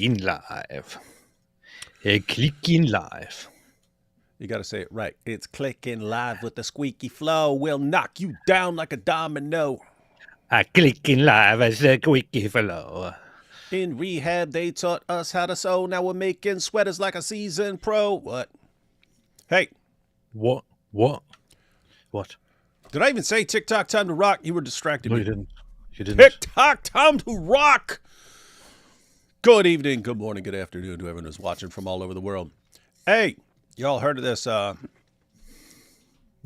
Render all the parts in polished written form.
Clicking live. Clicking live. You got to say it right. It's clicking live with the squeaky flow. We'll knock you down like a domino. Clicking live as a quickie flow. In rehab, they taught us how to sew. Now we're making sweaters like a seasoned pro. What? Hey. What? Did I even say TikTok time to rock? You were distracted. No, me. you didn't. TikTok time to rock. Good evening, good morning, good afternoon to everyone who's watching from all over the world. Hey, y'all heard of this? Y'all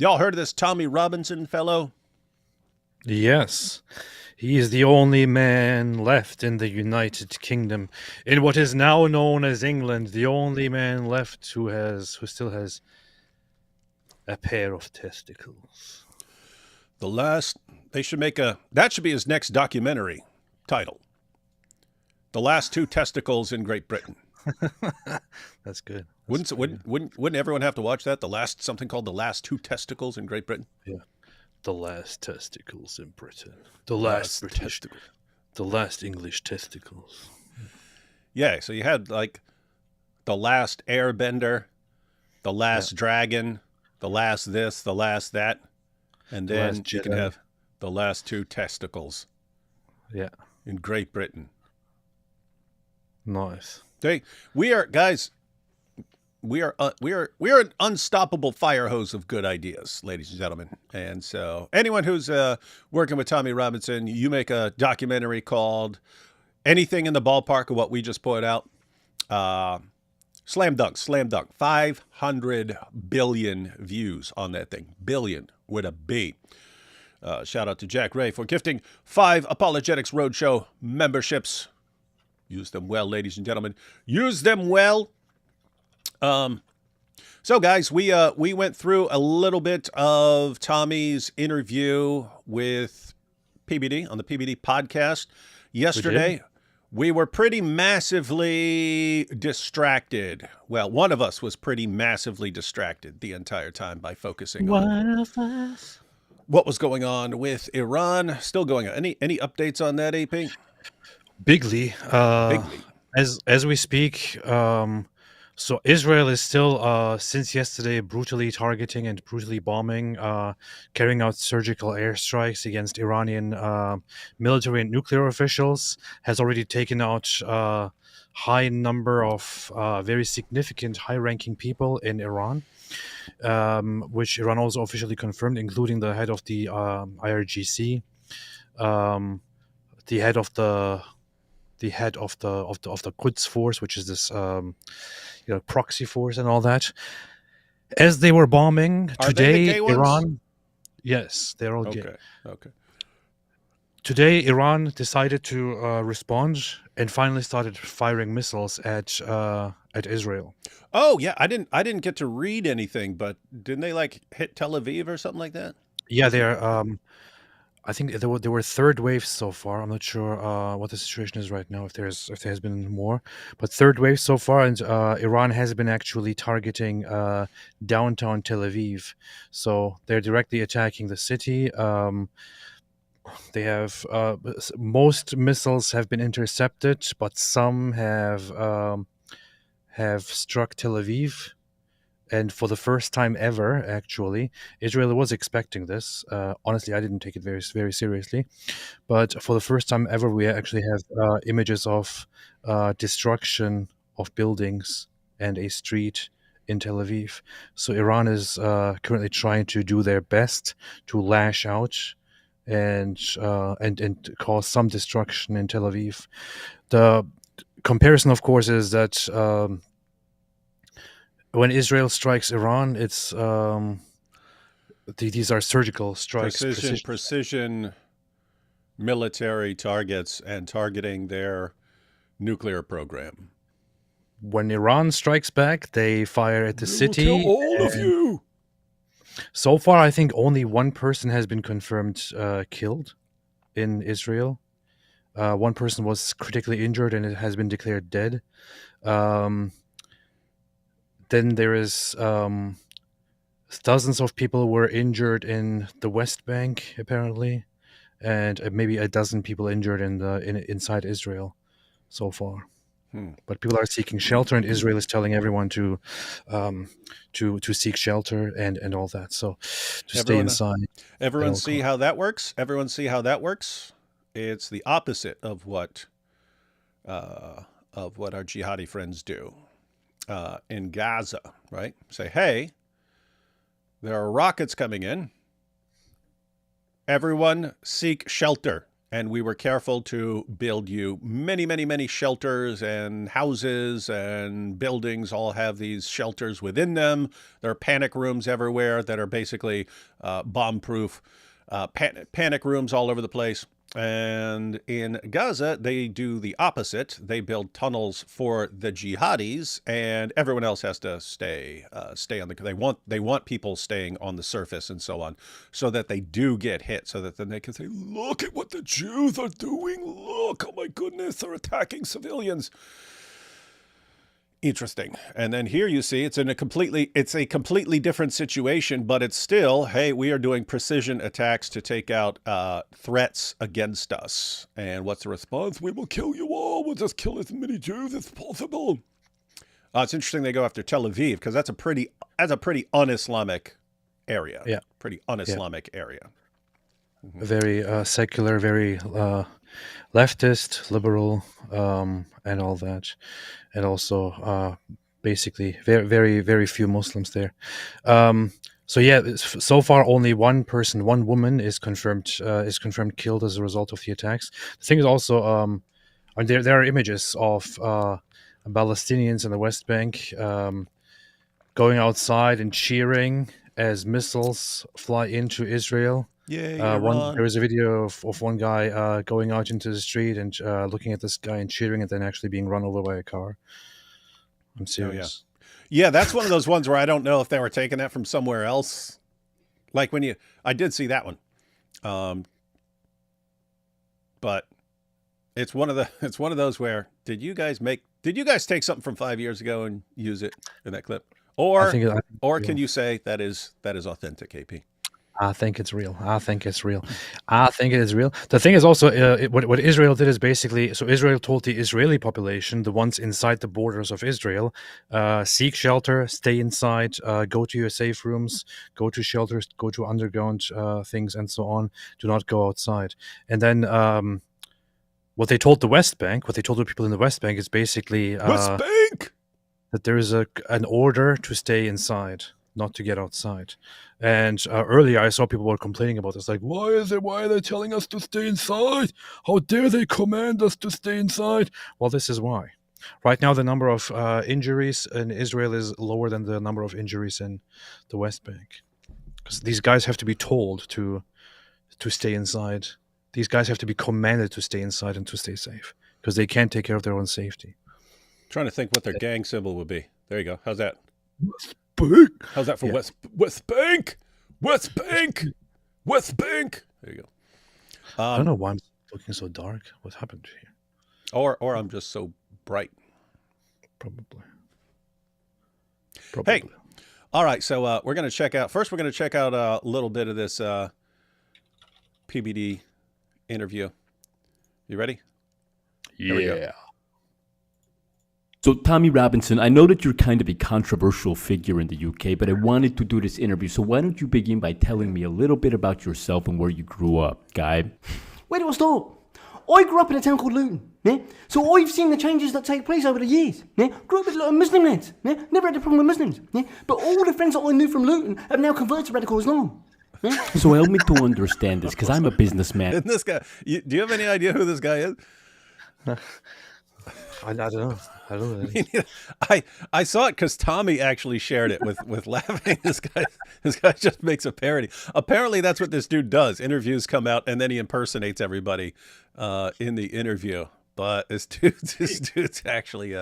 heard of this Tommy Robinson fellow? Yes. He is the only man left in the United Kingdom, in what is now known as England. The only man left who still has a pair of testicles. They should make that should be his next documentary title. The last two testicles in Great Britain. That's good. Wouldn't everyone have to watch that? Something called The Last Two Testicles in Great Britain? Yeah. The last testicles in Britain. The last English testicles. Yeah, so you had like the last airbender, the last dragon, the last this, the last that, and then you can have the last two testicles. Yeah. In Great Britain. Nice. We are an unstoppable fire hose of good ideas, ladies and gentlemen. And so anyone who's working with Tommy Robinson, you make a documentary called anything in the ballpark of what we just put out. Slam dunk. 500 billion views on that thing. Billion with a B. Shout out to Jack Ray for gifting 5 Apologetics Roadshow memberships. Use them well, ladies and gentlemen. Use them well. So guys, we went through a little bit of Tommy's interview with PBD on the PBD podcast yesterday. We were pretty massively distracted. Well, one of us was pretty massively distracted the entire time by focusing on what was going on with Iran. Still going on. Any updates on that, AP? Bigly. As we speak, so Israel is still, since yesterday, brutally targeting and brutally bombing, carrying out surgical airstrikes against Iranian military and nuclear officials, has already taken out a high number of very significant high-ranking people in Iran, which Iran also officially confirmed, including the head of the IRGC, the head of the Quds force, which is this proxy force and all that. As they were bombing today, Iran. Yes, they're all gay. Okay. Today, Iran decided to respond and finally started firing missiles at Israel. Oh yeah, I didn't get to read anything, but didn't they like hit Tel Aviv or something like that? Yeah, they're. I think there were third waves so far. I'm not sure what the situation is right now, if there has been more, but third wave so far, and Iran has been actually targeting downtown Tel Aviv. So they're directly attacking the city. They have most missiles have been intercepted, but some have struck Tel Aviv. And for the first time ever, actually, Israel was expecting this. Honestly, I didn't take it very, very seriously. But for the first time ever, we actually have images of destruction of buildings and a street in Tel Aviv. So Iran is currently trying to do their best to lash out and cause some destruction in Tel Aviv. The comparison, of course, is that when Israel strikes Iran, it's these are surgical strikes, precision military targets, and targeting their nuclear program. When Iran strikes back, they fire at the city. Kill all of you. So far, I think only one person has been confirmed killed in Israel. One person was critically injured and it has been declared dead. Then there is dozens of people were injured in the West Bank, apparently, and maybe a dozen people injured inside Israel so far. But people are seeking shelter, and Israel is telling everyone to seek shelter and all that. So to stay inside. Everyone see how that works? Everyone see how that works? It's the opposite of what our jihadi friends do in Gaza, right? Say, hey, there are rockets coming in. Everyone seek shelter. And we were careful to build you many, many, many shelters, and houses and buildings all have these shelters within them. There are panic rooms everywhere that are basically bomb-proof, panic rooms all over the place. And in Gaza, they do the opposite. They build tunnels for the jihadis, and everyone else has to stay on the. They want people staying on the surface and so on, so that they do get hit, so that then they can say, "Look at what the Jews are doing! Look, oh my goodness, they're attacking civilians." Interesting. And then here you see it's a completely different situation, but it's still, hey, we are doing precision attacks to take out threats against us. And what's the response? We will kill you all. We'll just kill as many Jews as possible. It's interesting they go after Tel Aviv, because that's a pretty un-Islamic area. Yeah. Pretty un-Islamic area. Very secular, very leftist, liberal, and all that. And also basically very, very, very few Muslims there. So yeah, so far only one woman is confirmed killed as a result of the attacks. The thing is also, there are images of Palestinians in the West Bank going outside and cheering as missiles fly into Israel. Yeah, there was a video of one guy going out into the street and looking at this guy and cheering, and then actually being run over by a car. I'm serious. Oh, yeah, that's one of those ones where I don't know if they were taking that from somewhere else. Like I did see that one, but it's one of those where did you guys take something from 5 years ago and use it in that clip, or can you say that is authentic, AP? I think it's real. I think it is real. The thing is also, what Israel did is basically, so Israel told the Israeli population, the ones inside the borders of Israel, seek shelter, stay inside, go to your safe rooms, go to shelters, go to underground things, and so on. Do not go outside. And then what they told the West Bank, what they told the people in the West Bank is basically West Bank! That there is an order to stay inside, not to get outside. And earlier I saw people were complaining about this, like, why are they telling us to stay inside? How dare they command us to stay inside? Well, this is why. Right now, the number of injuries in Israel is lower than the number of injuries in the West Bank. Because these guys have to be told to stay inside. These guys have to be commanded to stay inside and to stay safe, because they can't take care of their own safety. Trying to think what their gang symbol would be. There you go. How's that? Bank. How's that for West Bank? West Bank. West Bank. There you go. I don't know why I'm looking so dark. What happened here? Or I'm just so bright. Probably. Hey, all right. So we're going to check out a little bit of this PBD interview. You ready? Yeah. So, Tommy Robinson, I know that you're kind of a controversial figure in the UK, but I wanted to do this interview. So why don't you begin by telling me a little bit about yourself and where you grew up, guy? Where do I start? I grew up in a town called Luton. Yeah? So I've seen the changes that take place over the years. Yeah? Grew up with a lot of Muslim lads. Yeah? Never had a problem with Muslims. Yeah? But all the friends that I knew from Luton have now converted to radical Islam. Yeah? So help me to understand this, because I'm a businessman. And this guy, do you have any idea who this guy is? I don't know. I saw it because Tommy actually shared it with laughing. This guy just makes a parody. Apparently, that's what this dude does. Interviews come out, and then he impersonates everybody in the interview. But this dude's actually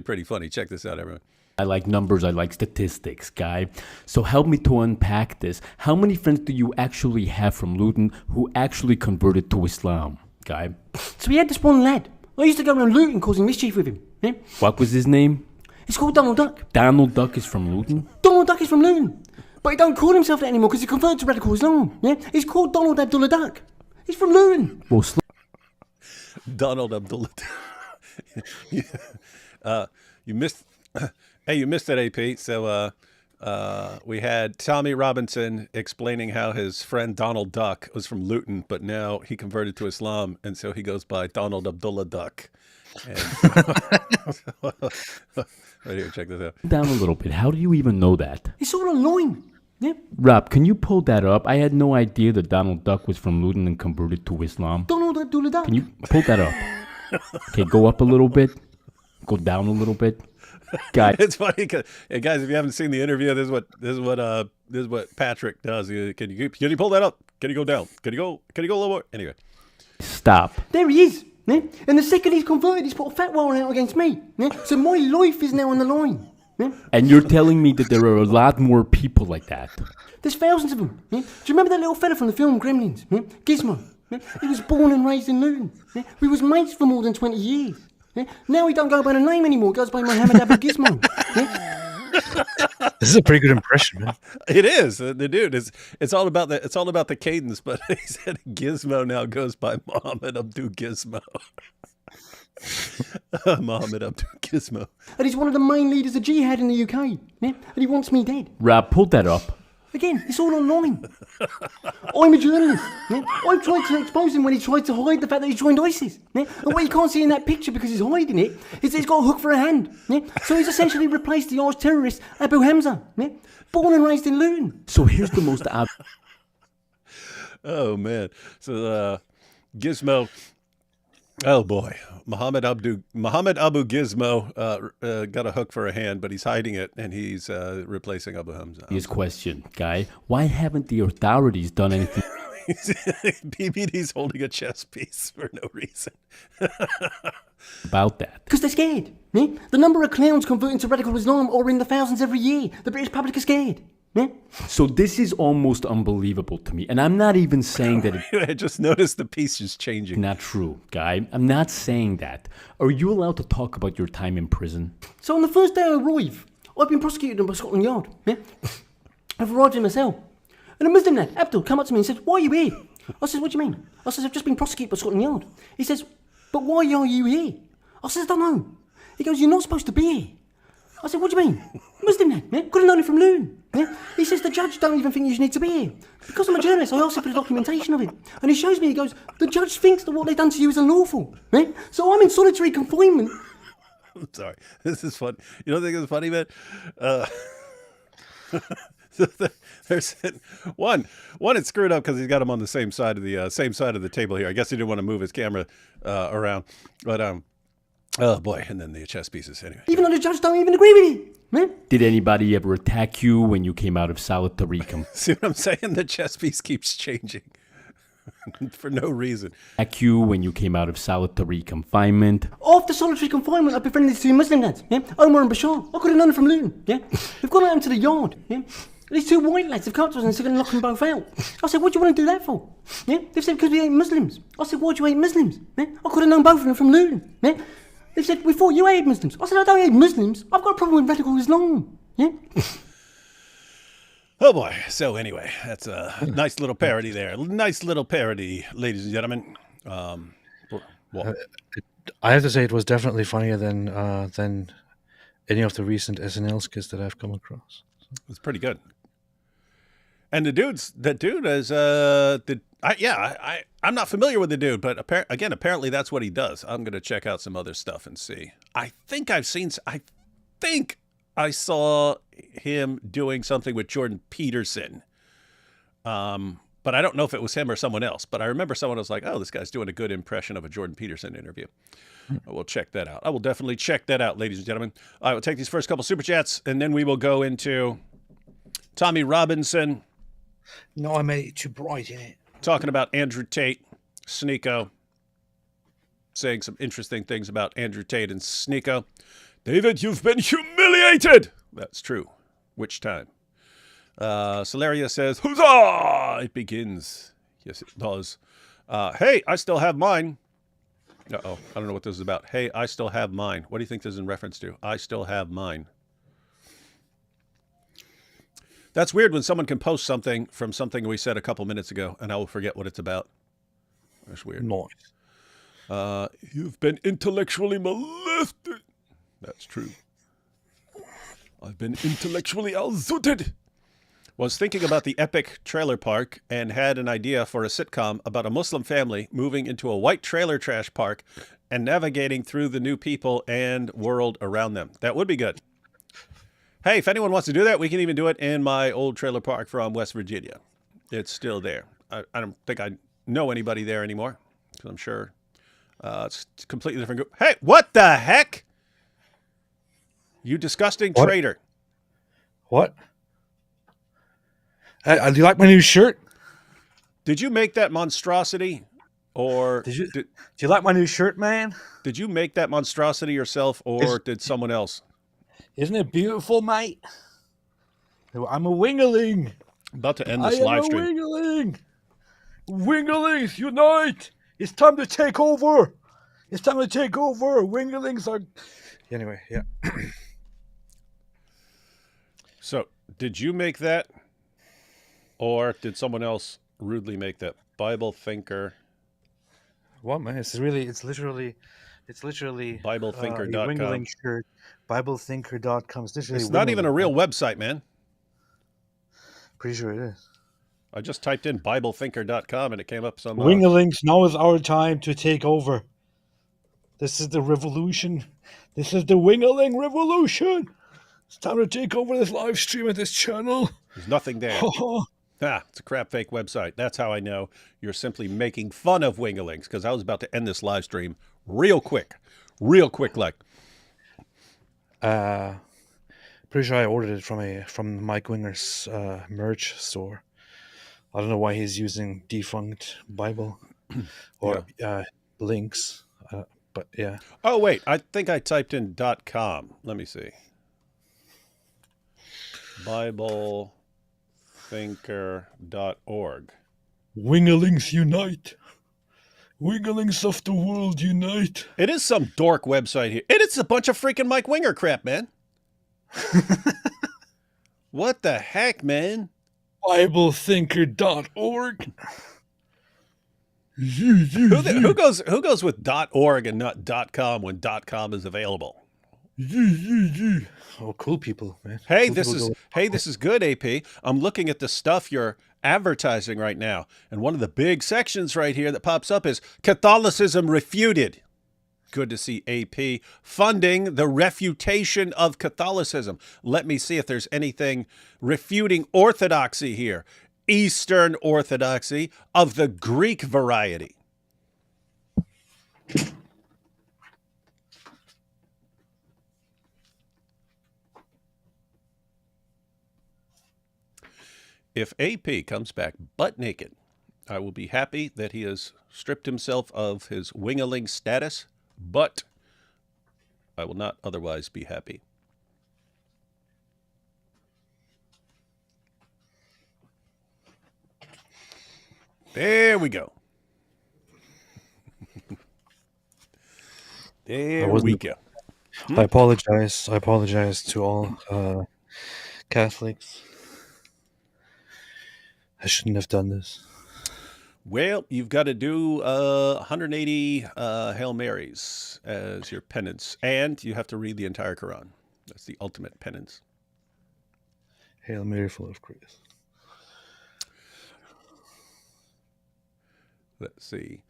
pretty funny. Check this out, everyone. I like numbers. I like statistics, guy. So help me to unpack this. How many friends do you actually have from Luton who actually converted to Islam, guy? So we had this one lad. I used to go around Luton causing mischief with him. Yeah? What was his name? It's called Donald Duck. Donald Duck is from Luton? Donald Duck is from Luton. But he don't call himself that anymore because he converted to radical Islam. Yeah? He's called Donald Abdullah Duck. He's from Luton. Well, Donald Abdullah. You missed. Hey, you missed it, AP. So we had Tommy Robinson explaining how his friend Donald Duck was from Luton, but now he converted to Islam, and so he goes by Donald Abdullah Duck. And right here, check this out. Down a little bit. How do you even know that? It's all online. Yeah. Rob, can you pull that up? I had no idea that Donald Duck was from Luton and converted to Islam. Donald Abdullah Duck. Can you pull that up? Okay, go up a little bit. Go down a little bit. Guy. It's funny because, hey guys, if you haven't seen the interview, this is what Patrick does. Can you pull that up? Can you go down? Can you go a little more? Anyway, Stop. There he is. Yeah? And the second he's converted, he's put a fat warrant out against me. Yeah? So my life is now on the line. Yeah? And you're telling me that there are a lot more people like that. There's thousands of them. Yeah? Do you remember that little fella from the film Gremlins? Yeah? Gizmo. Yeah? He was born and raised in Luton. Yeah? We was mates for more than 20 years. Yeah? Now he don't go by the name anymore. He goes by Mohammed Abu Gizmo. Yeah? This is a pretty good impression, man. it is the dude. It's all about the cadence. But he said Gizmo now goes by Mohammed Abdul Gizmo. Mohammed Abdul Gizmo. And he's one of the main leaders of jihad in the UK. Yeah? And he wants me dead. Rob, pull that up. Again, it's all online. I'm a journalist. Yeah? I've tried to expose him when he tried to hide the fact that he joined ISIS. Yeah? And what you can't see in that picture because he's hiding it is that he's got a hook for a hand. Yeah? So he's essentially replaced the arch terrorist Abu Hamza. Yeah? Born and raised in Luton. So here's the most Oh man. So Gizmo. Oh boy, Mohammed Abu Gizmo got a hook for a hand, but he's hiding it, and he's replacing Abu Hamza. obvious question, Guy. Why haven't the authorities done anything BBD's holding a chess piece for no reason. about that? Because they're scared. Yeah? The number of clowns converting to radical Islam are in the thousands every year. The British public are scared. Yeah? So this is almost unbelievable to me. And I'm not even saying that it's I just noticed the piece is changing. not true, Guy. I'm not saying that. Are you allowed to talk about your time in prison? So on the first day I arrive, I've been prosecuted by Scotland Yard. Yeah? I've arrived in my cell. And a Muslim lad, Abdul, come up to me and said, "Why are you here?" I said, "What do you mean?" I said, "I've just been prosecuted by Scotland Yard." He says, "But why are you here?" I said, "I don't know." He goes, "You're not supposed to be here." I said, "What do you mean?" Muslim lad, yeah? Could have known it from Luton. Yeah? He says, "The judge don't even think you need to be here." Because I'm a journalist, I asked him for the documentation of it. And he shows me, he goes, "The judge thinks that what they've done to you is unlawful." Yeah? So I'm in solitary confinement. I'm sorry. This is fun. You don't think it's funny, man? There's one. It's screwed up because he's got him on the same side of the table here. I guess he didn't want to move his camera around, but oh boy! And then the chess pieces. Anyway, Even though the judge don't even agree with it. Yeah? Did anybody ever attack you when you came out of solitary confinement? see what I'm saying? The chess piece keeps changing for no reason. Attack you when you came out of solitary confinement? After solitary confinement, I befriended these two Muslim lads, yeah? Omar and Bashar. I could have known them from Luton, yeah? We've gone out into the yard, yeah? These two white lads have come up to us and said, "Going to lock them both out." I said, "What do you want to do that for?" Yeah? They've said, "Because we hate Muslims." I said, "Why do you hate Muslims?" Yeah? I could have known both of them from Luton, yeah? They said, "We thought you hated Muslims." I said, "I don't hate Muslims. I've got a problem with radical Islam." Yeah? Oh boy! So anyway, that's a nice little parody there. Nice little parody, ladies and gentlemen. Well, I have to say it was definitely funnier than any of the recent SNL skits that I've come across. it's pretty good. And that dude is I'm not familiar with the dude, but apparently that's what he does. I'm gonna check out some other stuff and see. I think I saw him doing something with Jordan Peterson. But I don't know if it was him or someone else. But I remember someone was like, "Oh, this guy's doing a good impression of a Jordan Peterson interview." I will check that out. I will definitely check that out, ladies and gentlemen. I will take these first couple super chats, and then we will go into Tommy Robinson. No, I made it too bright in it. Talking about Andrew Tate, Sneako, saying some interesting things about Andrew Tate and Sneako. David, you've been humiliated. That's true. Which time? Solaria says, "Huzzah! It begins." Yes, it does. Hey, I still have mine. Uh-oh, I don't know what this is about. Hey, I still have mine. What do you think this is in reference to? I still have mine. That's weird when someone can post something from something we said a couple minutes ago, and I will forget what it's about. That's weird. Nice. You've been intellectually molested. That's true. I've been intellectually assaulted. Was thinking about the epic trailer park and had an idea for a sitcom about a Muslim family moving into a white trailer trash park and navigating through the new people and world around them. That would be good. Hey, if anyone wants to do that, we can even do it in my old trailer park from West Virginia. It's still there. I don't think I know anybody there anymore, because I'm sure it's a completely different group. Hey, what the heck? You disgusting What? traitor. What? Do you like my new shirt? Did you make that monstrosity? Or Do you like my new shirt, man? did you make that monstrosity yourself, or did someone else? Isn't it beautiful, mate? I'm a wingerling. I'm about to end I this am live a stream. wingerling. Wingerlings, unite! It's time to take over. It's time to take over. Wingerlings are... Anyway, yeah. So, did you make that, or did someone else rudely make that? Bible thinker, What, man? It's literally a BibleThinker.com. Wingerling shirt. BibleThinker.com. It's literally It's not even a Wingerling, real man. website, man. Pretty sure it is. I just typed in BibleThinker.com and it came up somehow. Wingerlings, now is our time to take over. This is the revolution. This is the Wingerling revolution. It's time to take over this live stream at this channel. There's nothing there. It's a crap fake website. That's how I know you're simply making fun of Wingerlings, because I was about to end this live stream real quick like. Pretty sure I ordered it from Mike Winger's merch store. I don't know why he's using defunct Bible or links, but yeah. Oh, wait. I think I typed in .com. Let me see. BibleThinker.org. Wingerlings unite. Wingerlings of the world unite. It is some dork website here. And it's a bunch of freaking Mike Winger crap, man. What the heck, man? BibleThinker.org. Who goes with .org and not .com when .com is available? Oh, cool people, man. Hey, Cool this people is good, AP. I'm looking at the stuff you're advertising right now, and one of the big sections right here that pops up is Catholicism refuted. Good to see AP funding the refutation of Catholicism. Let me see if there's anything refuting orthodoxy here. Eastern Orthodoxy of the Greek variety. If AP comes back butt naked, I will be happy that he has stripped himself of his wingerling status, but I will not otherwise be happy. There we go. There we go. I apologize. I apologize to all Catholics. I shouldn't have done this. Well, you've got to do 180 Hail Marys as your penance, and you have to read the entire Quran. That's the ultimate penance. Hail Mary, full of grace. Let's see.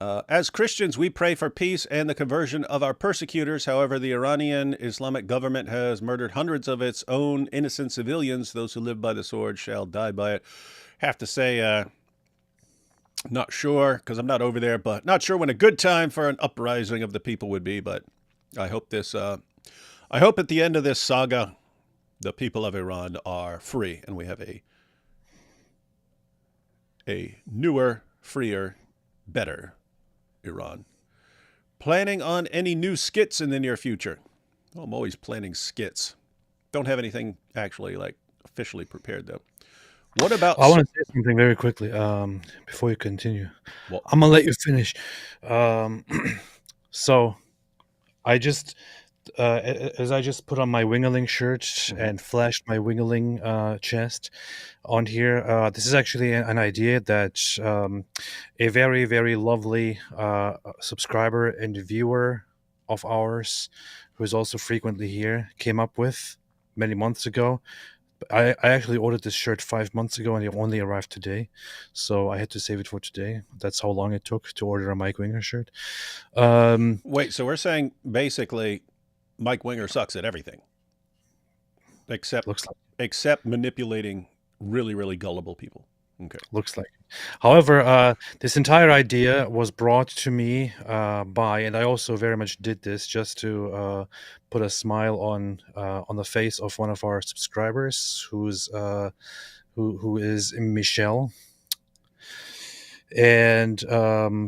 As Christians, we pray for peace and the conversion of our persecutors. However, the Iranian Islamic government has murdered hundreds of its own innocent civilians. Those who live by the sword shall die by it. Have to say, not sure, because I'm not over there, but not sure when a good time for an uprising of the people would be. But I hope I hope at the end of this saga, the people of Iran are free, and we have a newer, freer, better Iran. Planning on any new skits in the near future? Well, I'm always planning skits. Don't have anything actually officially prepared though. What about? I want to say something very quickly before you continue. Well, I'm gonna let you finish. So, I just as I just put on my Wingerling shirt and flashed my Wingerling chest on here, this is actually an idea that a very, very lovely subscriber and viewer of ours, who is also frequently here, came up with many months ago. I actually ordered this shirt 5 months ago, and it only arrived today, so I had to save it for today. That's how long it took to order a Mike Winger shirt. Wait, so we're saying basically Mike Winger sucks at everything except Looks like. except manipulating really, really gullible people. Okay. Looks like. However, this entire idea was brought to me by, and I also very much did this just to put a smile on the face of one of our subscribers, who is Michelle, and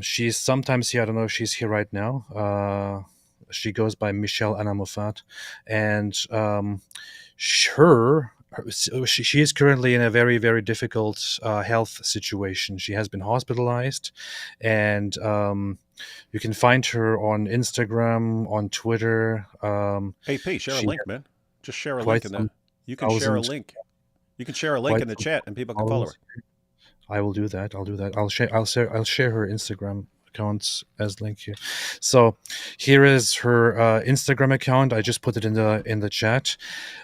she's sometimes here. I don't know if she's here right now. She goes by Michelle Anamofat, and she is currently in a very, very difficult health situation. She has been hospitalized, and you can find her on Instagram, on Twitter. Hey, P, share a She link, man. Just share a quite link in the. some You can share a thousand, link. You can share a link quite in the some chat, and people can follow her. followers. I will do that. I'll do that. I'll share her Instagram accounts as link here. So here is her Instagram account. I just put it in the chat.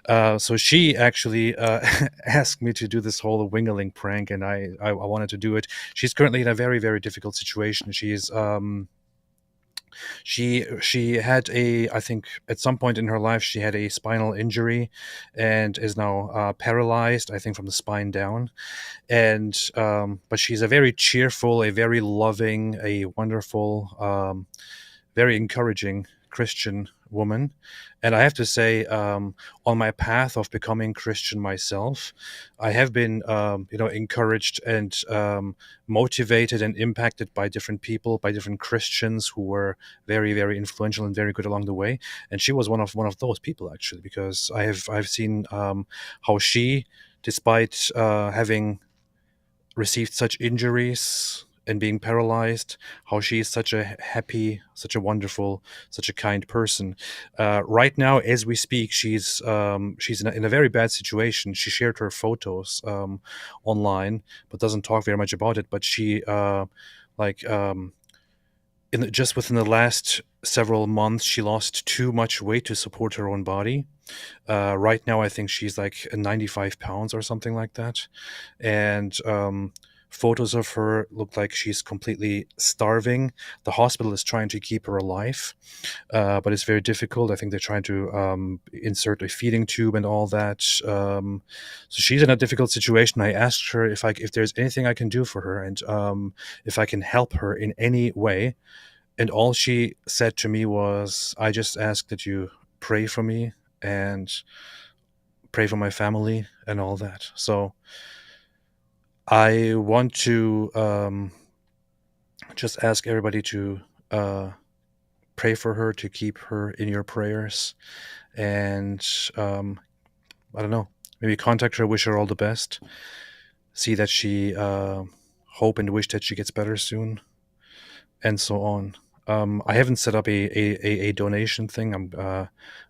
So she actually asked me to do this whole Wingerling prank, and I wanted to do it. She's currently in a very, very difficult situation. She had I think at some point in her life she had a spinal injury, and is now paralyzed, I think, from the spine down. And but she's a very cheerful, a very loving, a wonderful, very encouraging Christian woman. And I have to say, on my path of becoming Christian myself, I have been, encouraged and motivated and impacted by different people, by different Christians who were very, very influential and very good along the way. And she was one of those people, actually, because I've seen how she, despite having received such injuries and being paralyzed, how she is such a happy, such a wonderful, such a kind person. Right now, as we speak, she's in a very bad situation. She shared her photos online, but doesn't talk very much about it. But she, like, just within the last several months, she lost too much weight to support her own body. Right now, I think she's like 95 pounds or something like that. And photos of her look like she's completely starving. The hospital is trying to keep her alive, but it's very difficult. I think they're trying to insert a feeding tube and all that. So she's in a difficult situation. I asked her if there's anything I can do for her, and if I can help her in any way. And all she said to me was, I just ask that you pray for me and pray for my family and all that. So I want to just ask everybody to pray for her, to keep her in your prayers. And I don't know, maybe contact her, wish her all the best. See that she hope and wish that she gets better soon, and so on. I haven't set up a donation thing.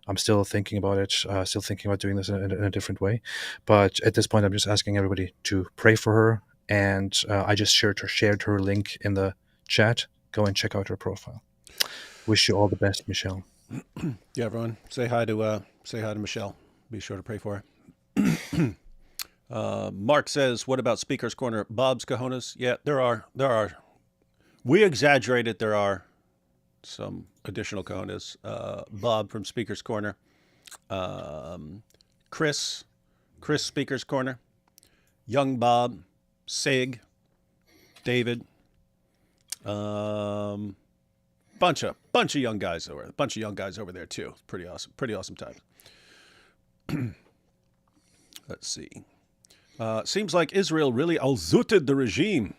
I'm still thinking about it. Still thinking about doing this in a different way. But at this point, I'm just asking everybody to pray for her. And I just shared her link in the chat. Go and check out her profile. Wish you all the best, Michelle. Yeah, everyone, say hi to Michelle. Be sure to pray for her. Mark says, "What about Speaker's Corner? Bob's cojones?" Yeah, there are. We exaggerated. There are some additional cojones. Bob from Speaker's Corner. Chris Speaker's Corner. Young Bob. Sig. David. Bunch of young guys over. A bunch of young guys over there too. Pretty awesome. Pretty awesome time. Let's see. Seems like Israel really al-zooted the regime.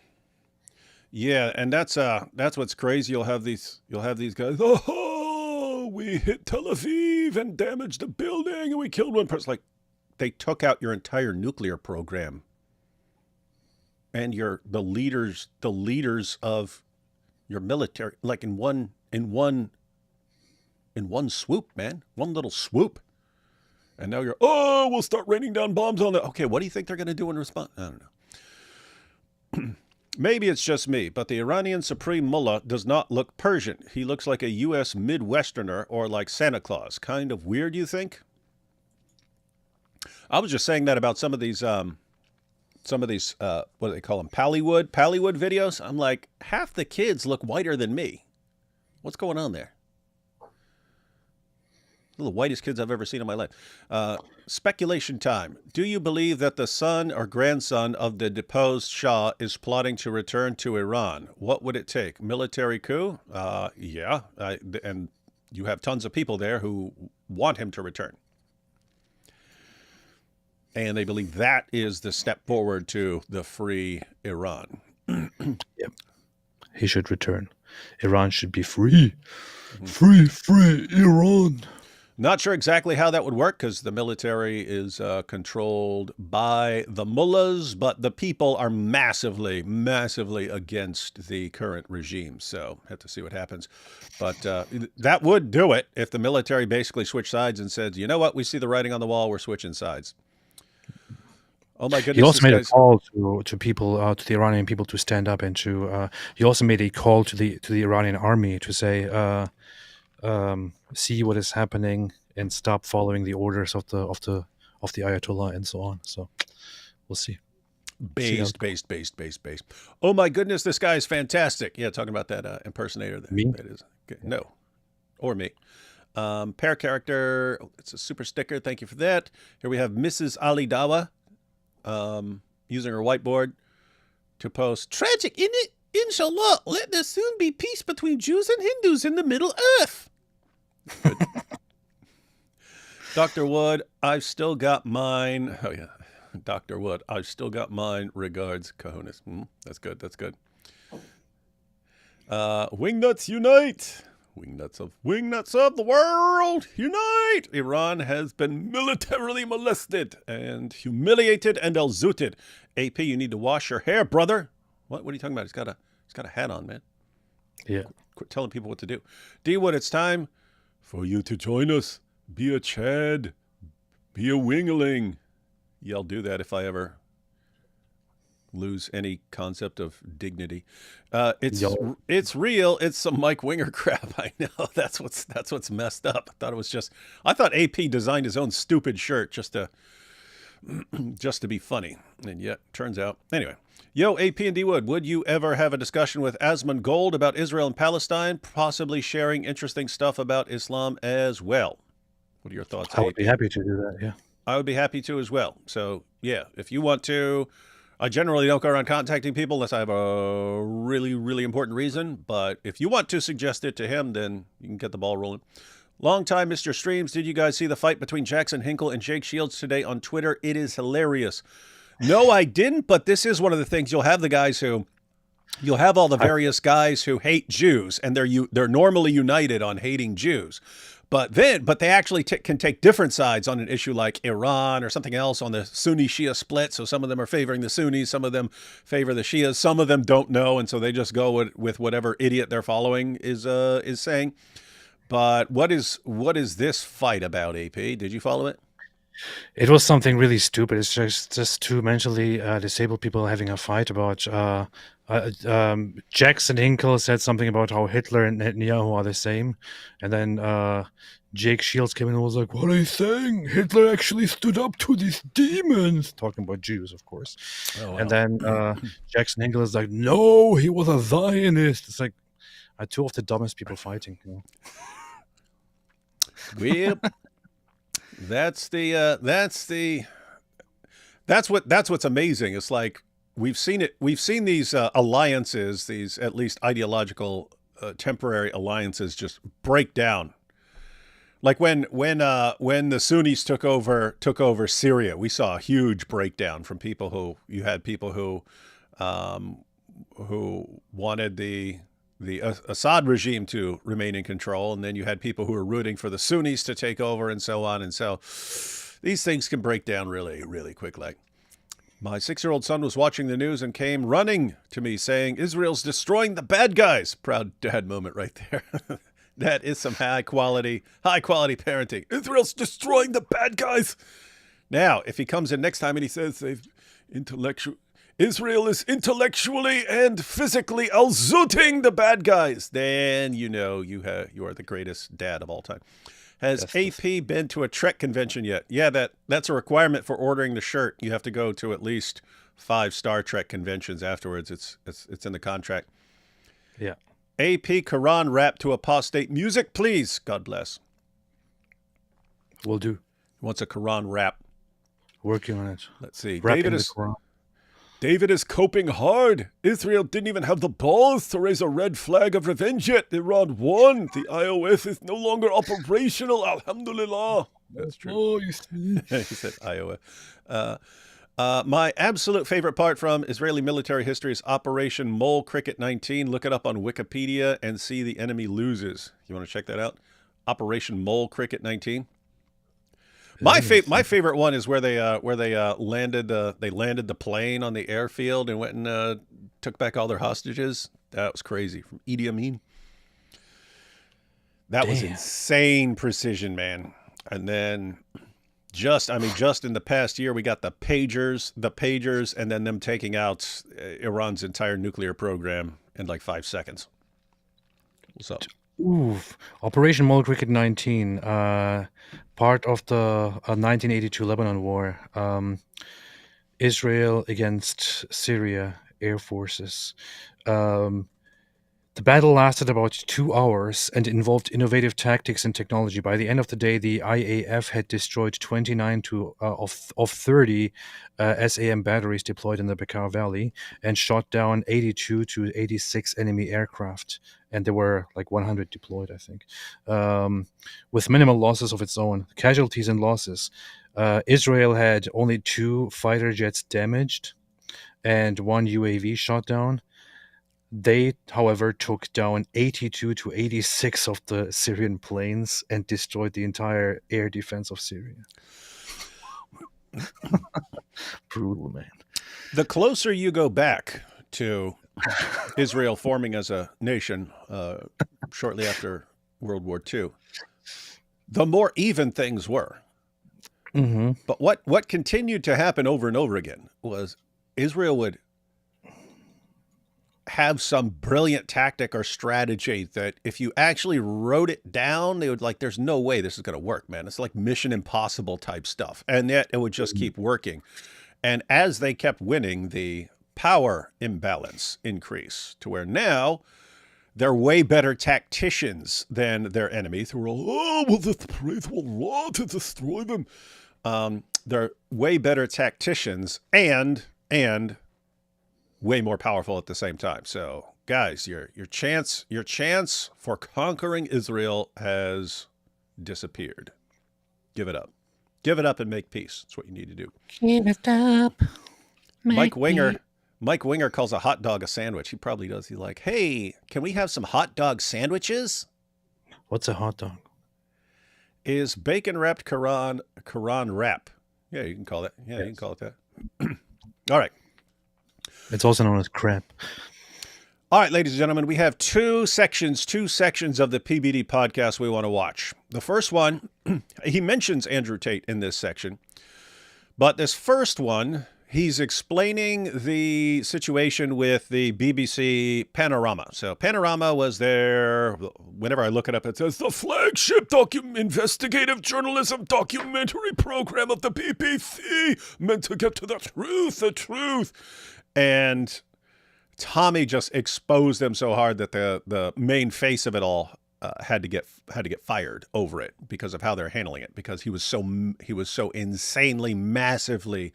Yeah, and that's what's crazy. You'll have these guys. Oh, we hit Tel Aviv and damaged the building, and we killed one person. Like, they took out your entire nuclear program, and the leaders of your military, like in one in one swoop, man. One little swoop. And now you're, oh, we'll start raining down bombs on the... Okay, what do you think they're going to do in response? I don't know. Maybe it's just me, but the Iranian Supreme Mullah does not look Persian. He looks like a U.S. Midwesterner or like Santa Claus. Kind of weird, you think? I was just saying that about some of these, what do they call them? Pallywood videos. I'm like, half the kids look whiter than me. What's going on there? The whitest kids I've ever seen in my life. Speculation time. Do you believe that the son or grandson of the deposed Shah is plotting to return to Iran? What would it take? Military coup? Yeah. And you have tons of people there who want him to return. And they believe that is the step forward to the free Iran. Yep. He should return. Iran should be free. Free Iran. Not sure exactly how that would work because the military is controlled by the mullahs, but the people are massively against the current regime. So have to see what happens. But that would do it if the military basically switched sides and said, you know what, we see the writing on the wall, we're switching sides. Oh my goodness! He also made a call to people, to the Iranian people, to stand up, and to. He also made a call to the Iranian army to say, see what is happening and stop following the orders of the Ayatollah and so on. So we'll see. Based. Oh my goodness, this guy is fantastic. Yeah, talking about that impersonator. Me? That is no, or me. Pair character. It's a super sticker. Thank you for that. Here we have Mrs. Ali Dawa. Using her whiteboard to post, tragic, isn't it? Inshallah, let there soon be peace between Jews and Hindus in the Middle Earth. Good. Dr. Wood, I've still got mine. Oh, yeah. Dr. Wood, I've still got mine. Regards, cojones. That's good. Wingnuts unite. Wingnuts of the world, unite! Iran has been militarily molested and humiliated and elzooted. AP, you need to wash your hair, brother. What are you talking about? He's got a hat on, man. Yeah. Quit telling people what to do. D-Wood, it's time for you to join us. Be a Chad. Be a Wingling. Yeah, I'll do that if I ever lose any concept of dignity. It's real. It's some Mike Winger crap. I know that's what's messed up. I thought AP designed his own stupid shirt just to be funny, and yet turns out anyway. Yo, AP and D Wood, would you ever have a discussion with Asmund Gold about Israel and Palestine, possibly sharing interesting stuff about Islam as well? What are your thoughts? I would be happy to do that. Yeah, I would be happy to as well. So yeah, if you want to. I generally don't go around contacting people unless I have a really, really important reason. But if you want to suggest it to him, then you can get the ball rolling. Long time, Mr. Streams. Did you guys see the fight between Jackson Hinkle and Jake Shields today on Twitter? It is hilarious. No, I didn't. But this is one of the things. You'll have all the various guys who hate Jews, and they're normally united on hating Jews. But they actually can take different sides on an issue like Iran or something else on the Sunni-Shia split. So some of them are favoring the Sunnis, some of them favor the Shias, some of them don't know, and so they just go with whatever idiot they're following is saying. But what is this fight about, AP? Did you follow it? it was something really stupid. It's just two mentally disabled people having a fight about. Jackson Hinkle said something about how Hitler and Netanyahu are the same, and then Jake Shields came in and was like, "What are you saying? Hitler actually stood up to these demons," talking about Jews, of course. Oh, wow. And then Jackson Hinkle is like, "No, he was a Zionist." It's like two of the dumbest people fighting. You know? Well, that's what's amazing. It's like we've seen these alliances, these at least ideological temporary alliances, just break down. Like when the Sunnis took over Syria, we saw a huge breakdown from people who wanted the Assad regime to remain in control, and then you had people who were rooting for the Sunnis to take over, and so on. And so these things can break down really, really quickly. My 6-year-old son was watching the news and came running to me saying, "Israel's destroying the bad guys." Proud dad moment right there. That is some high quality parenting. Israel's destroying the bad guys. Now, if he comes in next time and he says Israel is intellectually and physically outzuting the bad guys, then you know you are the greatest dad of all time. Has AP been to a Trek convention yet? Yeah, that's a requirement for ordering the shirt. You have to go to at least 5 Star Trek conventions afterwards. It's in the contract. Yeah. AP Quran rap to apostate music, please. God bless. Will do. Wants a Quran rap. Working on it. Let's see. Quran. David is coping hard. Israel didn't even have the balls to raise a red flag of revenge yet. Iran won. The iOS is no longer operational. Alhamdulillah. That's true. Oh, you see. He said iOS. My absolute favorite part from Israeli military history is Operation Mole Cricket 19. Look it up on Wikipedia and see the enemy loses. You want to check that out? Operation Mole Cricket 19. My favorite one is where they landed the plane on the airfield and went and took back all their hostages. That was crazy from Idi Amin. That was insane precision, man. And then just in the past year, we got the pagers, and then them taking out Iran's entire nuclear program in like 5 seconds. What's up? Oof. Operation Mole Cricket 19, part of the 1982 Lebanon War. Israel against Syria air forces. The battle lasted about 2 hours and involved innovative tactics and technology. By the end of the day, the IAF had destroyed 29 of 30 SAM batteries deployed in the Bekaa Valley and shot down 82 to 86 enemy aircraft. And there were like 100 deployed, I think, with minimal losses of its own. Casualties and losses. Israel had only 2 fighter jets damaged and 1 UAV shot down. They, however, took down 82 to 86 of the Syrian planes and destroyed the entire air defense of Syria. Brutal, man. The closer you go back to Israel forming as a nation shortly after World War II, the more even things were. Mm-hmm. But what continued to happen over and over again was Israel would have some brilliant tactic or strategy that if you actually wrote it down, they would like, there's no way this is going to work, man. It's like Mission Impossible type stuff. And yet it would just keep working. And as they kept winning, the power imbalance increased to where now they're way better tacticians than their enemies who are all, oh, well, this praise will raw to destroy them. They're way better tacticians and way more powerful at the same time. So, guys, your chance for conquering Israel has disappeared. Give it up. Give it up and make peace. That's what you need to do. Give it up. Mike Winger calls a hot dog a sandwich. He probably does. He's like, hey, can we have some hot dog sandwiches? What's a hot dog? Is bacon wrapped Quran wrap. Yeah, you can call it. Yeah, yes. You can call it that. All right. It's also known as crap. All right, ladies and gentlemen, we have two sections of the PBD podcast we want to watch. The first one, he mentions Andrew Tate in this section, but this first one, he's explaining the situation with the BBC Panorama. So Panorama was there, whenever I look it up, it says the flagship investigative journalism documentary program of the BBC, meant to get to the truth. And Tommy just exposed them so hard that the main face of it all had to get fired over it because of how they're handling it, because he was so insanely, massively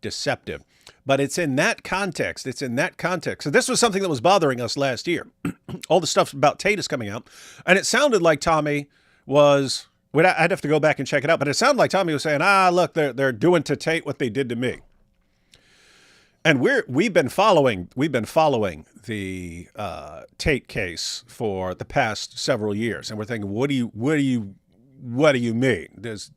deceptive. But it's in that context. So this was something that was bothering us last year. All the stuff about Tate is coming out, and it sounded like Tommy was. I'd have to go back and check it out, but it sounded like Tommy was saying, look, they're doing to Tate what they did to me. And we've been following the Tate case for the past several years, and we're thinking, what do you mean? There's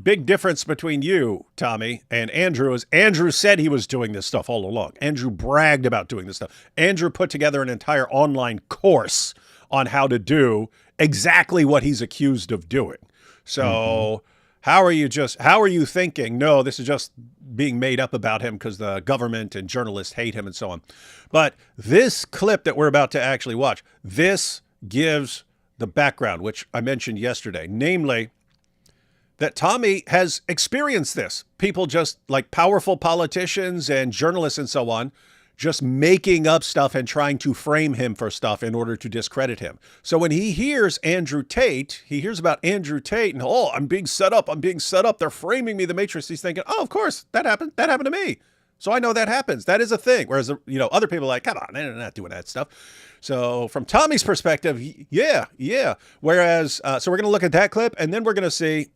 big difference between you, Tommy, and Andrew. Is Andrew said he was doing this stuff all along. Andrew bragged about doing this stuff. Andrew put together an entire online course on how to do exactly what he's accused of doing. So how are you thinking, no, this is just being made up about him because the government and journalists hate him and so on. But this clip that we're about to actually watch, this gives the background, which I mentioned yesterday, namely that Tommy has experienced this. People just like powerful politicians and journalists and so on, just making up stuff and trying to frame him for stuff in order to discredit him. So when he hears about Andrew Tate and, oh, I'm being set up. They're framing me, the Matrix. He's thinking, oh, of course, that happened to me. So I know that happens. That is a thing. Whereas, other people are like, come on, they're not doing that stuff. So from Tommy's perspective, yeah. Whereas, so we're going to look at that clip, and then we're going to see,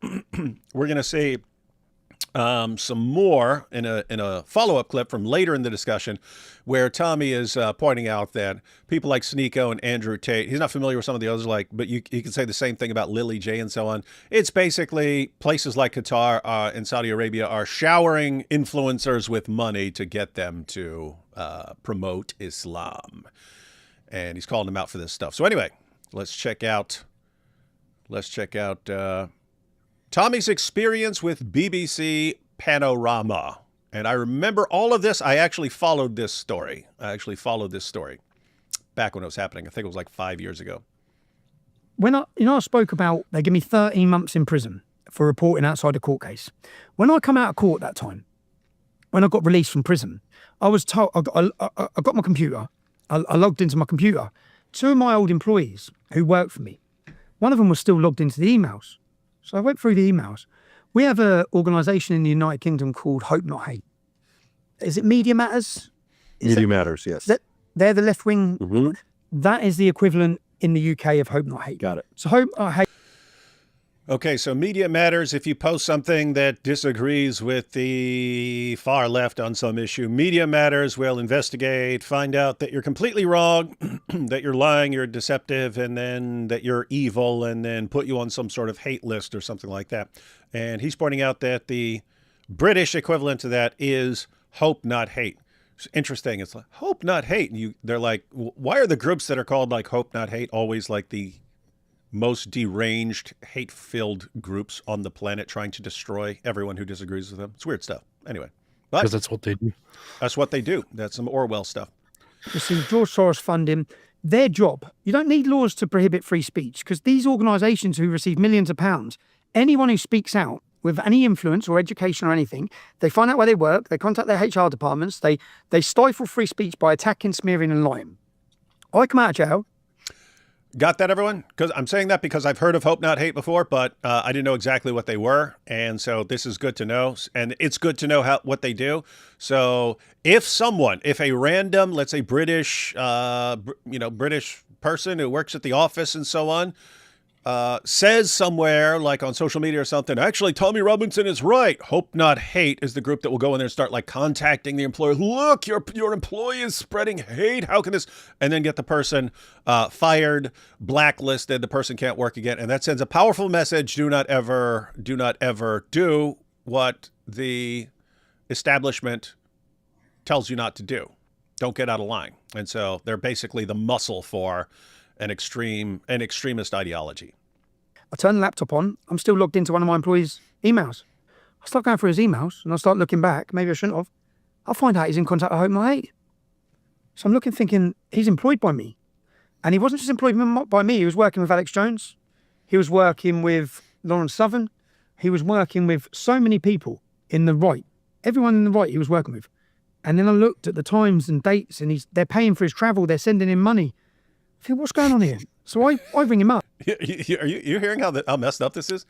some more in a follow-up clip from later in the discussion where Tommy is pointing out that people like Sneako and Andrew Tate, he's not familiar with some of the others, but you can say the same thing about Lily J and so on. It's basically places like Qatar and Saudi Arabia are showering influencers with money to get them to promote Islam. And he's calling them out for this stuff. So anyway, let's check out Tommy's experience with BBC Panorama. And I remember all of this. I actually followed this story. Back when it was happening. I think it was like 5 years ago. When I spoke about they give me 13 months in prison for reporting outside a court case. When I come out of court that time, when I got released from prison, I was told, I got my computer. I logged into my computer. Two of my old employees who worked for me, one of them was still logged into the emails. So I went through the emails. We have an organisation in the United Kingdom called Hope Not Hate. Is it Media Matters? Media Matters, yes. They're the left wing. Mm-hmm. That is the equivalent in the UK of Hope Not Hate. Got it. So Hope Not Hate. Okay, so Media Matters, if you post something that disagrees with the far left on some issue, Media Matters will investigate, find out that you're completely wrong, that you're lying, you're deceptive, and then that you're evil, and then put you on some sort of hate list or something like that. And he's pointing out that the British equivalent to that is Hope Not Hate. It's interesting. It's like, Hope Not Hate. And they're like, why are the groups that are called like Hope Not Hate always like the most deranged, hate-filled groups on the planet trying to destroy everyone who disagrees with them? It's weird stuff. Anyway. Because that's what they do. That's what they do. That's some Orwell stuff. You see, George Soros funding, their job. You don't need laws to prohibit free speech because these organisations who receive millions of pounds, anyone who speaks out with any influence or education or anything, they find out where they work, they contact their HR departments, they stifle free speech by attacking, smearing and lying. I come out of jail. Got that, everyone? Because I'm saying that because I've heard of Hope Not Hate before, but I didn't know exactly what they were, and so this is good to know, and it's good to know what they do. So if a random, let's say British person who works at the office and so on, says somewhere like on social media or something, actually Tommy Robinson is right. Hope Not Hate is the group that will go in there and start like contacting the employer. Look, your employee is spreading hate. How can this? And then get the person fired, blacklisted. The person can't work again. And that sends a powerful message. Do not ever do what the establishment tells you not to do. Don't get out of line. And so they're basically the muscle for an extremist ideology. I turn the laptop on. I'm still logged into one of my employees' emails. I start going through his emails and I start looking back. Maybe I shouldn't have. I'll find out he's in contact with Hope Not Hate. So I'm looking thinking he's employed by me. And he wasn't just employed by me. He was working with Alex Jones. He was working with Lawrence Southern. He was working with so many people in the right. Everyone in the right he was working with. And then I looked at the times and dates and they're paying for his travel. They're sending him money. I think, what's going on here? So I ring him up. Are you hearing how messed up this is?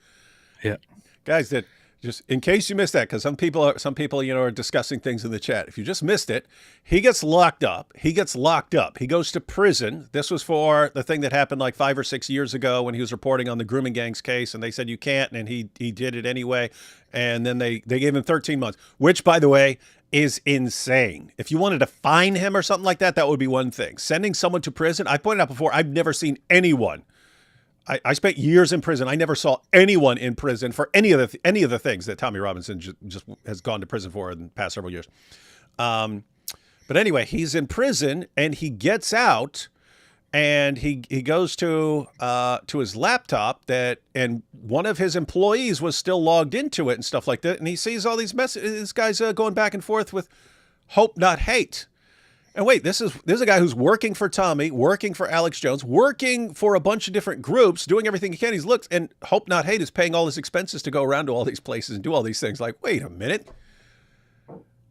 Yeah. Guys, that just in case you missed that, because some people are discussing things in the chat. If you just missed it, he gets locked up. He goes to prison. This was for the thing that happened like 5 or 6 years ago when he was reporting on the grooming gangs case, and they said you can't, and he did it anyway. And then they gave him 13 months, which, by the way, is insane. If you wanted to fine him or something like that, that would be one thing. Sending someone to prison, I pointed out before, I've never seen anyone. I spent years in prison. I never saw anyone in prison for any of the things that Tommy Robinson just has gone to prison for in the past several years. But anyway, he's in prison and he gets out and he goes to his laptop and one of his employees was still logged into it and stuff like that, and he sees all these messages. This guy's going back and forth with hope not hate. And wait, this is a guy who's working for Tommy, working for Alex Jones, working for a bunch of different groups, doing everything he can. He's looked, and hope not hate is paying all his expenses to go around to all these places and do all these things. Like, wait a minute.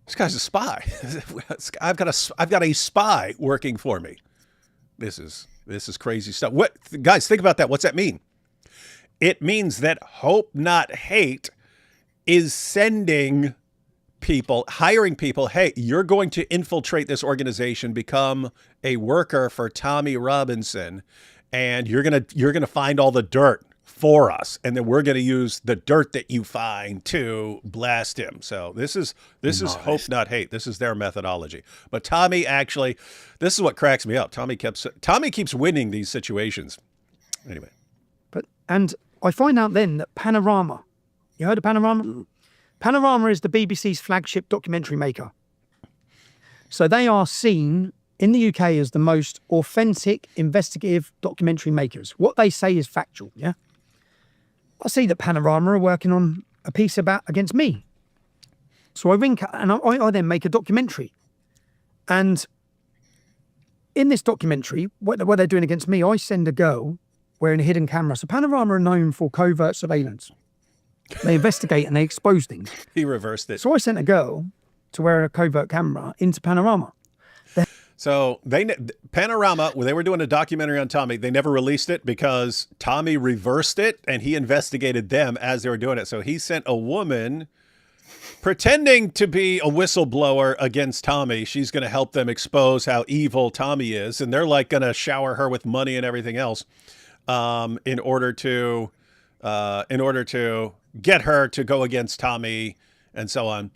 This guy's a spy. I've got a spy working for me. This is crazy stuff. What, guys, think about that. What's that mean? It means that hope not hate is sending people, hiring people. Hey, you're going to infiltrate this organization, become a worker for Tommy Robinson, and you're gonna find all the dirt for us, and then we're going to use the dirt that you find to blast him. So this is hope not hate. This is their methodology. But Tommy, actually, this is what cracks me up. Tommy keeps winning these situations. Anyway, and I find out then that Panorama, you heard of Panorama? Panorama is the BBC's flagship documentary maker. So they are seen in the UK as the most authentic, investigative documentary makers. What they say is factual, yeah? I see that Panorama are working on a piece against me. So I ring, and I then make a documentary. And in this documentary, what they're doing against me, I send a girl wearing a hidden camera. So Panorama are known for covert surveillance. They investigate and they expose things. He reversed it. So I sent a girl to wear a covert camera into Panorama. So Panorama, when they were doing a documentary on Tommy, they never released it because Tommy reversed it and he investigated them as they were doing it. So he sent a woman pretending to be a whistleblower against Tommy. She's going to help them expose how evil Tommy is. And they're like going to shower her with money and everything else in order to get her to go against Tommy and so on.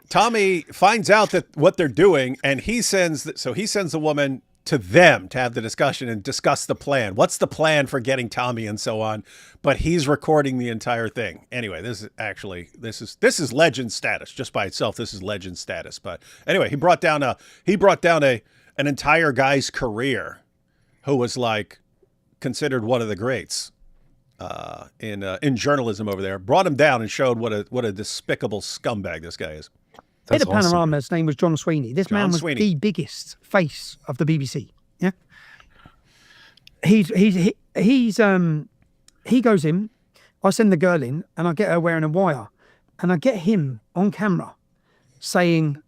Tommy finds out that what they're doing, and he sends the woman to them to have the discussion and discuss the plan. What's the plan for getting Tommy and so on? But he's recording the entire thing. Anyway, this is legend status just by itself. This is legend status. But anyway, he brought down an entire guy's career, who was like considered one of the greats in journalism over there. Brought him down and showed what a despicable scumbag this guy is. Head of Panorama, his name was John Sweeney. This man was the biggest face of the BBC. Yeah, he goes in. I send the girl in, and I get her wearing a wire, and I get him on camera saying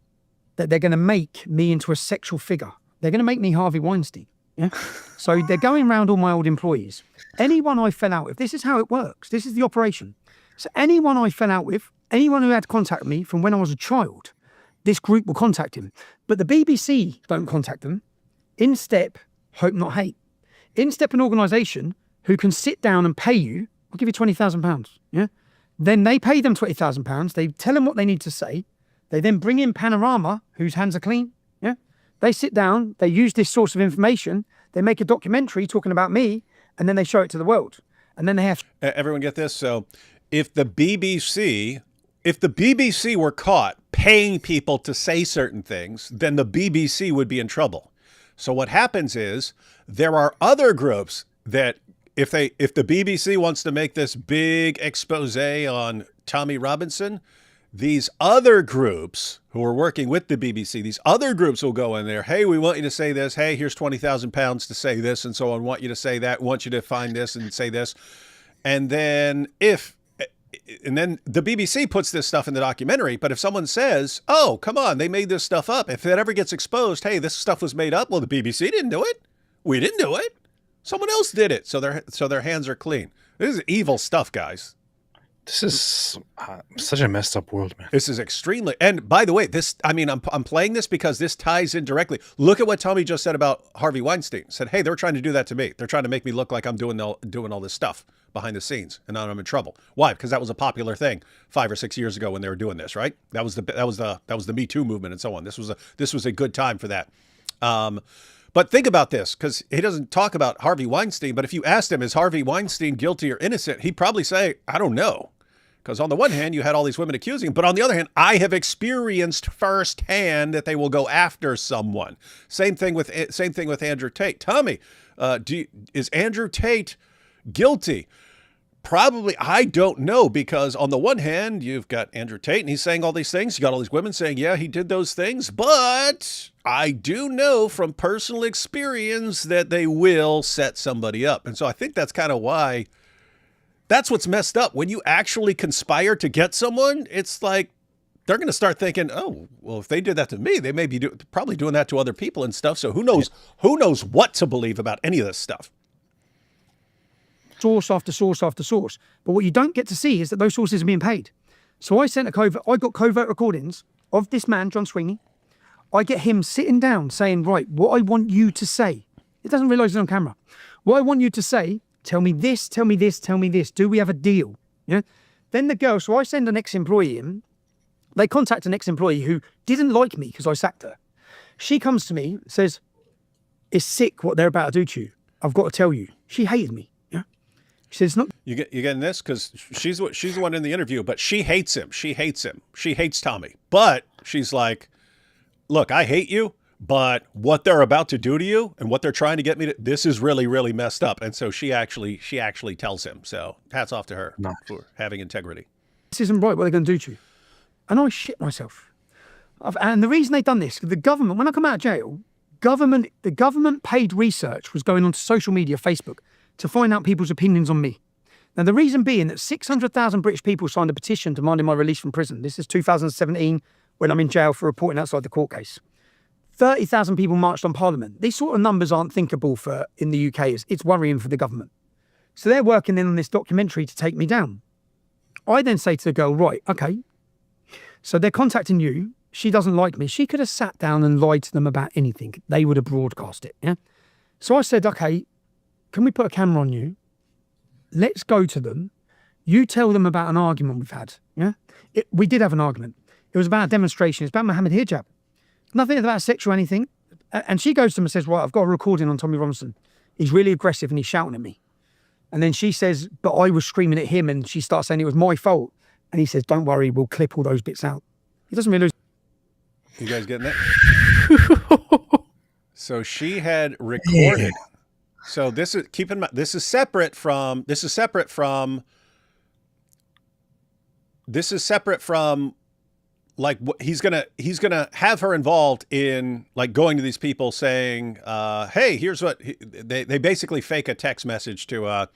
that they're going to make me into a sexual figure. They're going to make me Harvey Weinstein. Yeah, so they're going around all my old employees. Anyone I fell out with, this is how it works. This is the operation. So anyone I fell out with, anyone who had contact with me from when I was a child, this group will contact him. But the BBC don't contact them. In step, hope not hate. In step an organisation who can sit down and pay you, I'll give you £20,000. Yeah. Then they pay them £20,000. They tell them what they need to say. They then bring in Panorama, whose hands are clean. Yeah. They sit down, they use this source of information, they make a documentary talking about me, and then they show it to the world. And then they have... Everyone get this? So if the BBC were caught paying people to say certain things, then the BBC would be in trouble. So what happens is there are other groups that if the BBC wants to make this big expose on Tommy Robinson, these other groups who are working with the BBC, these other groups will go in there. Hey, we want you to say this. Hey, here's £20,000 to say this and so on. Want you to say that. Want you to find this and say this. And then the BBC puts this stuff in the documentary. But if someone says, oh, come on, they made this stuff up. If it ever gets exposed, hey, this stuff was made up. Well, the BBC didn't do it. We didn't do it. Someone else did it. So their hands are clean. This is evil stuff, guys. This is such a messed up world, man. This is extremely. And by the way, I'm playing this because this ties in directly. Look at what Tommy just said about Harvey Weinstein. Said, hey, they're trying to do that to me. They're trying to make me look like I'm doing all this stuff behind the scenes, and now I'm in trouble. Why? Because that was a popular thing 5 or 6 years ago when they were doing this, right? That was the Me Too movement and so on. This was a good time for that. But think about this, because he doesn't talk about Harvey Weinstein. But if you asked him, is Harvey Weinstein guilty or innocent? He'd probably say, I don't know. Because on the one hand, you had all these women accusing him, but on the other hand, I have experienced firsthand that they will go after someone. Same thing with Andrew Tate. Tommy, Is Andrew Tate guilty? Probably, I don't know, because on the one hand, you've got Andrew Tate and he's saying all these things. You got all these women saying, yeah, he did those things. But I do know from personal experience that they will set somebody up. And so I think that's kind of why, that's what's messed up. When you actually conspire to get someone, it's like they're going to start thinking, oh, well, if they did that to me, they may be probably doing that to other people and stuff. So who knows what to believe about any of this stuff. Source after source after source. But what you don't get to see is that those sources are being paid. So I got covert recordings of this man, John Sweeney. I get him sitting down saying, right, what I want you to say. He doesn't realise it's on camera. What I want you to say, tell me this, tell me this, tell me this. Do we have a deal? Yeah. Then the girl, so I send an ex-employee in. They contact an ex-employee who didn't like me because I sacked her. She comes to me, says, it's sick what they're about to do to you. I've got to tell you. She hated me. She says, "Not you getting this, because she's the one in the interview, but she hates him. She hates him. She hates Tommy. But she's like, look, I hate you, but what they're about to do to you and what they're trying to get me to, this is really, really messed up." And so she actually tells him. So hats off to her for having integrity. This isn't right. What they're going to do to you? And I shit myself. And the reason they've done this, the government, when I come out of jail, the government paid research was going onto social media, Facebook, to find out people's opinions on me. Now, the reason being that 600,000 British people signed a petition demanding my release from prison. This is 2017, when I'm in jail for reporting outside the court case. 30,000 people marched on Parliament. These sort of numbers aren't thinkable in the UK. It's worrying for the government. So they're working in on this documentary to take me down. I then say to the girl, right, okay. So they're contacting you. She doesn't like me. She could have sat down and lied to them about anything. They would have broadcast it, yeah? So I said, okay, can we put a camera on you? Let's go to them. You tell them about an argument we've had. Yeah, we did have an argument. It was about a demonstration. It's about Mohammed hijab. Nothing about sex or anything. And she goes to him and says, right, I've got a recording on Tommy Robinson. He's really aggressive and he's shouting at me. And then she says, but I was screaming at him, and she starts saying it was my fault. And he says, don't worry, we'll clip all those bits out. He doesn't really lose. You guys getting that? So she had recorded. Yeah. So this is, keep in mind, this is separate from like what he's gonna have her involved in, like going to these people saying, hey, here's what they basically fake a text message to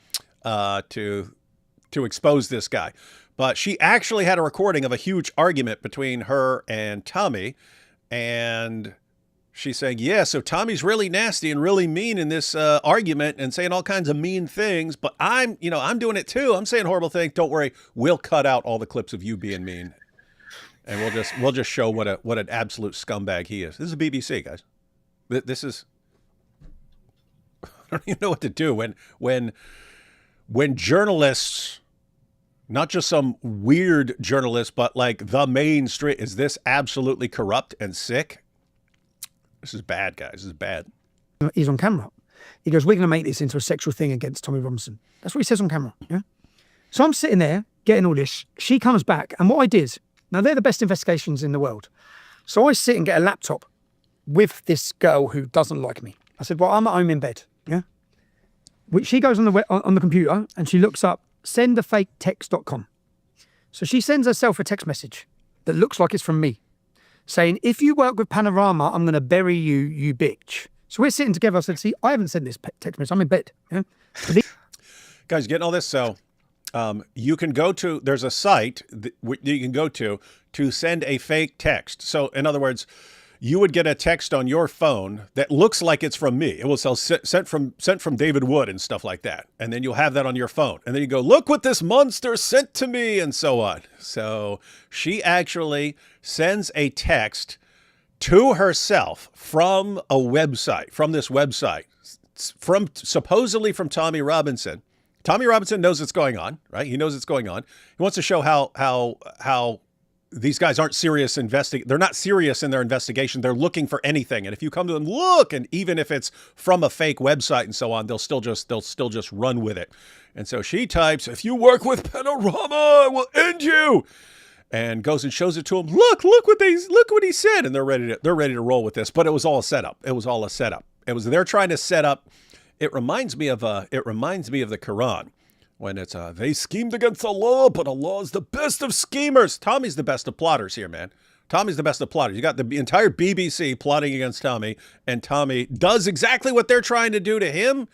expose this guy. But she actually had a recording of a huge argument between her and Tommy, and she's saying, yeah, so Tommy's really nasty and really mean in this argument and saying all kinds of mean things, but I'm doing it too. I'm saying horrible things. Don't worry. We'll cut out all the clips of you being mean. And we'll just show what an absolute scumbag he is. This is BBC, guys. This is, I don't even know what to do when journalists, not just some weird journalists, but like the mainstream, is this absolutely corrupt and sick? This is bad, guys. This is bad. He's on camera. He goes, we're going to make this into a sexual thing against Tommy Robinson. That's what he says on camera. Yeah. So I'm sitting there getting all this. She comes back. And what I did, now they're the best investigations in the world. So I sit and get a laptop with this girl who doesn't like me. I said, well, I'm at home in bed. Yeah. She goes on the computer and she looks up sendafaketext.com. So she sends herself a text message that looks like it's from me, saying, if you work with Panorama, I'm going to bury you, you bitch. So we're sitting together. I said, see, I haven't sent this text message. I'm in bed. Yeah? Guys, getting all this. So you can go to, there's a site that you can go to send a fake text. So in other words, you would get a text on your phone that looks like it's from me. It will say sent from David Wood and stuff like that. And then you'll have that on your phone. And then you go, look what this monster sent to me, and so on. So she actually sends a text to herself from a website, from this website, supposedly from Tommy Robinson. Tommy Robinson knows what's going on, right? He knows what's going on. He wants to show how these guys aren't serious they're not serious in their investigation. They're looking for anything. And if you come to them, look, and even if it's from a fake website and so on, they'll still just run with it. And so she types, if you work with Panorama, I will end you. And goes and shows it to him. Look what he said. And they're ready to roll with this. But it was all a setup. They're trying to set up It reminds me of the Quran when it's they schemed against Allah, but Allah is the best of schemers. Tommy's the best of plotters here, man. Tommy's the best of plotters. You got the entire BBC plotting against Tommy, and Tommy does exactly what they're trying to do to him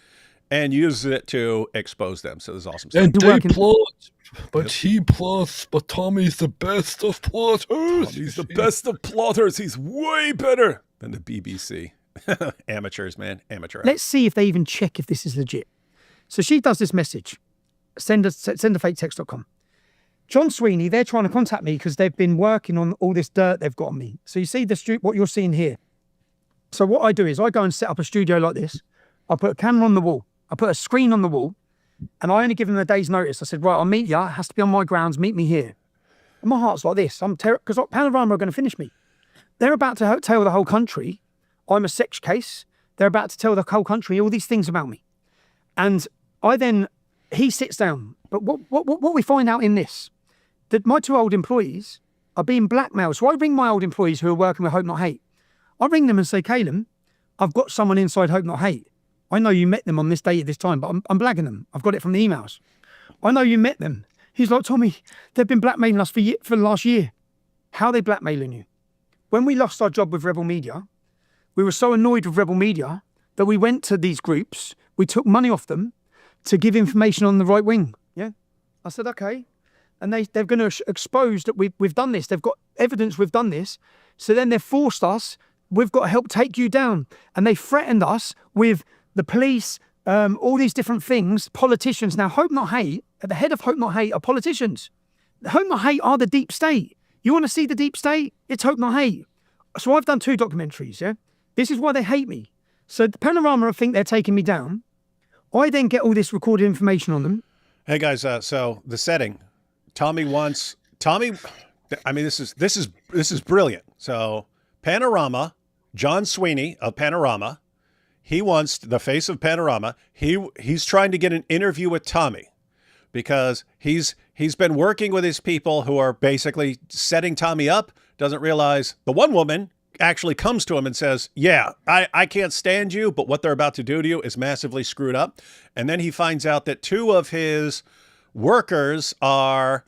and uses it to expose them. So this is awesome stuff. And they plot, but he plots, but Tommy's the best of plotters. He's the best of plotters. He's way better than the BBC. Amateurs, man. Amateur. Let's see if they even check if this is legit. So she does this message. Sendafaketext.com. John Sweeney, they're trying to contact me because they've been working on all this dirt they've got on me. So you see what you're seeing here. So what I do is I go and set up a studio like this. I put a camera on the wall. I put a screen on the wall. And I only give them a day's notice. I said, right, I'll meet you. It has to be on my grounds. Meet me here. And my heart's like this. Because Panorama are going to finish me. They're about to tell the whole country I'm a sex case. They're about to tell the whole country all these things about me. And he sits down. But what we find out in this, that my 2 old employees are being blackmailed. So I ring my old employees who are working with Hope Not Hate. I ring them and say, Caleb, I've got someone inside Hope Not Hate. I know you met them on this date at this time, but I'm blagging them. I've got it from the emails. I know you met them. He's like, Tommy, they've been blackmailing us for the last year. How are they blackmailing you? When we lost our job with Rebel Media, we were so annoyed with Rebel Media that we went to these groups, we took money off them to give information on the right wing. Yeah. I said, okay. And they're going to expose that we've done this. They've got evidence we've done this. So then they've forced us, we've got to help take you down. And they threatened us with the police, all these different things, politicians. Now, Hope Not Hate, at the head of Hope Not Hate are politicians. Hope Not Hate are the deep state. You want to see the deep state? It's Hope Not Hate. So I've done 2 documentaries, yeah? This is why they hate me. So the Panorama think they're taking me down. I then get all this recorded information on them. Hey guys, so the setting, Tommy, I mean, this is brilliant. So Panorama, John Sweeney of Panorama, he wants the face of Panorama. He's trying to get an interview with Tommy because he's been working with his people who are basically setting Tommy up, doesn't realize the one woman actually comes to him and says, yeah, I can't stand you, but what they're about to do to you is massively screwed up. And then he finds out that 2 of his workers are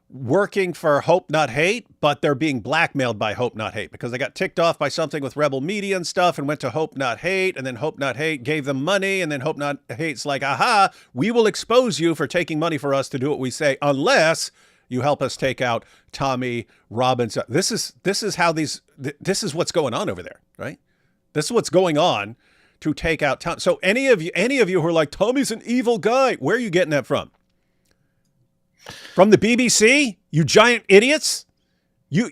working for Hope Not Hate, but they're being blackmailed by Hope Not Hate because they got ticked off by something with Rebel Media and stuff and went to Hope Not Hate, and then Hope Not Hate gave them money, and then Hope Not Hate's like, aha, we will expose you for taking money for us to do what we say unless you help us take out Tommy Robinson. This is what's going on over there, right? This is what's going on to take out Tom. So any of you who are like, Tommy's an evil guy, where are you getting that from? From the BBC? You giant idiots? He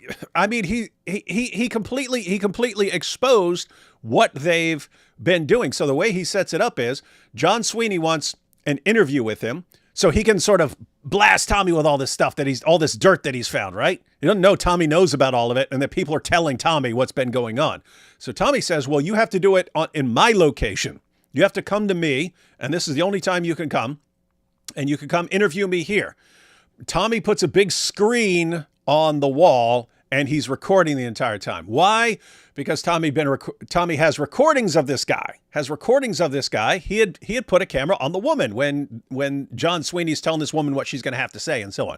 completely exposed what they've been doing. So the way he sets it up is John Sweeney wants an interview with him so he can sort of blast Tommy with all this stuff all this dirt that he's found, right? He doesn't know Tommy knows about all of it and that people are telling Tommy what's been going on. So Tommy says, well, you have to do it in my location. You have to come to me, and this is the only time you can come, and you can come interview me here. Tommy puts a big screen on the wall and he's recording the entire time. Why? Because Tommy has recordings of this guy. He had put a camera on the woman when John Sweeney's telling this woman what she's going to have to say and so on.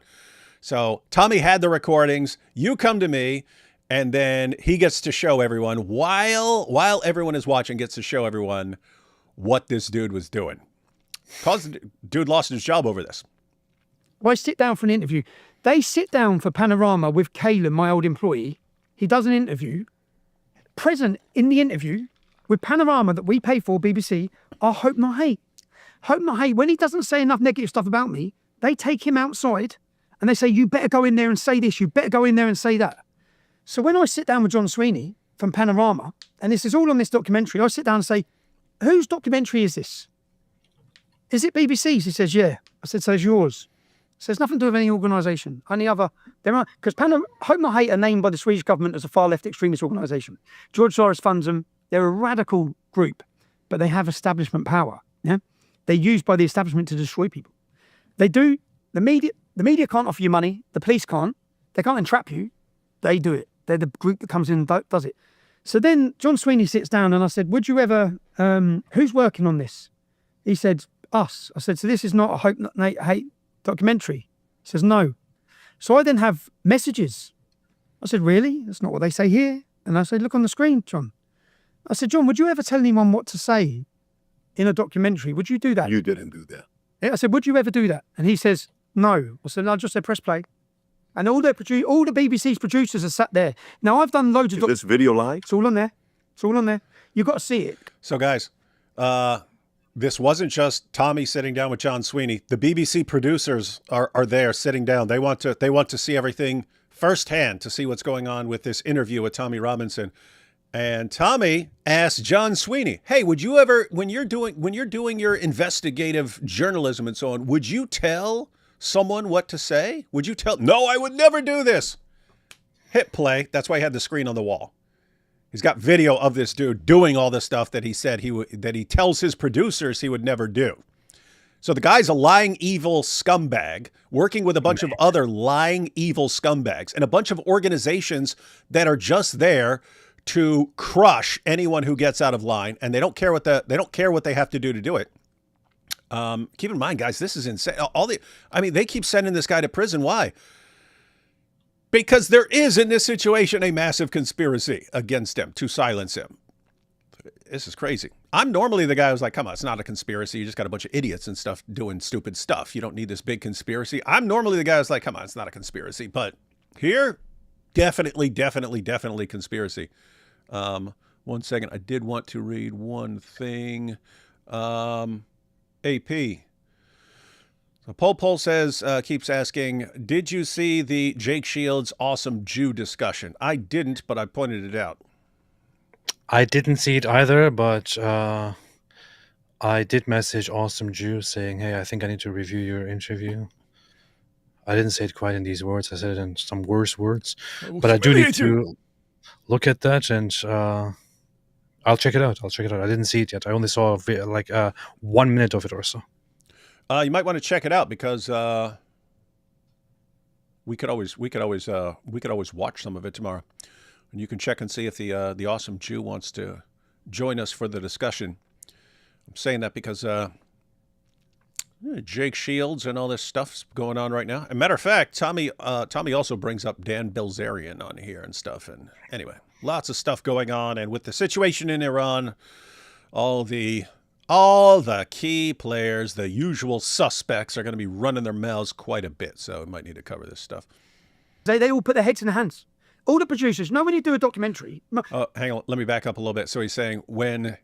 So Tommy had the recordings. You come to me, and then he gets to show everyone while everyone is watching, gets to show everyone what this dude was doing. Cause the dude lost his job over this. Well, I sit down for an interview. They sit down for Panorama with Caleb, my old employee. He does an interview. Present in the interview with Panorama that we pay for, BBC, are Hope Not Hate. Hope Not Hate, when he doesn't say enough negative stuff about me, they take him outside and they say, you better go in there and say this, you better go in there and say that. So when I sit down with John Sweeney from Panorama, and this is all on this documentary, I sit down and say, whose documentary is this? Is it BBC's? He says, yeah. I said, so it's yours. So it's nothing to do with any organisation. Because Hope Not Hate are named by the Swedish government as a far left extremist organisation. George Soros funds them. They're a radical group, but they have establishment power. Yeah, they're used by the establishment to destroy people. They do. The media can't offer you money. The police can't. They can't entrap you. They do it. They're the group that comes in and does it. So then John Sweeney sits down and I said, would you ever? Who's working on this? He said, us. I said, so this is not a Hope Not Hate documentary. He says, no. So I then have messages. I said, really? That's not what they say here. And I said, look on the screen, John. I said, John, would you ever tell anyone what to say in a documentary? Would you do that? You didn't do that. I said, would you ever do that? And he says, no. I said, I just said press play. And all the BBC's producers are sat there. Now, I've done loads of... Is this video live? It's all on there. It's all on there. You've got to see it. So, guys, this wasn't just Tommy sitting down with John Sweeney. The BBC producers are there sitting down. They want to see everything firsthand, to see what's going on with this interview with Tommy Robinson. And Tommy asked John Sweeney, hey, would you ever, when you're doing your investigative journalism and so on, would you tell someone what to say? Would you tell? No, I would never do this. Hit play. That's why he had the screen on the wall. He's got video of this dude doing all the stuff that he said that he tells his producers he would never do. So the guy's a lying, evil scumbag working with a bunch of other lying, evil scumbags and a bunch of organizations that are just there to crush anyone who gets out of line, and they don't care what they have to do it. Keep in mind, guys, this is insane. They keep sending this guy to prison. Why? Because there is in this situation a massive conspiracy against him to silence him. This is crazy. I'm normally the guy who's like, come on, it's not a conspiracy. You just got a bunch of idiots and stuff doing stupid stuff. You don't need this big conspiracy. I'm normally the guy who's like, come on, it's not a conspiracy. But here, definitely conspiracy. 1 second. I did want to read one thing. AP. So Pol says, keeps asking, did you see the Jake Shields awesome Jew discussion? I didn't, but I pointed it out. I didn't see it either, but I did message Awesome Jew saying, hey, I think I need to review your interview. I didn't say it quite in these words. I said it in some worse words. But I do need to look at that, and I'll check it out. I didn't see it yet. I only saw like 1 minute of it or so. You might want to check it out, because we could always watch some of it tomorrow, and you can check and see if the Awesome Jew wants to join us for the discussion. I'm saying that because Jake Shields and all this stuff's going on right now. As a matter of fact, Tommy also brings up Dan Bilzerian on here and stuff. And anyway, lots of stuff going on, and with the situation in Iran, all the key players, the usual suspects, are going to be running their mouths quite a bit. So we might need to cover this stuff. They all put their heads in their hands. All the producers, when you do a documentary... Hang on, let me back up a little bit. So he's saying when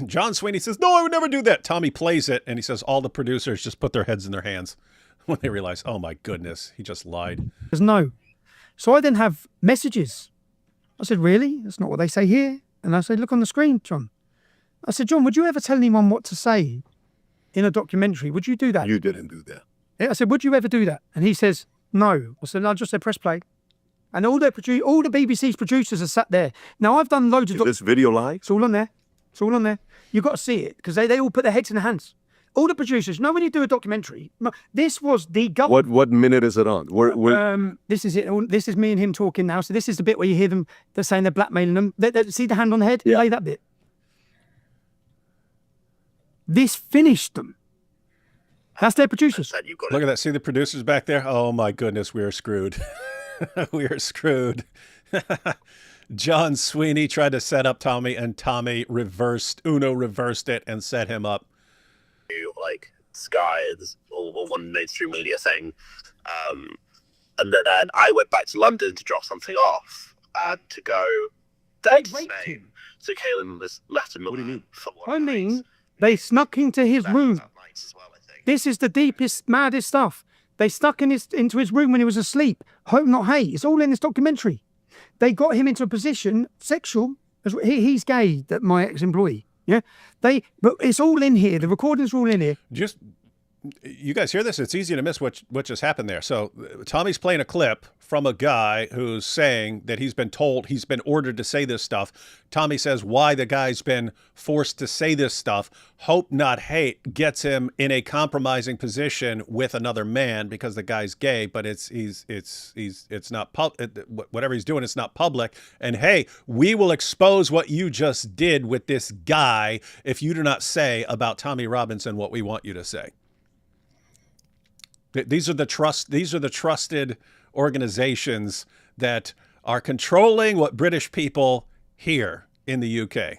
John Sweeney says, no, I would never do that, Tommy plays it, and he says all the producers just put their heads in their hands when they realize, oh my goodness, he just lied. There's no. So I then have messages. I said, really? That's not what they say here. And I said, look on the screen, John. I said, John, would you ever tell anyone what to say in a documentary? Would you do that? You didn't do that. I said, would you ever do that? And he says, no. I said, I just said press play. And all the BBC's producers are sat there. Now, I've done loads of... Is this video live? It's all on there. It's all on there. You've got to see it, because they all put their heads in their hands. All the producers, when you do a documentary, this was the government... What minute is it on? This is it. This is me and him talking now. So this is the bit where you hear them, they're saying they're blackmailing them. See the hand on the head? Yeah. Play that bit. This finished them. That's their producers. Look at that. See the producers back there? Oh my goodness, we are screwed. We are screwed. John Sweeney tried to set up Tommy, and Tommy reversed it and set him up. Like Sky or one mainstream media thing. And then I went back to London to drop something off. To go Date's name. So Kaelin was left in. What do you mean? I mean, they snuck into his room. This is the deepest, maddest stuff. They stuck into his room when he was asleep. Hope Not Hate. It's all in this documentary. They got him into a position, sexual. He's gay, that my ex-employee. Yeah, but it's all in here. The recordings are all in here. You guys hear this? It's easy to miss what just happened there. So Tommy's playing a clip from a guy who's saying that he's been ordered to say this stuff. Tommy says why the guy's been forced to say this stuff. Hope Not Hate gets him in a compromising position with another man because the guy's gay, but it's not whatever he's doing, it's not public. And hey, we will expose what you just did with this guy if you do not say about Tommy Robinson what we want you to say. These are the trusted organizations that are controlling what British people hear in the UK.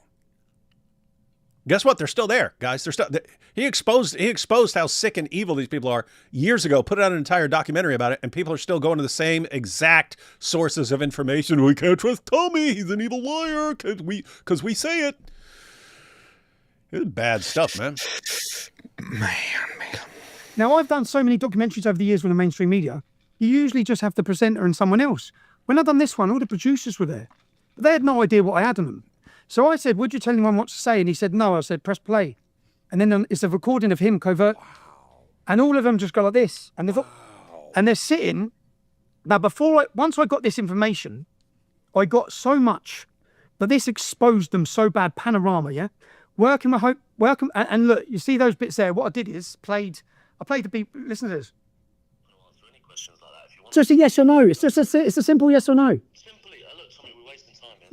Guess what? They're still there, guys. They're still. He exposed how sick and evil these people are years ago. Put out an entire documentary about it, and people are still going to the same exact sources of information. We can't trust Tommy. He's an evil liar because we say it. It's bad stuff, man. Man. Now, I've done so many documentaries over the years with the mainstream media. You usually just have the presenter and someone else. When I've done this one, all the producers were there. But they had no idea what I had on them. So I said, would you tell anyone what to say? And he said, no. I said, press play. And then it's a recording of him covert. Wow. And all of them just go like this. And they're sitting. Now, once I got this information, I got so much that this exposed them so bad. Panorama, yeah? Working with Hope, and look, you see those bits there? What I did is I played the beat. Listen to this. Just a yes or no. It's a simple yes or no.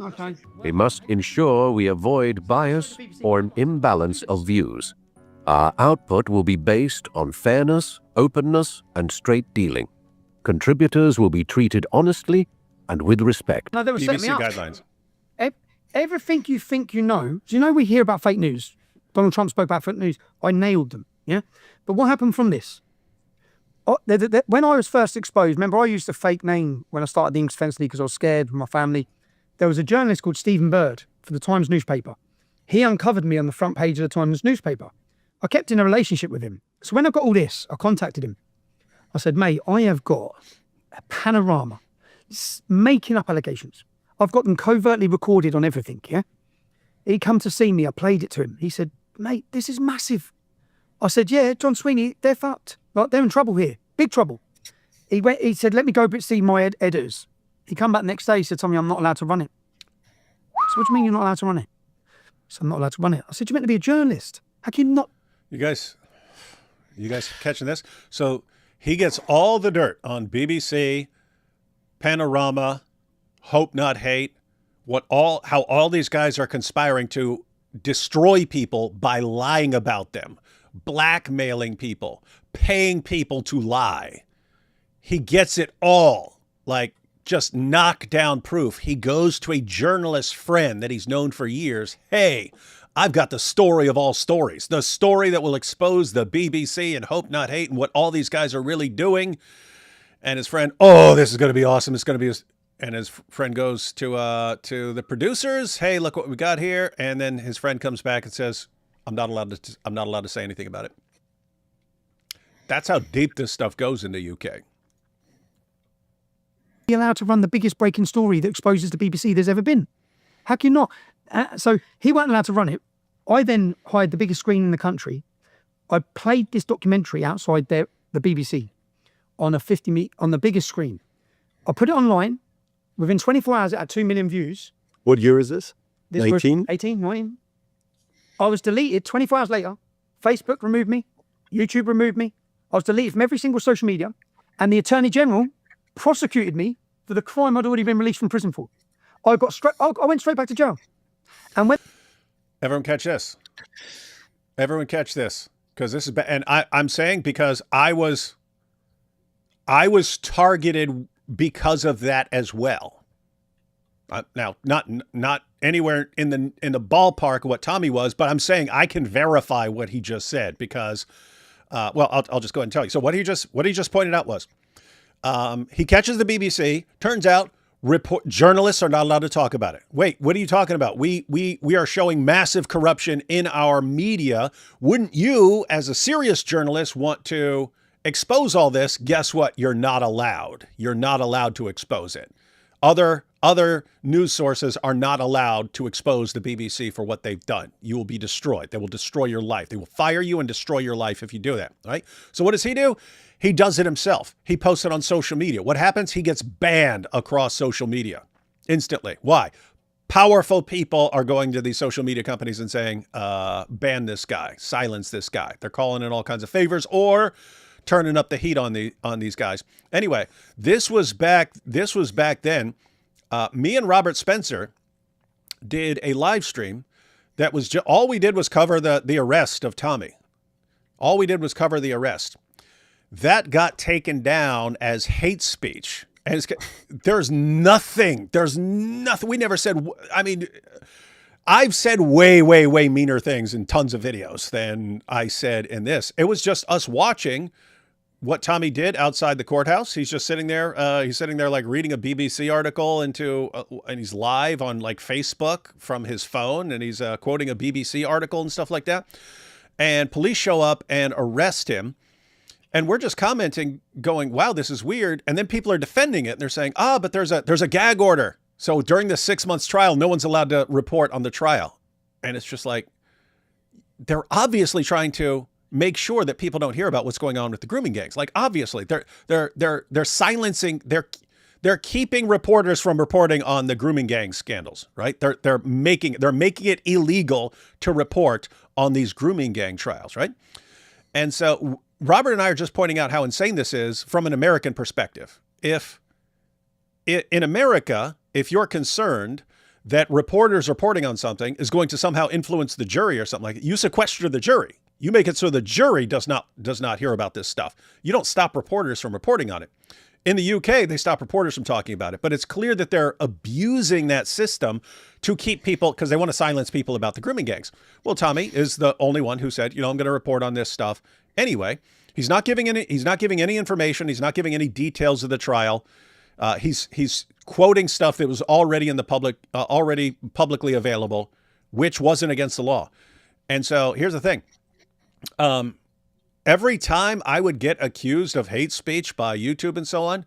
Okay. We must ensure we avoid bias or an imbalance of views. Our output will be based on fairness, openness, and straight dealing. Contributors will be treated honestly and with respect. No, they were setting me BBC up. guidelines. Everything you think you know. Do you know we hear about fake news? Donald Trump spoke about fake news. I nailed them. Yeah. But what happened from this? When I was first exposed, remember I used a fake name when I started the English Defence League because I was scared with my family. There was a journalist called Stephen Bird for the Times newspaper. He uncovered me on the front page of the Times newspaper. I kept in a relationship with him. So when I got all this, I contacted him. I said, mate, I have got a panorama making up allegations. I've got them covertly recorded on everything, yeah? He come to see me. I played it to him. He said, mate, this is massive. I said, yeah, John Sweeney, they're fucked. Like, they're in trouble here. Big trouble. He said, let me go see my editors. He come back the next day. He said, Tommy, I'm not allowed to run it. So what do you mean you're not allowed to run it? So I'm not allowed to run it. I said, you're meant to be a journalist. How can you not? You guys catching this? So he gets all the dirt on BBC, Panorama, Hope Not Hate, how all these guys are conspiring to destroy people by lying about them, blackmailing people, paying people to lie. He gets it all, like just knockdown proof. He goes to a journalist friend that he's known for years. Hey, I've got the story of all stories, the story that will expose the BBC and Hope Not Hate and what all these guys are really doing. And his friend, oh, this is going to be awesome. It's going to be, and his friend goes to the producers. Hey, look what we got here. And then his friend comes back and says, I'm not allowed to say anything about it. That's how deep this stuff goes in the UK. Be allowed to run the biggest breaking story that exposes the BBC there's ever been. How can you not? So he wasn't allowed to run it. I then hired the biggest screen in the country. I played this documentary outside the BBC on on the biggest screen. I put it online. Within 24 hours, it had 2 million views. What year is this? This 19? 18, 19. I was deleted 24 hours later. Facebook removed me. YouTube removed me. I was deleted from every single social media. And the Attorney General prosecuted me for the crime I'd already been released from prison for. I went straight back to jail. And when everyone catch this. Everyone catch this. Because this is bad. And I'm saying because I was targeted because of that as well. Now, not anywhere in the ballpark of what Tommy was, but I'm saying I can verify what he just said because, I'll just go ahead and tell you. So what he just pointed out was, he catches the BBC. Turns out, journalists are not allowed to talk about it. Wait, what are you talking about? We are showing massive corruption in our media. Wouldn't you, as a serious journalist, want to expose all this? Guess what? You're not allowed. You're not allowed to expose it. Other news sources are not allowed to expose the BBC for what they've done. You will be destroyed. They will destroy your life. They will fire you and destroy your life if you do that, right? So what does he do? He does it himself. He posts it on social media. What happens? He gets banned across social media instantly. Why? Powerful people are going to these social media companies and saying, ban this guy, silence this guy. They're calling in all kinds of favors or turning up the heat on these guys. Anyway, this was back then. Me and Robert Spencer did a live stream that was all we did was cover the arrest of Tommy. All we did was cover the arrest. That got taken down as hate speech. And there's nothing. We never said, I mean, I've said way, way, way meaner things in tons of videos than I said in this. It was just us watching what Tommy did outside the courthouse. He's just sitting there. He's sitting there like reading a BBC article and he's live on like Facebook from his phone, and he's quoting a BBC article and stuff like that. And police show up and arrest him. And we're just commenting, going, wow, this is weird. And then people are defending it. And they're saying, but there's a gag order. So during the 6 months trial, no one's allowed to report on the trial. And it's just like, they're obviously trying to make sure that people don't hear about what's going on with the grooming gangs. Like, obviously, they're silencing, they're keeping reporters from reporting on the grooming gang scandals, right? They're making it illegal to report on these grooming gang trials, right? And so Robert and I are just pointing out how insane this is from an American perspective. If in America, if you're concerned that reporters reporting on something is going to somehow influence the jury or something like that, you sequester the jury. You make it so the jury does not hear about this stuff. You don't stop reporters from reporting on it. In the UK, they stop reporters from talking about it, but it's clear that they're abusing that system to keep people, because they want to silence people about the grooming gangs. Well, Tommy is the only one who said, I'm going to report on this stuff anyway. He's not giving any information. He's not giving any details of the trial. He's quoting stuff that was already in the public, already publicly available, which wasn't against the law. And so here's the thing. Every time I would get accused of hate speech by YouTube and so on,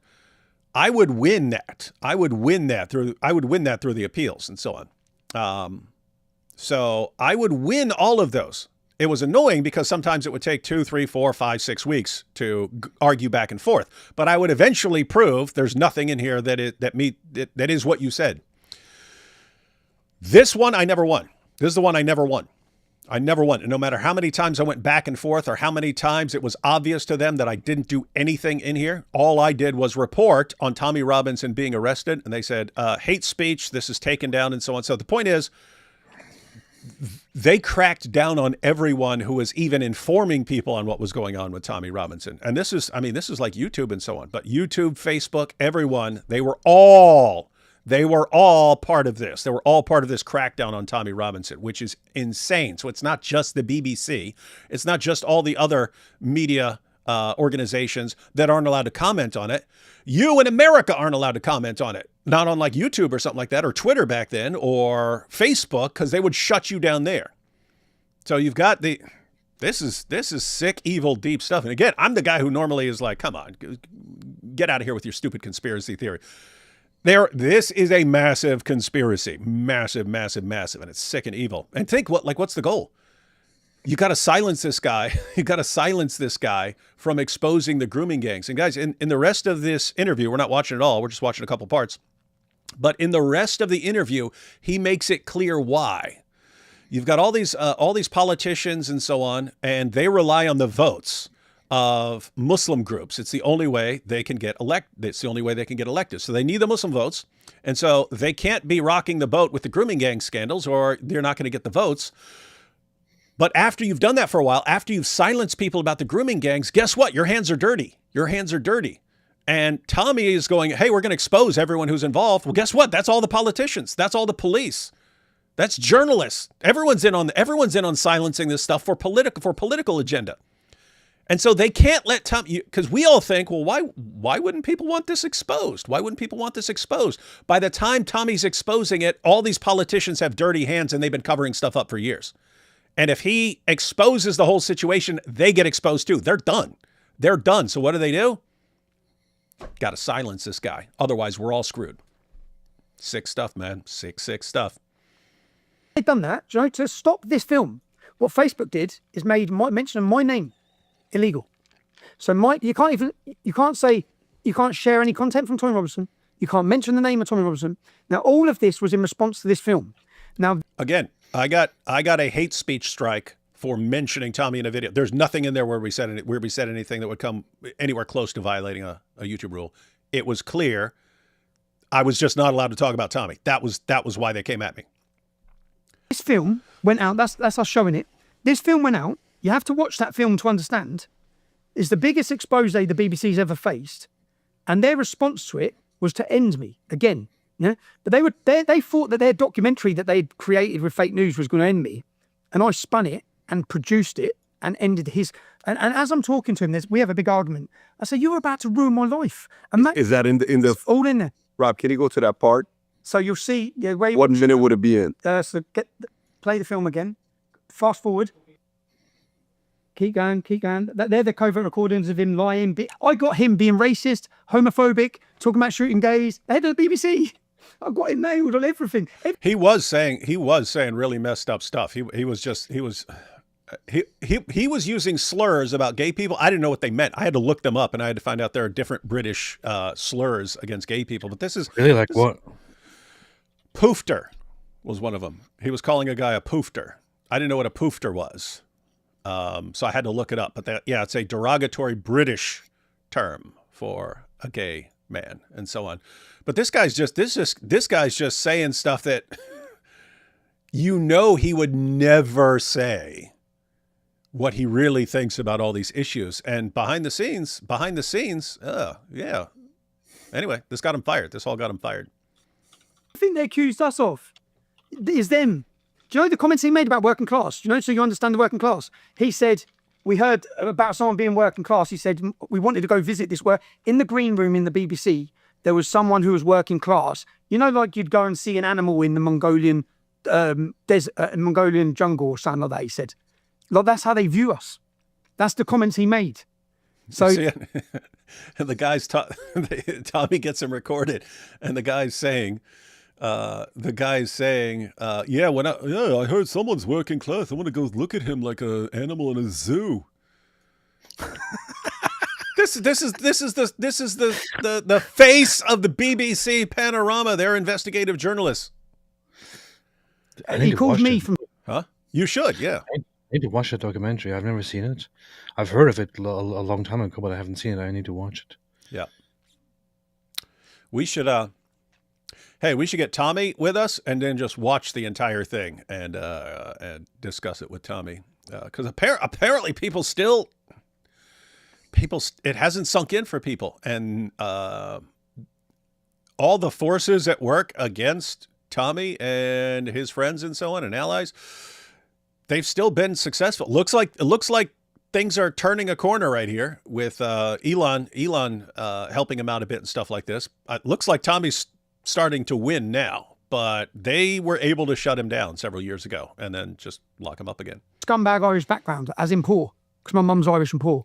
I would win that. I would win that through the appeals and so on. So I would win all of those. It was annoying because sometimes it would take 2, 3, 4, 5, 6 weeks to argue back and forth. But I would eventually prove there's nothing in here that is what you said. This one I never won. This is the one I never won. I never won. And no matter how many times I went back and forth or how many times it was obvious to them that I didn't do anything in here, all I did was report on Tommy Robinson being arrested. And they said, hate speech, this is taken down and so on. So the point is, they cracked down on everyone who was even informing people on what was going on with Tommy Robinson. And this is like YouTube and so on, but YouTube, Facebook, everyone, they were all part of this. They were all part of this crackdown on Tommy Robinson, which is insane. So it's not just the BBC. It's not just all the other media organizations that aren't allowed to comment on it. You in America aren't allowed to comment on it. Not on like YouTube or something like that, or Twitter back then, or Facebook, because they would shut you down there. So you've got this is sick, evil, deep stuff. And again, I'm the guy who normally is like, come on, get out of here with your stupid conspiracy theory. This is a massive conspiracy, massive, massive, massive, and it's sick and evil. And think what's the goal? You got to silence this guy. You got to silence this guy from exposing the grooming gangs. And guys, in the rest of this interview, we're not watching it all. We're just watching a couple parts. But in the rest of the interview, he makes it clear why. You've got all these politicians and so on, and they rely on the votes of Muslim groups. It's the only way they can get elected. It's the only way they can get elected. So they need the Muslim votes. And so they can't be rocking the boat with the grooming gang scandals, or they're not going to get the votes. But after you've done that for a while, after you've silenced people about the grooming gangs, guess what? Your hands are dirty. Your hands are dirty. And Tommy is going, hey, we're going to expose everyone who's involved. Well, guess what? That's all the politicians. That's all the police. That's journalists. Everyone's in on silencing this stuff for political agenda. And so they can't let Tommy, because we all think, well, why wouldn't people want this exposed? Why wouldn't people want this exposed? By the time Tommy's exposing it, all these politicians have dirty hands and they've been covering stuff up for years. And if he exposes the whole situation, they get exposed too. They're done. They're done. So what do? Got to silence this guy. Otherwise, we're all screwed. Sick stuff, man. Sick stuff. They've done that, Joe, to stop this film. What Facebook did is made mention of my name illegal. So Mike, you can't share any content from Tommy Robinson. You can't mention the name of Tommy Robinson. Now, all of this was in response to this film. Now, again, I got a hate speech strike for mentioning Tommy in a video. There's nothing in there where we said anything that would come anywhere close to violating a YouTube rule. It was clear I was just not allowed to talk about Tommy. That was why they came at me. this film went out. That's us showing it. This film went out. You have to watch that film to understand. It's the biggest expose the BBC's ever faced, and their response to it was to end me again. Yeah, but they thought that their documentary that they'd created with fake news was going to end me, and I spun it and produced it and ended his. And as I'm talking to him, we have a big argument. I say, "You're about to ruin my life." And Is that in the it's all in there? Rob? Can you go to that part? So you'll see. Yeah, What minute would it be in? So play the film again. Fast forward. Keep going, keep going. They're the covert recordings of him lying. I got him being racist, homophobic, talking about shooting gays. The head of the BBC. I got him nailed on everything. He was saying really messed up stuff. He was using slurs about gay people. I didn't know what they meant. I had to look them up, and I had to find out there are different British slurs against gay people. But this is Really, like what? poofter was one of them. He was calling a guy a poofter. I didn't know what a poofter was. So I had to look it up, but it's a derogatory British term for a gay man and so on. But this guy's just saying stuff that he would never say what he really thinks about all these issues. And behind the scenes, yeah. Anyway, this got him fired. This all got him fired. I think they accused us of is them. Do you know the comments he made about working class? Do you know, so you understand the working class? He said, we heard about someone being working class. He said, we wanted to go visit this work. In the green room in the BBC, there was someone who was working class. You know, like you'd go and see an animal in the Mongolian Mongolian jungle or something like that, he said. Like, that's how they view us. That's the comments he made. So, and the guy's, Tommy gets him recorded, and the guy's saying, I heard someone's working class. I want to go look at him like an animal in a zoo. This is the face of the BBC Panorama. They're investigative journalists. he called me from. Huh? You should, yeah. I need to watch that documentary. I've never seen it. I've heard of it a long time ago, but I haven't seen it. I need to watch it. Yeah. We should. Hey, we should get Tommy with us and then just watch the entire thing and discuss it with Tommy. Because apparently it hasn't sunk in for people. And all the forces at work against Tommy and his friends and so on and allies, they've still been successful. It looks like things are turning a corner right here with Elon helping him out a bit and stuff like this. It looks like Tommy's starting to win now, but they were able to shut him down several years ago and then just lock him up again. Scumbag Irish background, as in poor, because my mum's Irish and poor.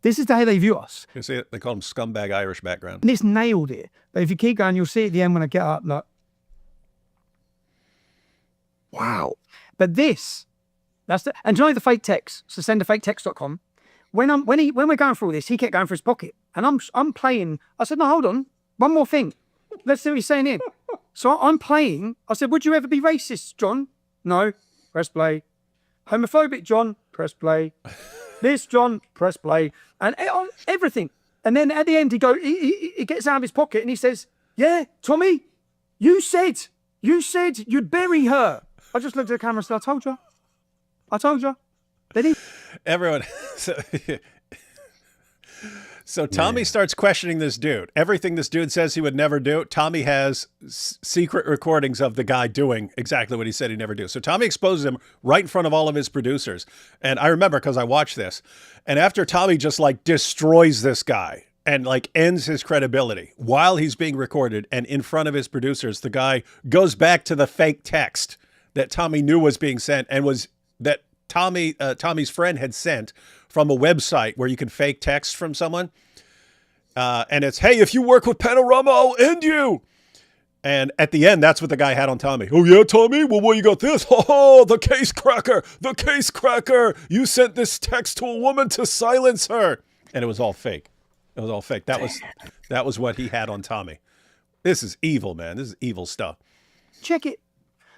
This is the way they view us. You see it? They call him scumbag Irish background. And this nailed it. But if you keep going, you'll see at the end when I get up, look. Wow. But this, and do you know the fake text? So send a faketext.com. When we're going through all this, he kept going for his pocket. And I'm playing. I said, no, hold on. One more thing. Let's see what he's saying here. So I'm playing. I said, would you ever be racist, John? No. Press play. Homophobic, John? Press play. This, John? Press play. And on everything. And then at the end, he gets out of his pocket and he says, yeah, Tommy, you said you'd bury her. I just looked at the camera and said, I told you. Then he... Everyone... So Tommy starts questioning this dude. Everything this dude says he would never do, Tommy has secret recordings of the guy doing exactly what he said he'd never do. So Tommy exposes him right in front of all of his producers. And I remember because I watched this. And after Tommy just like destroys this guy and like ends his credibility while he's being recorded and in front of his producers, the guy goes back to the fake text that Tommy knew was being sent and was that Tommy's friend had sent from a website where you can fake text from someone. And it's, hey, if you work with Panorama, I'll end you. And at the end, that's what the guy had on Tommy. Oh, yeah, Tommy? Well, you got this? Oh, the case cracker. The case cracker. You sent this text to a woman to silence her. And it was all fake. It was all fake. That was what he had on Tommy. This is evil, man. This is evil stuff. Check it,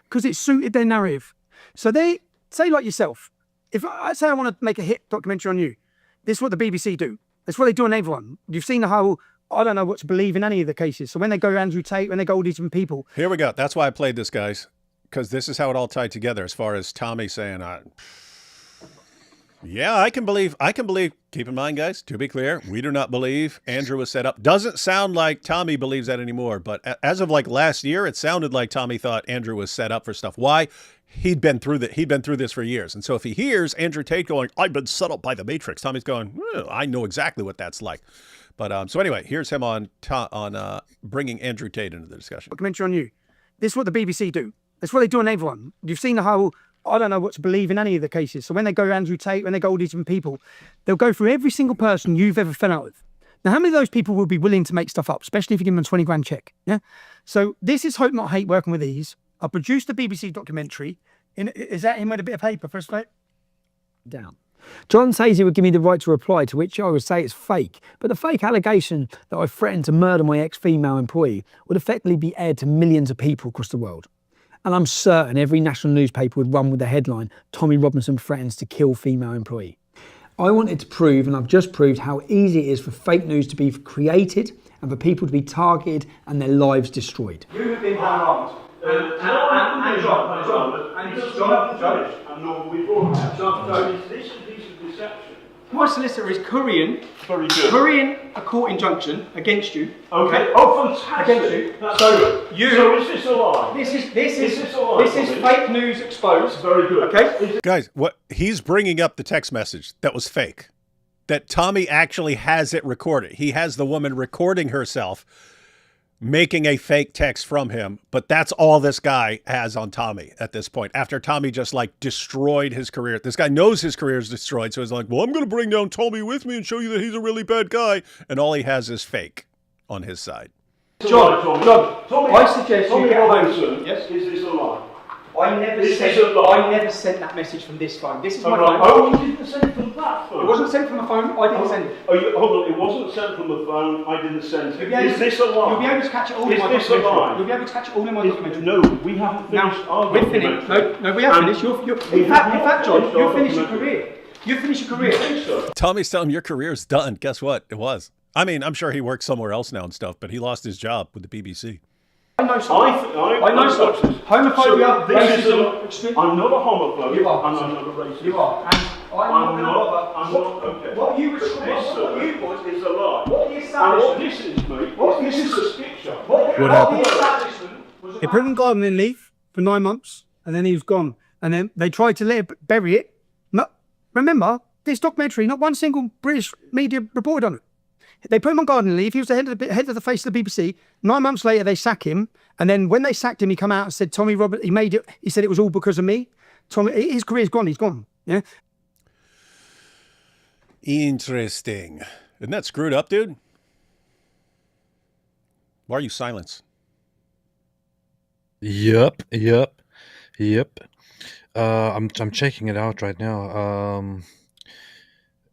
because it suited their narrative. So they say, like yourself, if I say I want to make a hit documentary on you, this is what the BBC do. It's what they do on everyone. You've seen the whole, I don't know what to believe in any of the cases. So when they go Andrew Tate, when they go all these different people. Here we go. That's why I played this, guys, because this is how it all tied together as far as Tommy saying, yeah, I can believe. Keep in mind, guys, to be clear, we do not believe Andrew was set up. Doesn't sound like Tommy believes that anymore. But as of like last year, it sounded like Tommy thought Andrew was set up for stuff. Why? He'd been through that. He'd been through this for years. And so if he hears Andrew Tate going, I've been set up by the Matrix, Tommy's going, I know exactly what that's like. But so anyway, here's him on bringing Andrew Tate into the discussion. Documentary on you. This is what the BBC do. It's what they do on everyone. You've seen the whole, I don't know what to believe in any of the cases. So when they go Andrew Tate, when they go all these different people, they'll go through every single person you've ever fell out with. Now, how many of those people will be willing to make stuff up, especially if you give them a 20 grand check? Yeah. So this is Hope Not Hate working with these. I produced a BBC documentary. Is that him with a bit of paper for us, mate? Down. John says he would give me the right to reply, to which I would say it's fake. But the fake allegation that I threatened to murder my ex-female employee would effectively be aired to millions of people across the world. And I'm certain every national newspaper would run with the headline, Tommy Robinson threatens to kill female employee. I wanted to prove, and I've just proved, how easy it is for fake news to be created and for people to be targeted and their lives destroyed. You have been harmed. My solicitor is currying a court injunction against you. Okay. Oh, fantastic. Against you. So is this a lie? This is fake news exposed. Very good. Okay. Guys, what he's bringing up the text message that was fake. That Tommy actually has it recorded. He has the woman recording herself making a fake text from him, but that's all this guy has on Tommy at this point. After Tommy just like destroyed his career. This guy knows his career is destroyed, so he's like, well, I'm going to bring down Tommy with me and show you that he's a really bad guy. And all he has is fake on his side. John, I suggest you get Robinson. Yes? Is this a lie? I never sent that message from this phone. This is my phone. Oh, you didn't send it from that phone? It wasn't sent from the phone. I didn't send it. Hold on, it wasn't sent from the phone. I didn't send it. Is this a lie? You'll be able to catch it all in my documentary. Is this a lie? You'll be able to catch it all in my documentary. No, we haven't finished our we're finished. No, we have finished. In fact, John, you've finished your career. You've finished your career. I think so. Tommy's telling him your career's done. Guess what? It was. I mean, I'm sure he works somewhere else now and stuff, but he lost his job with the BBC. I know something. I know something. Homophobia, racism. I'm not a homophobe. You are. And I'm not a racist. You are. And I'm not. Okay. What you was This is a lie. What the establishment. And what this is, mate, this is a skit show. What happened? The establishment was They put him in gardening leave for 9 months, and then he was gone. And then they tried to bury it. Remember, this documentary, not one single British media reported on it. They put him on gardening leave. He was the head of the face of the BBC. 9 months later, they sack him. And then when they sacked him, he come out and said, Tommy Robert, he made it. He said it was all because of me. Tommy, his career's gone. He's gone. Yeah. Interesting. Isn't that screwed up, dude? Why are you silent? Yep. I'm checking it out right now.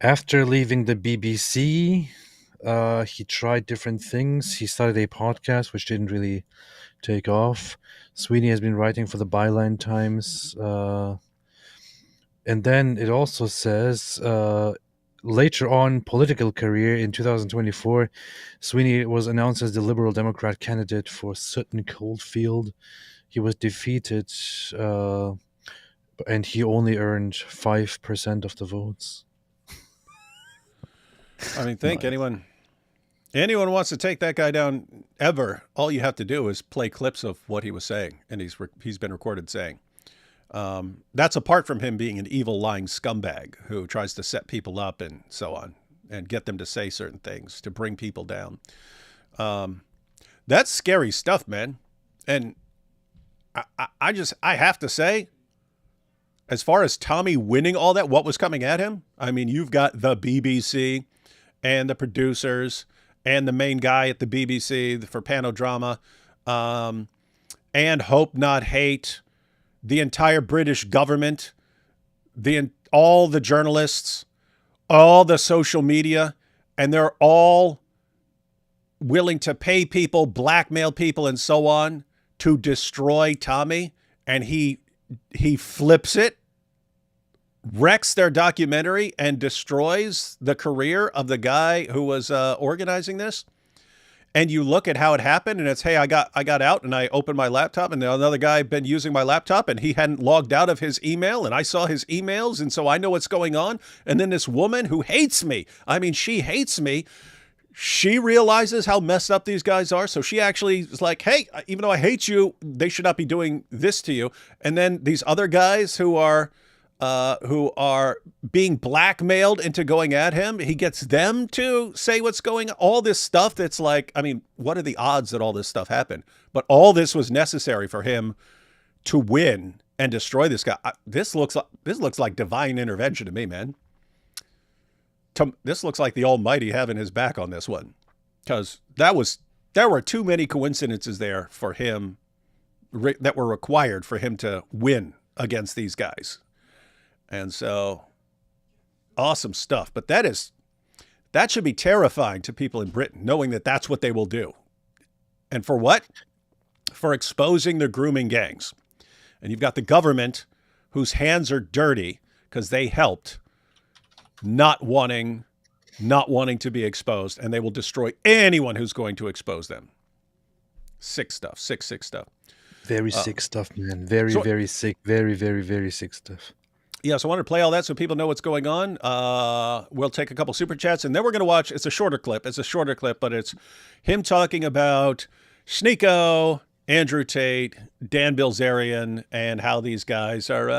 After leaving the BBC, he tried different things. He started a podcast, which didn't really take off. Sweeney has been writing for the Byline Times. And then it also says, later on, political career in 2024, Sweeney was announced as the Liberal Democrat candidate for Sutton Coldfield. He was defeated, and he only earned 5% of the votes. I mean, think anyone wants to take that guy down ever, all you have to do is play clips of what he was saying, and he's been recorded saying. That's apart from him being an evil, lying scumbag who tries to set people up and so on, and get them to say certain things to bring people down. That's scary stuff, man. And I have to say, as far as Tommy winning all that, what was coming at him? I mean, you've got the BBC and the producers and the main guy at the BBC for Panodrama, and Hope Not Hate, the entire British government, all the journalists, all the social media, and they're all willing to pay people, blackmail people, and so on to destroy Tommy. And he flips it, wrecks their documentary, and destroys the career of the guy who was organizing this. And you look at how it happened, and it's, hey, I got out and I opened my laptop, and another guy had been using my laptop, and he hadn't logged out of his email, and I saw his emails, and so I know what's going on. And then this woman who hates me, I mean, she hates me. She realizes how messed up these guys are. So she actually is like, hey, even though I hate you, they should not be doing this to you. And then these other guys who are being blackmailed into going at him, he gets them to say what's going on. All this stuff that's like, I mean, what are the odds that all this stuff happened? But all this was necessary for him to win and destroy this guy. This looks like divine intervention to me, man. This looks like the Almighty having his back on this one, because there were too many coincidences there for him that were required for him to win against these guys. And so, awesome stuff. But that should be terrifying to people in Britain, knowing that that's what they will do. And for what? For exposing the grooming gangs. And you've got the government whose hands are dirty because they helped, not wanting to be exposed, and they will destroy anyone who's going to expose them. Sick stuff. Sick stuff. Very sick stuff, man. Very sick. Very, very, very sick stuff. Yeah, so I wanted to play all that so people know what's going on. We'll take a couple super chats, and then we're going to watch. It's a shorter clip, but it's him talking about Sneako, Andrew Tate, Dan Bilzerian, and how these guys are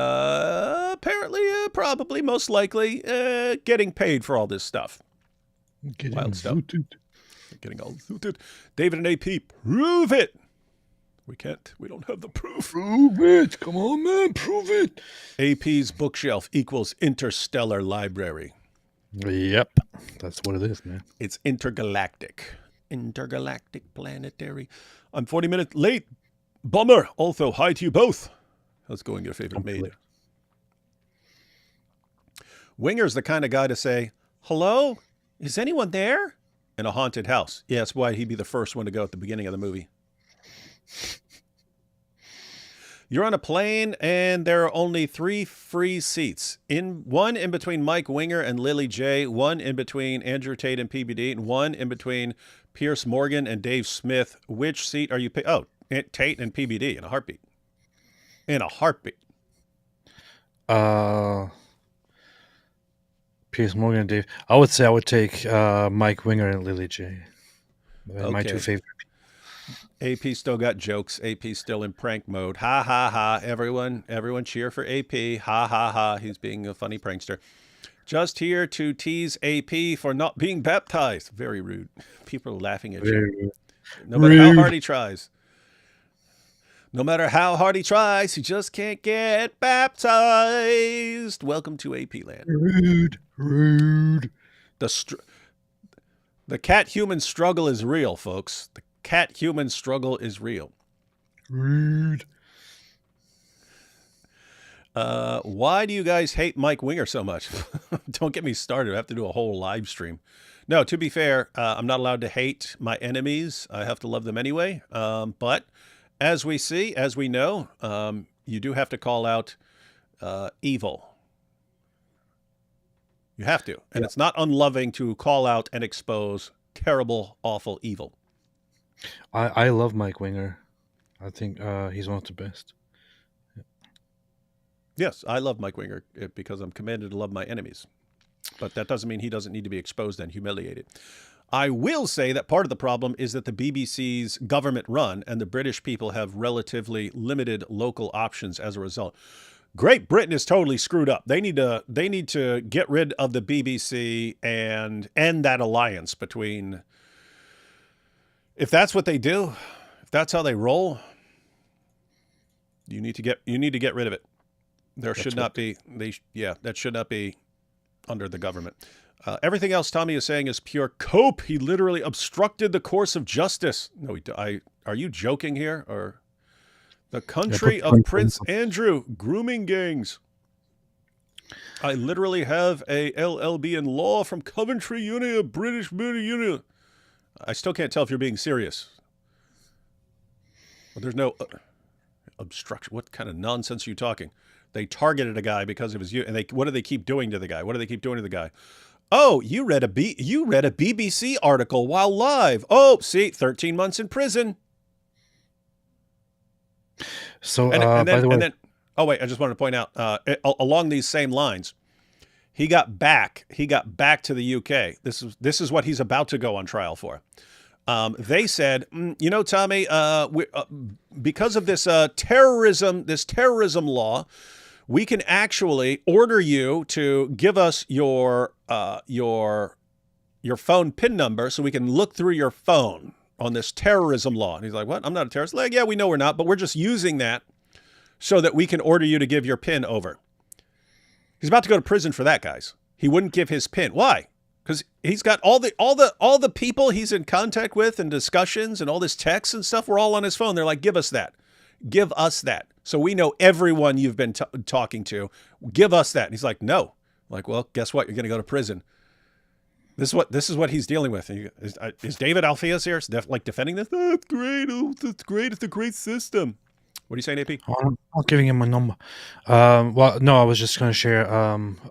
apparently, probably, most likely, getting paid for all this stuff. Wild stuff. Getting all zooted. David and AP, prove it. We can't. We don't have the proof. Prove it. Come on, man. Prove it. AP's bookshelf equals interstellar library. Yep. That's what it is, man. It's intergalactic. Intergalactic planetary. I'm 40 minutes late. Bummer. Also, hi to you both. Let's go and get a favorite maid. Winger's the kind of guy to say, hello? Is anyone there? In a haunted house. Yeah, that's why he'd be the first one to go at the beginning of the movie. You're on a plane, and there are only 3 free seats. One in between Mike Winger and Lily J, one in between Andrew Tate and PBD, and one in between Pierce Morgan and Dave Smith. Which seat are you picking? Oh, Tate and PBD in a heartbeat. In a heartbeat. Pierce Morgan and Dave. I would say I would take Mike Winger and Lily J. My two favorite. AP still got jokes. AP still in prank mode. Ha, ha, ha. Everyone cheer for AP. Ha, ha, ha. He's being a funny prankster. Just here to tease AP for not being baptized. Very rude. People are laughing at you. No matter how hard he tries. No matter how hard he tries, he just can't get baptized. Welcome to AP land. Rude. The cat-human struggle is real, folks. The cat-human struggle is real. Rude. Why do you guys hate Mike Winger so much? Don't get me started. I have to do a whole live stream. No, to be fair, I'm not allowed to hate my enemies. I have to love them anyway. But as we see, as we know, you do have to call out evil. You have to. And it's not unloving to call out and expose terrible, awful evil. I love Mike Winger. I think he's one of the best. Yes, I love Mike Winger because I'm commanded to love my enemies. But that doesn't mean he doesn't need to be exposed and humiliated. I will say that part of the problem is that the BBC's government run and the British people have relatively limited local options as a result. Great Britain is totally screwed up. They need to get rid of the BBC and end that alliance between. If that's what they do, if that's how they roll, you need to get rid of it. There should not be that should not be under the government. Everything else Tommy is saying is pure cope. He literally obstructed the course of justice. No, are you joking here? Or the country of Prince Andrew grooming gangs. I literally have a LLB in law from Coventry Uni, British Uni. I still can't tell if you're being serious. Well, there's no obstruction. What kind of nonsense are you talking? They targeted a guy because of his and what do they keep doing to the guy? What do they keep doing to the guy? Oh, you read a BBC article while live. Oh, see, 13 months in prison. So, by the way, oh wait, I just wanted to point out along these same lines, he got back to the UK. This is what he's about to go on trial for. They said, you know, Tommy, because of this terrorism law, we can actually order you to give us your phone PIN number so we can look through your phone on this terrorism law. And he's like, what? I'm not a terrorist. Like, yeah, we know we're not, but we're just using that so that we can order you to give your PIN over. He's about to go to prison for that, guys. He wouldn't give his PIN. Why? Because he's got all the people he's in contact with and discussions and all this text and stuff were all on his phone. They're like, give us that. Give us that. So we know everyone you've been talking to. Give us that. And he's like, no. I'm like, well, guess what? You're going to go to prison. This is what he's dealing with. Is David Alpheus here like defending this? Oh, it's great. Oh, it's great. It's a great system. What are you saying, AP? I'm not giving him a number. Well, no, I was just going to share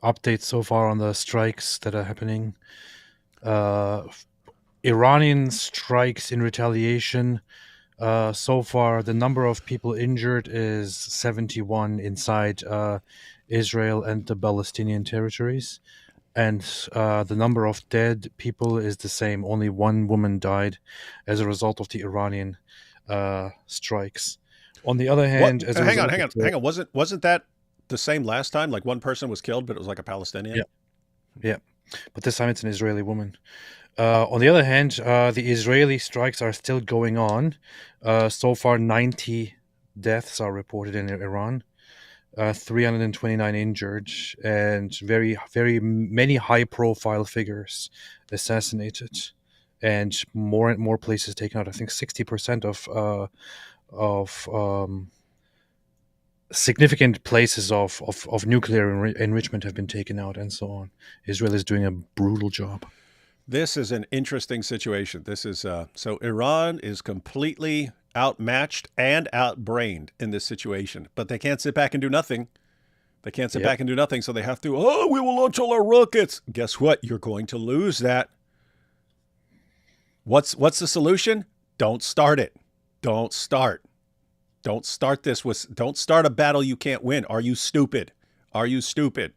updates so far on the strikes that are happening. Iranian strikes in retaliation. So far, the number of people injured is 71 inside Israel and the Palestinian territories. And the number of dead people is the same. Only one woman died as a result of the Iranian strikes. On the other hand, hang on. Wasn't that the same last time? Like one person was killed, but it was like a Palestinian. Yeah. But this time it's an Israeli woman. On the other hand, the Israeli strikes are still going on. So far, 90 deaths are reported in Iran. 329 injured, and very, very many high-profile figures assassinated, and more and more places taken out. I think 60% of significant places of nuclear enrichment have been taken out, and so on. Israel is doing a brutal job. This is an interesting situation. This is so Iran is completely outmatched and outbrained in this situation, but they can't sit back and do nothing. They can't sit back and do nothing, so they have to, we will launch all our rockets. Guess what? You're going to lose that. What's the solution? Don't start it. Don't start this don't start a battle you can't win. Are you stupid? Are you stupid?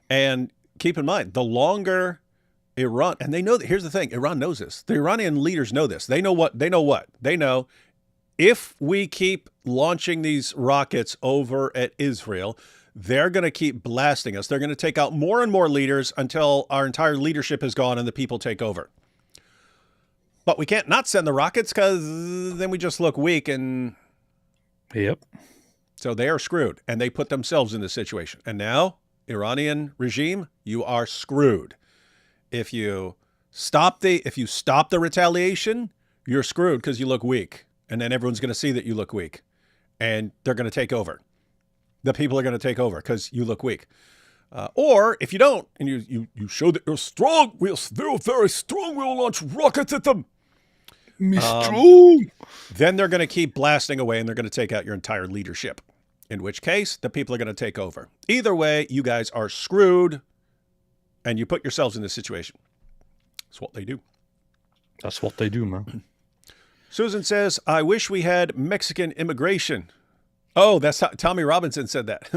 And keep in mind, the longer Iran, and they know that, here's the thing, Iran knows this. The Iranian leaders know this. They know if we keep launching these rockets over at Israel, they're going to keep blasting us. They're going to take out more and more leaders until our entire leadership is gone and the people take over. But we can't not send the rockets because then we just look weak and... Yep. So they are screwed, and they put themselves in this situation. And now, Iranian regime, you are screwed. If you stop the retaliation, you're screwed because you look weak. And then everyone's going to see that you look weak. And they're going to take over. The people are going to take over because you look weak. Or if you don't, and you show that you're strong, they're very strong, we'll launch rockets at them. Then they're going to keep blasting away, and they're going to take out your entire leadership. In which case, the people are going to take over. Either way, you guys are screwed, and you put yourselves in this situation. That's what they do. That's what they do, man. Susan says, I wish we had Mexican immigration. Oh, that's how Tommy Robinson said that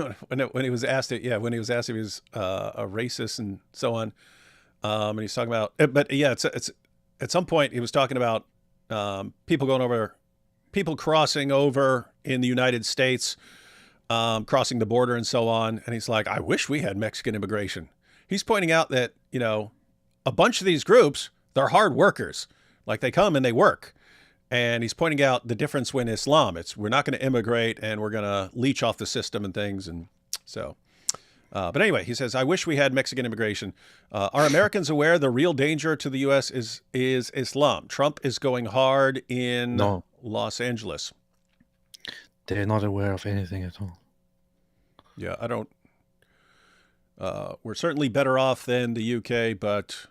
when he was asked it. Yeah, when he was asked if he was a racist and so on. And he's talking about, but yeah, it's at some point he was talking about people crossing over in the United States, crossing the border and so on. And he's like, I wish we had Mexican immigration. He's pointing out that, a bunch of these groups, they're hard workers. Like they come and they work. And he's pointing out the difference when Islam, we're not going to immigrate and we're going to leech off the system and things. And so, but anyway, he says, I wish we had Mexican immigration. Are Americans aware the real danger to the U.S. is Islam? Trump is going hard in Los Angeles. They're not aware of anything at all. Yeah, I don't. We're certainly better off than the UK, but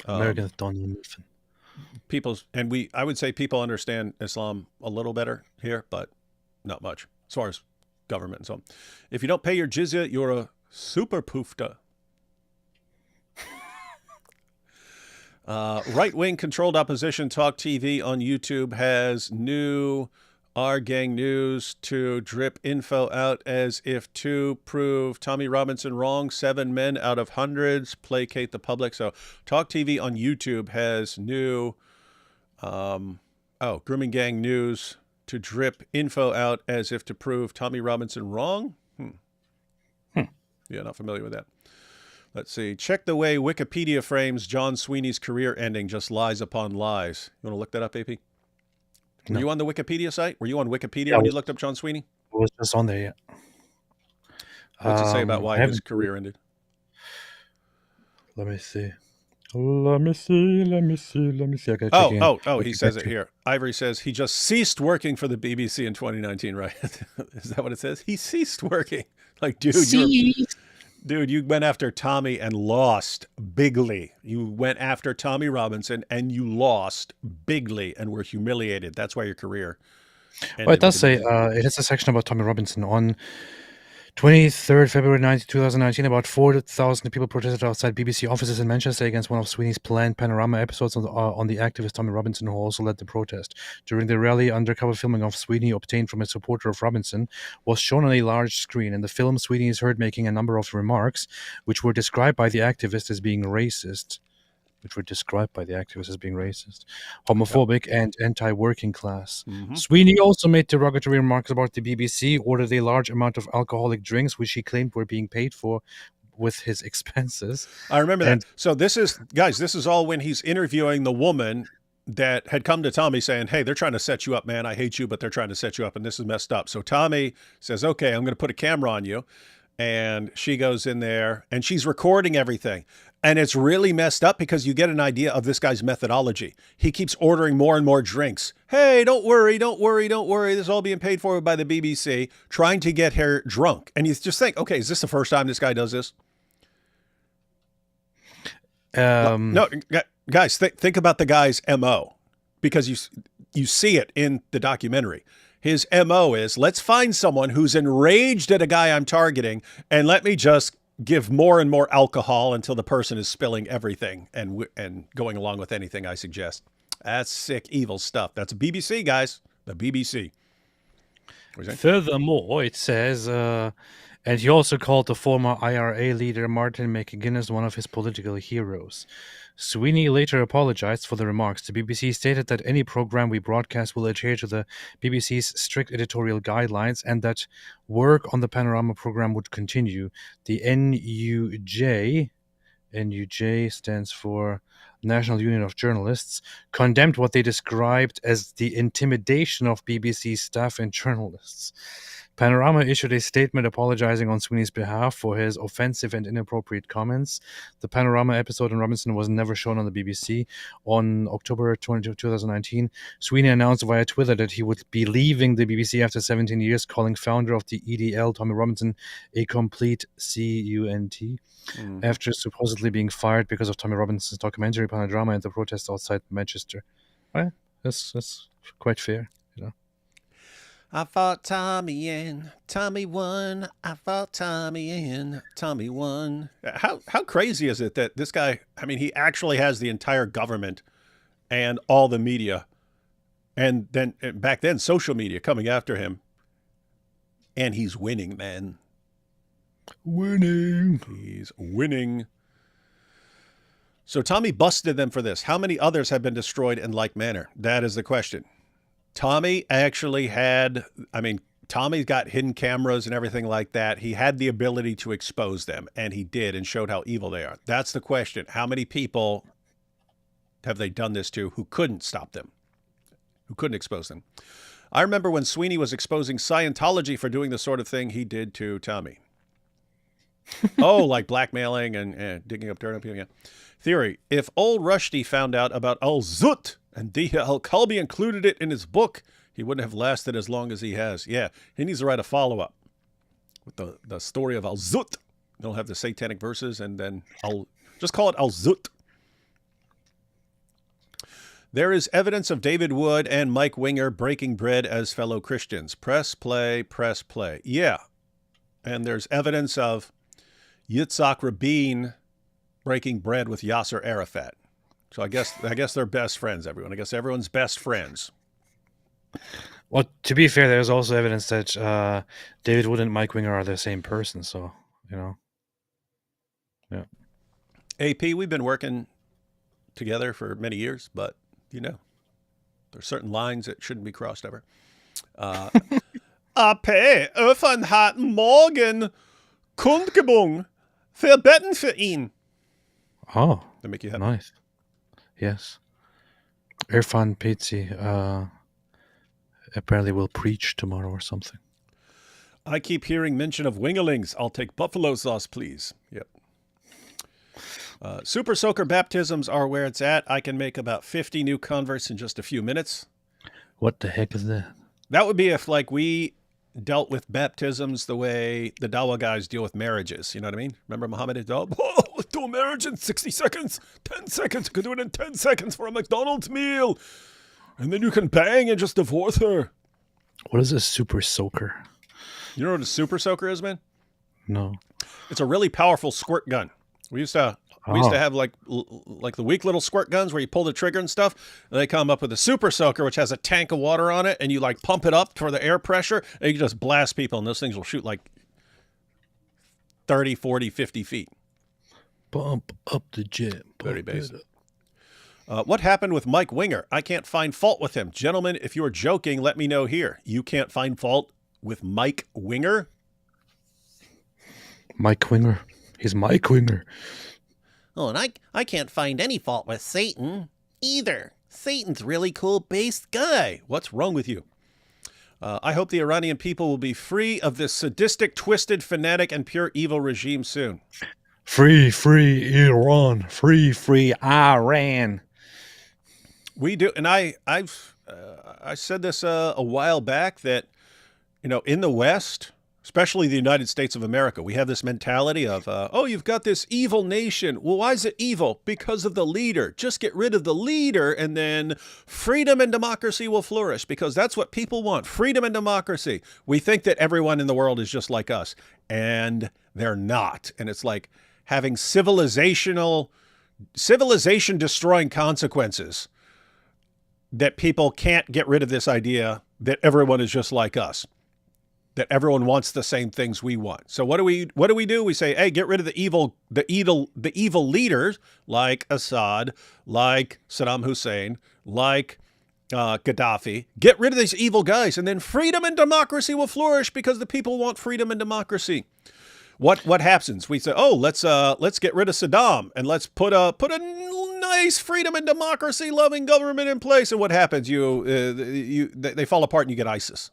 Americans don't know nothing. I would say people understand Islam a little better here, but not much as far as government and so on. If you don't pay your jizya, you're a super poofta. Right-wing controlled opposition Talk TV on YouTube has new Our Gang News to drip info out as if to prove Tommy Robinson wrong. 7 men out of hundreds placate the public. So Talk TV on YouTube has new Grooming Gang News to drip info out as if to prove Tommy Robinson wrong. Yeah, not familiar with that. Let's see. Check the way Wikipedia frames John Sweeney's career ending, just lies upon lies. You want to look that up, AP? Were you on the Wikipedia site? Were you on Wikipedia when you looked up John Sweeney? It was just on there, yeah. What's it say about why his career ended? Let me see. Let me see. He says it here. Ivory says he just ceased working for the BBC in 2019, right? Is that what it says? He ceased working. Like, dude, you went after Tommy and lost bigly. You went after Tommy Robinson and you lost bigly and were humiliated. That's why your career ended. Well, it does say, it has a section about Tommy Robinson. On 23rd February 2019, about 4,000 people protested outside BBC offices in Manchester against one of Sweeney's planned Panorama episodes on the activist Tommy Robinson, who also led the protest. During the rally, undercover filming of Sweeney obtained from a supporter of Robinson was shown on a large screen. In the film, Sweeney is heard making a number of remarks which were described by the activist as being racist. Homophobic, and anti-working class. Sweeney also made derogatory remarks about the BBC, ordered a large amount of alcoholic drinks, which he claimed were being paid for with his expenses. I remember that. So this is all when he's interviewing the woman that had come to Tommy saying, hey, they're trying to set you up, man. I hate you, but they're trying to set you up, and this is messed up. So Tommy says, okay, I'm going to put a camera on you. And she goes in there and she's recording everything. And it's really messed up because you get an idea of this guy's methodology. He keeps ordering more and more drinks. Hey, don't worry. This is all being paid for by the BBC, trying to get her drunk. And you just think, okay, is this the first time this guy does this? No, guys, think about the guy's MO, because you see it in the documentary. His MO is, let's find someone who's enraged at a guy I'm targeting, and let me just give more and more alcohol until the person is spilling everything and going along with anything I suggest. That's sick, evil stuff. That's BBC, guys. The BBC. Furthermore, it says, and he also called the former IRA leader Martin McGuinness one of his political heroes. Sweeney later apologized for the remarks. The BBC stated that any program we broadcast will adhere to the BBC's strict editorial guidelines and that work on the Panorama program would continue. The NUJ stands for National Union of Journalists, condemned what they described as the intimidation of BBC staff and journalists. Panorama issued a statement apologizing on Sweeney's behalf for his offensive and inappropriate comments. The Panorama episode on Robinson was never shown on the BBC. On October 22, 2019, Sweeney announced via Twitter that he would be leaving the BBC after 17 years, calling founder of the EDL, Tommy Robinson, a complete cunt. After supposedly being fired because of Tommy Robinson's documentary Panorama and the protests outside Manchester. Well, that's quite fair, you know. I fought Tommy and Tommy won. I fought Tommy and Tommy won. How crazy is it that this guy, I mean, he actually has the entire government and all the media, and then back then social media coming after him, and he's winning, man. He's winning. So Tommy busted them for this. How many others have been destroyed in like manner? That is the question. Tommy actually had, Tommy's got hidden cameras and everything like that. He had the ability to expose them, and he did, and showed how evil they are. That's the question. How many people have they done this to who couldn't stop them, who couldn't expose them? I remember when Sweeney was exposing Scientology for doing the sort of thing he did to Tommy. Like blackmailing and digging up dirt on people. Yeah. Theory: if old Rushdie found out about Al-Zut and Dia Al-Kalbi included it in his book, he wouldn't have lasted as long as he has. Yeah, he needs to write a follow-up. with the story of Al-Zut. They'll have the satanic verses, and then I'll just call it Al-Zut. There is evidence of David Wood and Mike Winger breaking bread as fellow Christians. Press play, press play. Yeah. And there's evidence of Yitzhak Rabin breaking bread with Yasser Arafat. So I guess they're best friends, everyone. I guess everyone's best friends. Well, to be fair, there's also evidence that David Wood and Mike Winger are the same person. So, yeah. AP, we've been working together for many years, but, there's certain lines that shouldn't be crossed ever. AP, Öffern hat morgen Kundgebung. Verbeten für ihn. Oh, They make you happy. nice. Yes. Irfan Pizzi apparently will preach tomorrow or something. I keep hearing mention of wingerlings. I'll take buffalo sauce, please. Yep. Super Soaker baptisms are where it's at. I can make about 50 new converts in just a few minutes. What the heck is that? That would be if, we dealt with baptisms the way the Dawa guys deal with marriages. You know what I mean? Remember Muhammad and Dawa? Oh, let's do a marriage in 60 seconds. 10 seconds. You can do it in 10 seconds for a McDonald's meal. And then you can bang and just divorce her. What is a super soaker? You know what a super soaker is, man? No. It's a really powerful squirt gun. We used to have like the weak little squirt guns where you pull the trigger and stuff. And they come up with a super soaker, which has a tank of water on it, and you pump it up for the air pressure, and you just blast people, and those things will shoot 30, 40, 50 feet. Bump up the jet. Very basic. What happened with Mike Winger? I can't find fault with him. Gentlemen, if you're joking, let me know here. You can't find fault with Mike Winger? Mike Winger. He's Mike Winger. Oh, and I can't find any fault with Satan either. Satan's a really cool based guy. What's wrong with you? I hope the Iranian people will be free of this sadistic, twisted, fanatic, and pure evil regime soon. Free Iran. Free Iran. We do, and I said this a while back that, in the West, especially the United States of America, we have this mentality of, you've got this evil nation. Well, why is it evil? Because of the leader. Just get rid of the leader, and then freedom and democracy will flourish, because that's what people want, freedom and democracy. We think that everyone in the world is just like us, and they're not. And it's like having civilization-destroying consequences that people can't get rid of this idea that everyone is just like us, that everyone wants the same things we want. So what do we do? We say, hey, get rid of the evil leaders like Assad, like Saddam Hussein, like Gaddafi. Get rid of these evil guys, and then freedom and democracy will flourish because the people want freedom and democracy. What happens? We say, let's get rid of Saddam, and let's put a nice freedom and democracy loving government in place. And what happens? They fall apart and you get ISIS.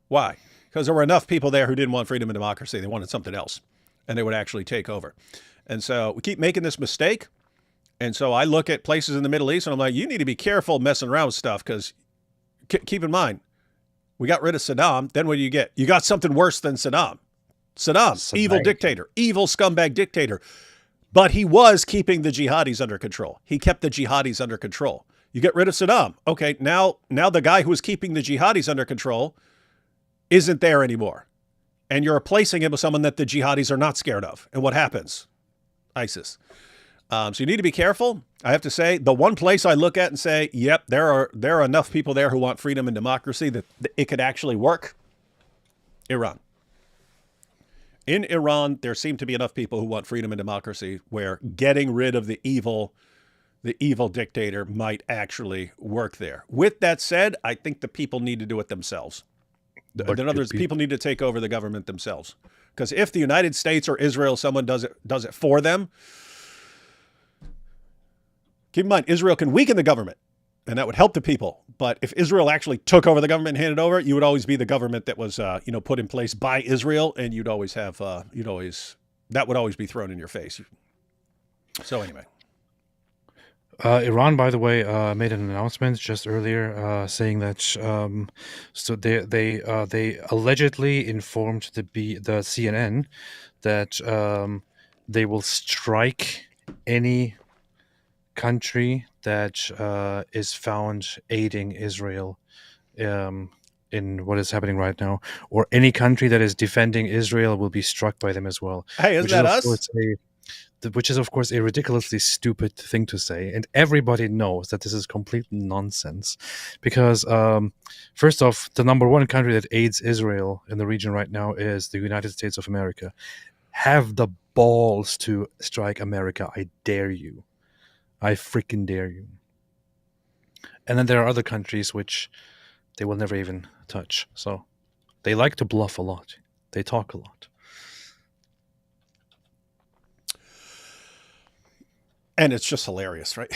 Why? Because there were enough people there who didn't want freedom and democracy. They wanted something else, and they would actually take over. And so we keep making this mistake. And so I look at places in the Middle East, and I'm like, you need to be careful messing around with stuff, because keep in mind, we got rid of Saddam. Then what do you get? You got something worse than Saddam. Saddam, evil dictator, evil scumbag dictator. But he was keeping the jihadis under control. He kept the jihadis under control. You get rid of Saddam. Okay, now the guy who was keeping the jihadis under control isn't there anymore. And you're replacing him with someone that the jihadis are not scared of. And what happens? ISIS. So you need to be careful. I have to say, the one place I look at and say, yep, there are enough people there who want freedom and democracy that it could actually work. Iran. In Iran, there seem to be enough people who want freedom and democracy where getting rid of the evil dictator might actually work there. With that said, I think the people need to do it themselves. In other words, people need to take over the government themselves. Because if the United States or Israel, someone does it for them, keep in mind, Israel can weaken the government, and that would help the people. But if Israel actually took over the government and handed it over, you would always be the government that was, put in place by Israel, and you'd always have, that would always be thrown in your face. So anyway. Iran, by the way, made an announcement just earlier saying that so they allegedly informed the CNN that they will strike any country that is found aiding Israel in what is happening right now, or any country that is defending Israel will be struck by them as well. Hey, isn't Which that is, of us? course, which is, of course, a ridiculously stupid thing to say, and everybody knows that this is complete nonsense. Because first off, the number one country that aids Israel in the region right now is the United States of America. Have the balls to strike America! I dare you! I freaking dare you! And then there are other countries which they will never even touch. So they like to bluff a lot. They talk a lot. And it's just hilarious, right?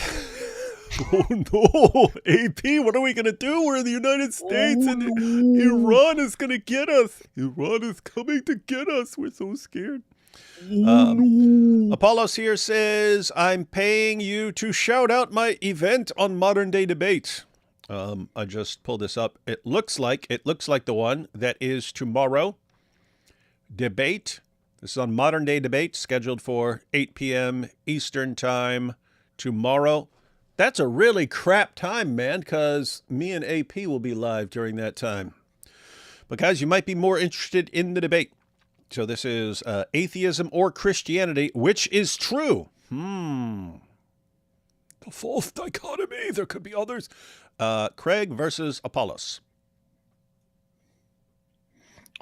Oh no, AP, what are we going to do? We're in the United States and Iran is going to get us. Iran is coming to get us. We're so scared. Apollos here says, I'm paying you to shout out my event on Modern Day Debate. I just pulled this up. It looks like the one that is tomorrow. Debate. This is on Modern Day Debate, scheduled for 8 p.m. Eastern Time tomorrow. That's a really crap time, man, because me and AP will be live during that time. But guys, you might be more interested in the debate. So this is atheism or Christianity, which is true? The false dichotomy. There could be others. Craig versus Apollos.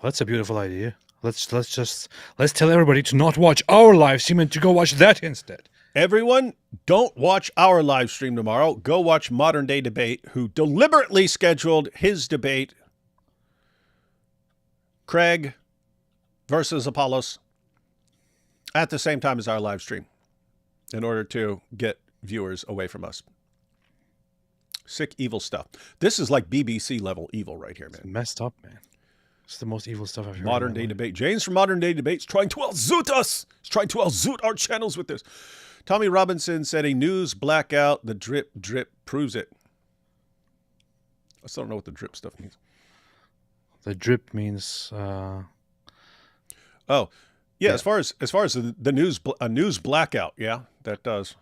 That's a beautiful idea. Let's tell everybody to not watch our live stream and to go watch that instead. Everyone, don't watch our live stream tomorrow. Go watch Modern Day Debate, who deliberately scheduled his debate. Craig versus Apollos at the same time as our live stream in order to get viewers away from us. Sick, evil stuff. This is like BBC level evil right here, man. It's messed up, man. It's the most evil stuff I've heard. Modern Day Debate. James from Modern Day Debate's trying to outzoot us. He's trying to outzoot our channels with this. Tommy Robinson said a news blackout. The drip proves it. I still don't know what the drip stuff means. The drip means. Oh, yeah. As far as the news blackout, yeah, that does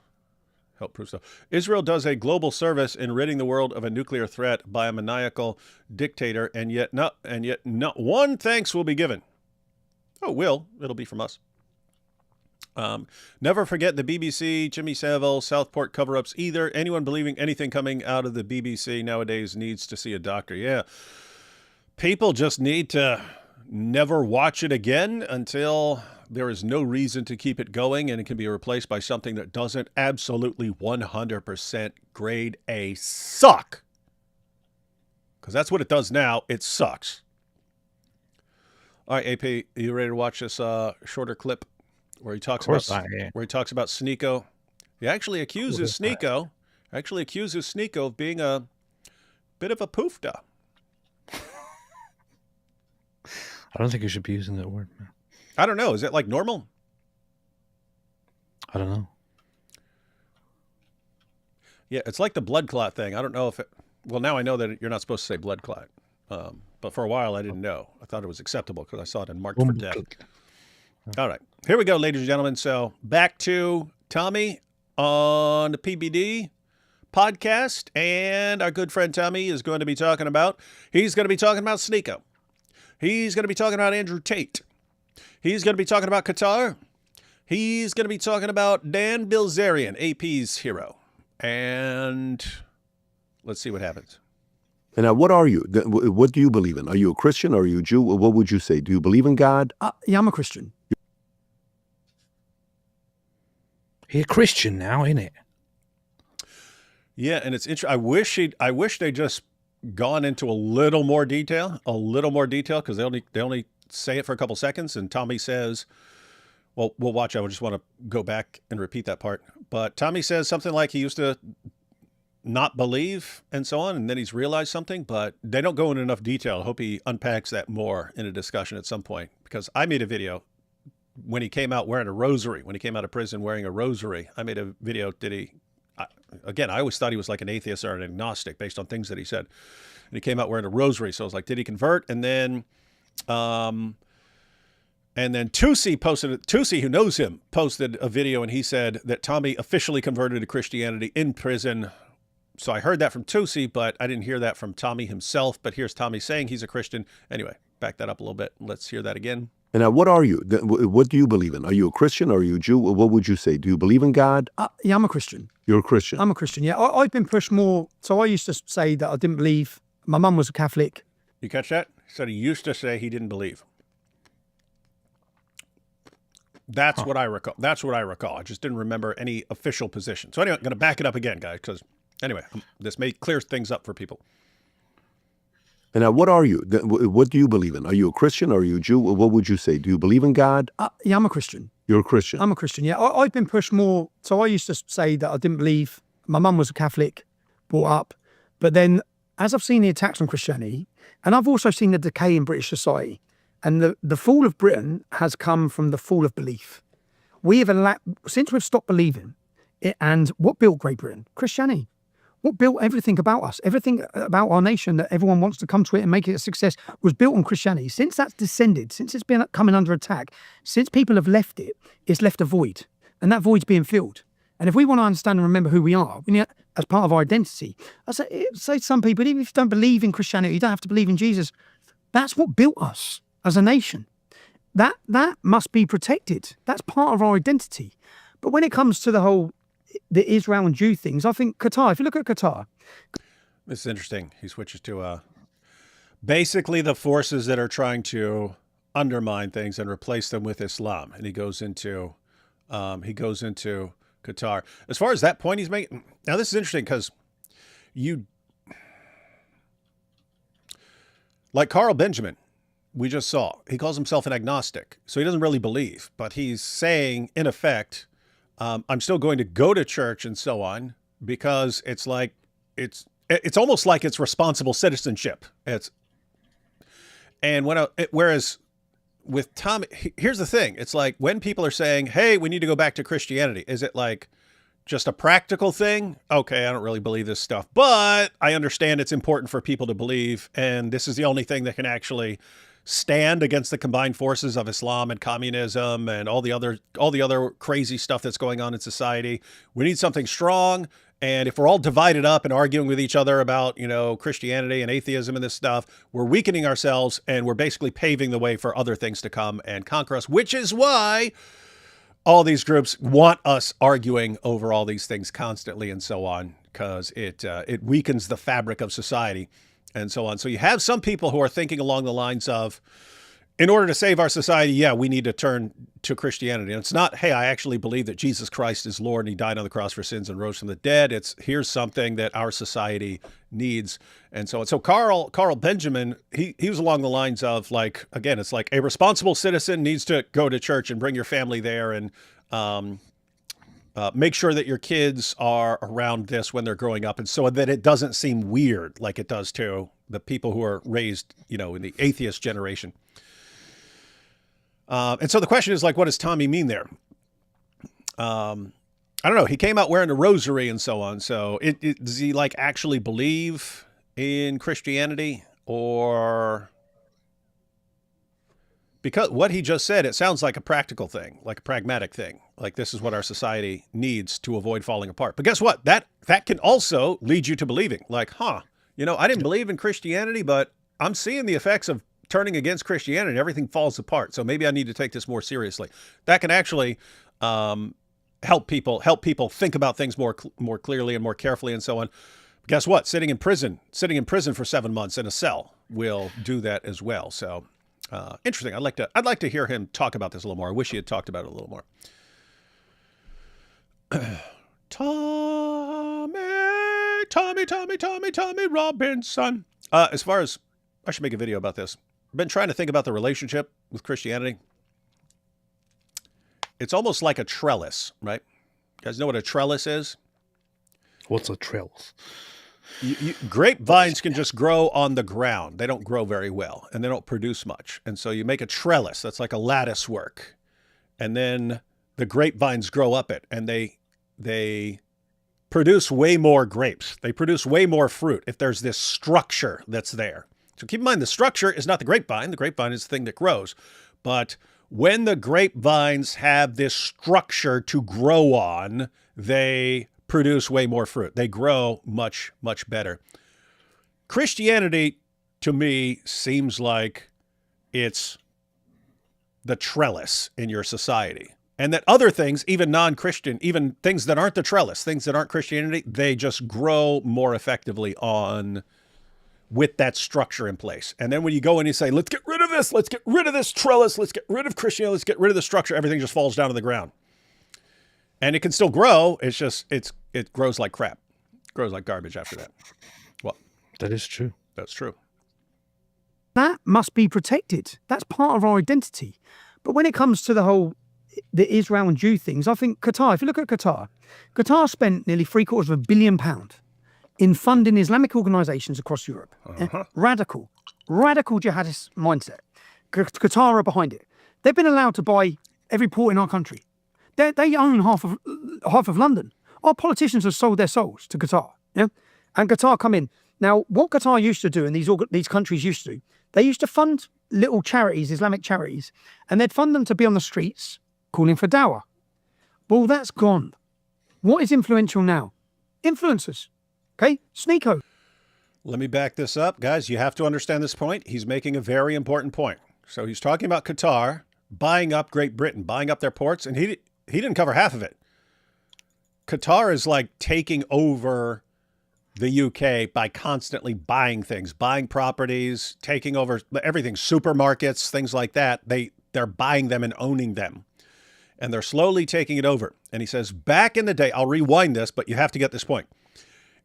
help prove stuff. Israel does a global service in ridding the world of a nuclear threat by a maniacal dictator, and yet not one thanks will be given. Oh, it'll be from us. Never forget the BBC, Jimmy Savile, Southport cover-ups either. Anyone believing anything coming out of the BBC nowadays needs to see a doctor. Yeah. People just need to never watch it again until there is no reason to keep it going and it can be replaced by something that doesn't absolutely 100% grade A suck. Because that's what it does now. It sucks. All right, AP, are you ready to watch this shorter clip where he talks about Sneako? He actually accuses Sneako of being a bit of a poofda. I don't think you should be using that word, man. I don't know. Is it like normal? I don't know. Yeah, it's like the blood clot thing. I don't know if it... Well, now I know that you're not supposed to say blood clot. But for a while, I didn't know. I thought it was acceptable because I saw it in Marked for Death. All right. Here we go, ladies and gentlemen. So back to Tommy on the PBD podcast. And our good friend Tommy is going to be talking about... He's going to be talking about Sneako. He's going to be talking about Andrew Tate. He's going to be talking about Qatar. He's going to be talking about Dan Bilzerian, AP's hero. And let's see what happens. And now, what are you? What do you believe in? Are you a Christian? Are you a Jew? What would you say? Do you believe in God? Yeah, I'm a Christian. He's a Christian now, ain't it? Yeah, and it's interesting. I wish they just gone into a little more detail, because they only say it for a couple seconds, and Tommy says, well, we'll watch. I just want to go back and repeat that part. But Tommy says something like he used to not believe and so on, and then he's realized something, but they don't go into enough detail. I hope he unpacks that more in a discussion at some point, because I made a video when he came out wearing a rosary, when he came out of prison wearing a rosary. I made a video. again, I always thought he was like an atheist or an agnostic based on things that he said. And he came out wearing a rosary. So I was like, did he convert? And then Tusi, who knows him, posted a video, and he said that Tommy officially converted to Christianity in prison. So I heard that from Tusi, but I didn't hear that from Tommy himself. But here's Tommy saying he's a Christian. Anyway, back that up a little bit. Let's hear that again. And now, what are you? What do you believe in? Are you a Christian? Are you a Jew? What would you say? Do you believe in God? Yeah, I'm a Christian. You're a Christian. I'm a Christian, yeah. I've been pushed more. So I used to say that I didn't believe. My mum was a Catholic. You catch that? He said he used to say he didn't believe. That's what I recall. That's what I recall. I just didn't remember any official position. So anyway, I'm going to back it up again, guys, because anyway, this may clear things up for people. And now, what are you? What do you believe in? Are you a Christian? Are you a Jew? What would you say? Do you believe in God? Yeah, I'm a Christian. You're a Christian. I'm a Christian, yeah. I've been pushed more. So I used to say that I didn't believe. My mum was a Catholic, brought up. But then as I've seen the attacks on Christianity, and I've also seen the decay in British society, and the fall of Britain has come from the fall of belief. We have since we've stopped believing, and what built Great Britain? Christianity. What built everything about us, everything about our nation that everyone wants to come to it and make it a success was built on Christianity. Since that's descended, since it's been coming under attack, since people have left it, it's left a void, and that void's being filled. And if we want to understand and remember who we are, we need, as part of our identity, I say to some people, even if you don't believe in Christianity, you don't have to believe in Jesus. That's what built us as a nation. That must be protected. That's part of our identity. But when it comes to the Israel and Jew things, I think Qatar, if you look at Qatar. This is interesting. He switches to basically the forces that are trying to undermine things and replace them with Islam. And he goes into Qatar. As far as that point he's making, now this is interesting because like Carl Benjamin, we just saw, he calls himself an agnostic. So he doesn't really believe, but he's saying in effect, I'm still going to go to church and so on, because it's like, it's almost like it's responsible citizenship. Whereas with Tom, here's the thing. It's like when people are saying, hey, we need to go back to Christianity. Is it like just a practical thing? Okay, I don't really believe this stuff, but I understand it's important for people to believe. And this is the only thing that can actually stand against the combined forces of Islam and communism and all the other crazy stuff that's going on in society. We need something strong. And if we're all divided up and arguing with each other about, Christianity and atheism and this stuff, we're weakening ourselves and we're basically paving the way for other things to come and conquer us, which is why all these groups want us arguing over all these things constantly and so on, because it weakens the fabric of society and so on. So you have some people who are thinking along the lines of, in order to save our society, yeah, we need to turn to Christianity. And it's not, hey, I actually believe that Jesus Christ is Lord and he died on the cross for sins and rose from the dead. It's, here's something that our society needs and so on. So Carl Benjamin, he was along the lines of, like, again, it's like a responsible citizen needs to go to church and bring your family there and make sure that your kids are around this when they're growing up, and so that it doesn't seem weird like it does to the people who are raised, in the atheist generation. And so the question is, like, what does Tommy mean there? I don't know. He came out wearing a rosary and so on. So does he like actually believe in Christianity, or because what he just said, it sounds like a practical thing, like a pragmatic thing. Like, this is what our society needs to avoid falling apart. But guess what? That can also lead you to believing, like, I didn't believe in Christianity, but I'm seeing the effects of turning against Christianity and everything falls apart. So maybe I need to take this more seriously. That can actually help people think about things more clearly and more carefully and so on. Guess what? Sitting in prison for 7 months in a cell will do that as well. So interesting. I'd like to hear him talk about this a little more. I wish he had talked about it a little more. Tommy Robinson. As far as, I should make a video about this. I've been trying to think about the relationship with Christianity. It's almost like a trellis, right? You guys know what a trellis is? What's a trellis? Grapevines can just grow on the ground. They don't grow very well, and they don't produce much. And so you make a trellis. That's like a lattice work. And then the grapevines grow up it, and they produce way more grapes. They produce way more fruit if there's this structure that's there. So keep in mind, the structure is not the grapevine. The grapevine is the thing that grows. But when the grapevines have this structure to grow on, they produce way more fruit. They grow much, much better. Christianity, to me, seems like it's the trellis in your society. And that other things, even non-Christian, even things that aren't the trellis, things that aren't Christianity, they just grow more effectively on with that structure in place. And then when you go and you say, let's get rid of this trellis, let's get rid of Christianity, let's get rid of the structure, everything just falls down to the ground. And it can still grow. It's just, it grows like crap. It grows like garbage after that. Well, That is true. that's true. That must be protected. That's part of our identity. But when it comes to the Israel and Jew things, I think Qatar, if you look at Qatar spent nearly £750 million in funding Islamic organisations across Europe. Radical jihadist mindset. Qatar are behind it. They've been allowed to buy every port in our country. They own half of London. Our politicians have sold their souls to Qatar. Yeah, and Qatar come in. Now, what Qatar used to do, and these countries used to do, they used to fund little charities, Islamic charities, and they'd fund them to be on the streets calling for dawah. Well, that's gone. What is influential now? Influencers. Okay, Sneako. Let me back this up. Guys, you have to understand this point. He's making a very important point. So he's talking about Qatar buying up Great Britain, buying up their ports, and he didn't cover half of it. Qatar is like taking over the UK by constantly buying things, buying properties, taking over everything, supermarkets, things like that. They're buying them and owning them. And they're slowly taking it over. And he says, back in the day, I'll rewind this, but you have to get this point.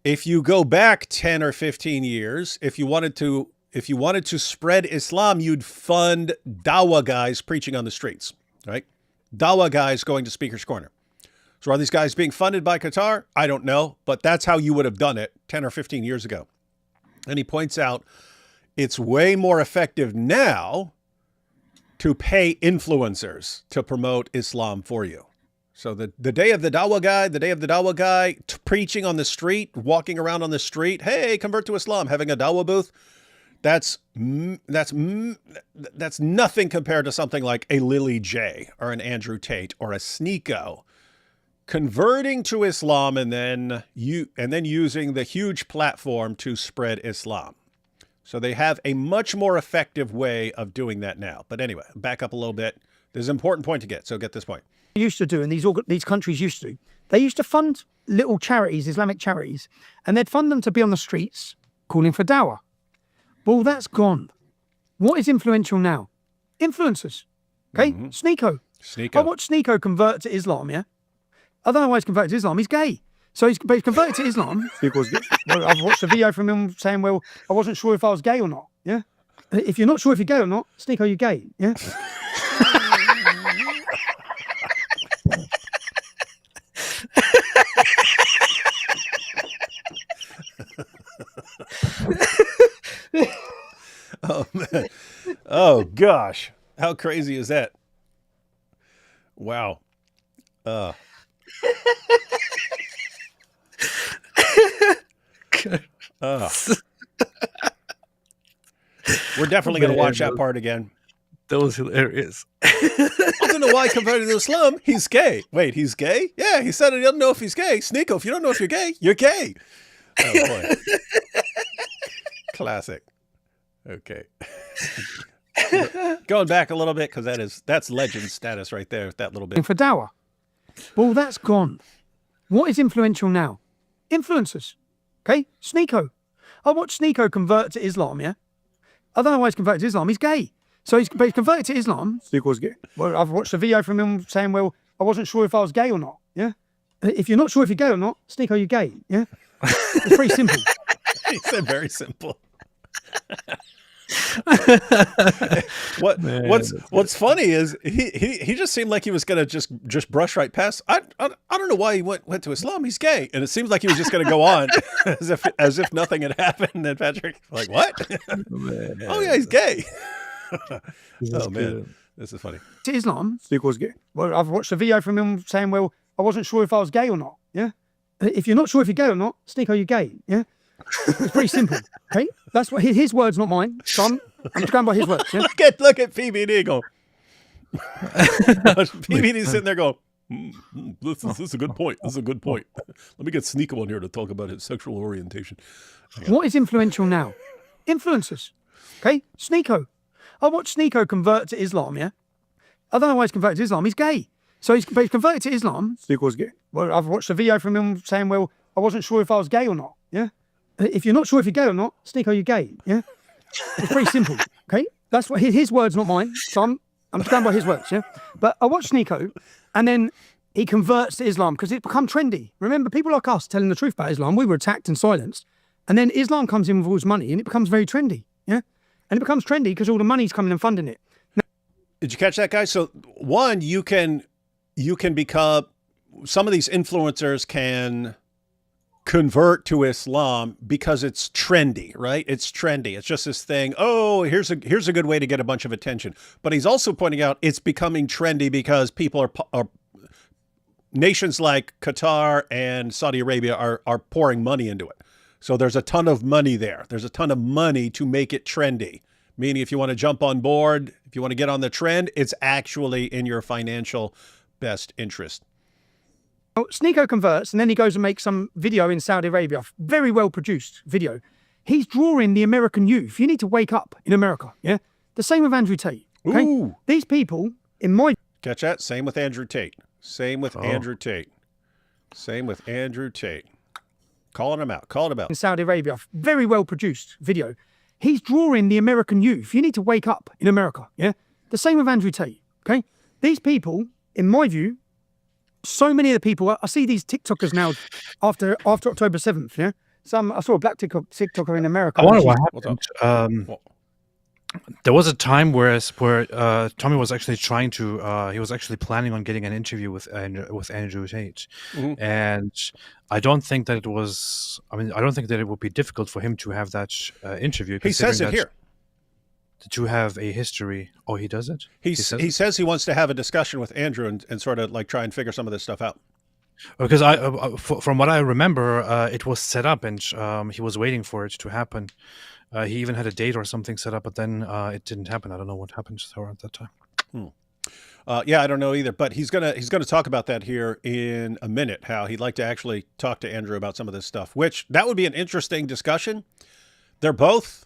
If you go back 10 or 15 years, if you wanted to spread Islam, you'd fund dawah guys preaching on the streets, right? Dawah guys going to Speaker's Corner. So are these guys being funded by Qatar? I don't know, but that's how you would have done it 10 or 15 years ago. And he points out it's way more effective now to pay influencers to promote Islam for you. So the day of the dawah guy preaching on the street, walking around on the street, hey, convert to Islam, having a dawah booth, that's nothing compared to something like a Lily J or an Andrew Tate or a Sneako converting to Islam and then using the huge platform to spread Islam. So they have a much more effective way of doing that now. But anyway, back up a little bit. There's an important point to get. So get this point. Used to do, and these countries used to, they used to fund little charities, Islamic charities, and they'd fund them to be on the streets calling for dawah. Well, that's gone. What is influential now? Influencers. Okay, Sneako. I watched Sneako convert to Islam, yeah? I don't know why he's converted to Islam. He's gay. So he's converted to Islam. Well, I've watched a video from him saying, well, I wasn't sure if I was gay or not, yeah? If you're not sure if you're gay or not, Sneako, you're gay, yeah? Oh, man. Oh, gosh. How crazy is that? Wow. We're definitely going to watch that part again. That was hilarious. I don't know why he converted to Islam. He's gay. Wait, he's gay? Yeah, he said he doesn't know if he's gay. Sneako, if you don't know if you're gay, you're gay. Oh, boy. Classic. Okay. Going back a little bit, because that's legend status right there, that little bit. For dawah. Well, that's gone. What is influential now? Influencers. Okay, Sneako. I watched Sneako convert to Islam, yeah? I don't know why he's converted to Islam. He's gay. So he's converted to Islam. Sneako's gay. Well, I've watched a video from him saying, well, I wasn't sure if I was gay or not, yeah? If you're not sure if you're gay or not, Sneako, you're gay, yeah? It's pretty simple. He said very simple. What's funny is he just seemed like he was gonna just brush right past. I don't know why he went to Islam. He's gay, and it seems like he was just gonna go on as if nothing had happened. And Patrick like, what? Oh yeah, he's gay. Oh man, this is funny. To Islam. Sneako's gay. Well, I've watched a video from him saying, well, I wasn't sure if I was gay or not, yeah? If you're not sure if you're gay or not, Sneako, you're gay. Yeah, it's pretty simple. Okay, that's what his words, not mine. So I'm just going by his words. Yeah? Look at PBD go. PBD's sitting there going, this is a good point. This is a good point. Let me get Sneako on here to talk about his sexual orientation. What is influential now? Influencers. Okay, Sneako. I watched Sneako convert to Islam. Yeah, I don't know why he's converted to Islam. He's gay. So he's converted to Islam. Sneako's gay. Well, I've watched a video from him saying, well, I wasn't sure if I was gay or not. Yeah. If you're not sure if you're gay or not, Sneako, you're gay. Yeah. It's pretty simple. Okay. That's what his words, not mine. So I'm just going by his words. Yeah. But I watched Sneako, and then he converts to Islam because it's become trendy. Remember, people like us telling the truth about Islam, we were attacked and silenced. And then Islam comes in with all his money and it becomes very trendy. Yeah. And it becomes trendy because all the money's coming and funding it. Did you catch that, guys? So one, you can become, some of these influencers can convert to Islam because it's trendy, right? It's trendy. It's just this thing. Oh, here's a good way to get a bunch of attention. But he's also pointing out it's becoming trendy because people are nations like Qatar and Saudi Arabia are pouring money into it. So there's a ton of money there. There's a ton of money to make it trendy. Meaning if you want to jump on board, if you want to get on the trend, it's actually in your financial best interest. Sneako converts and then he goes and makes some video in Saudi Arabia, very well produced video. He's drawing the American youth. You need to wake up in America. Yeah. The same with Andrew Tate. Okay. Ooh. These people, in my catch that? Same with Andrew Tate. Same with Andrew Tate. Same with Andrew Tate. Calling him out. Calling him out. In Saudi Arabia, very well produced video. He's drawing the American youth. You need to wake up in America. Yeah. The same with Andrew Tate. Okay. These people, in my view, so many of the people, I see these TikTokers now after October 7th. Yeah. I saw a black TikToker in America. I wonder what happened. There was a time where Tommy was actually trying to, he was actually planning on getting an interview with Andrew Tate. Mm-hmm. And I don't think that it would be difficult for him to have that interview. He says it here. To have a history. Oh, he does it? He says he wants to have a discussion with Andrew and sort of like try and figure some of this stuff out. Because from what I remember, it was set up and he was waiting for it to happen. He even had a date or something set up, but then it didn't happen. I don't know what happened at that time. Yeah, I don't know either. But he's gonna talk about that here in a minute. How he'd like to actually talk to Andrew about some of this stuff. Which that would be an interesting discussion. They're both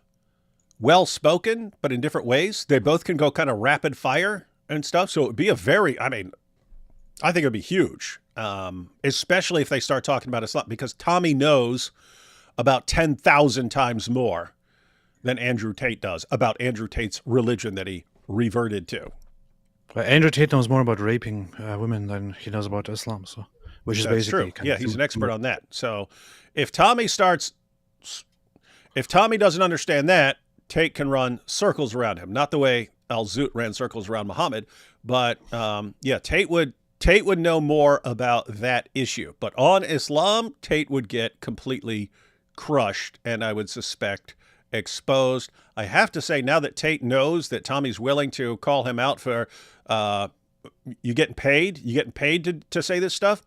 well spoken, but in different ways. They both can go kind of rapid fire and stuff. So it would be I think it would be huge, especially if they start talking about Islam, because Tommy knows about 10,000 times more than Andrew Tate does about Andrew Tate's religion that he reverted to. Andrew Tate knows more about raping women than he knows about Islam, so which is That's basically true. Yeah, he's an expert on that. So if Tommy doesn't understand that, Tate can run circles around him. Not the way Al-Zoot ran circles around Muhammad, but Tate would know more about that issue. But on Islam, Tate would get completely crushed, and I would suspect exposed. I have to say, now that Tate knows that Tommy's willing to call him out for you getting paid to say this stuff,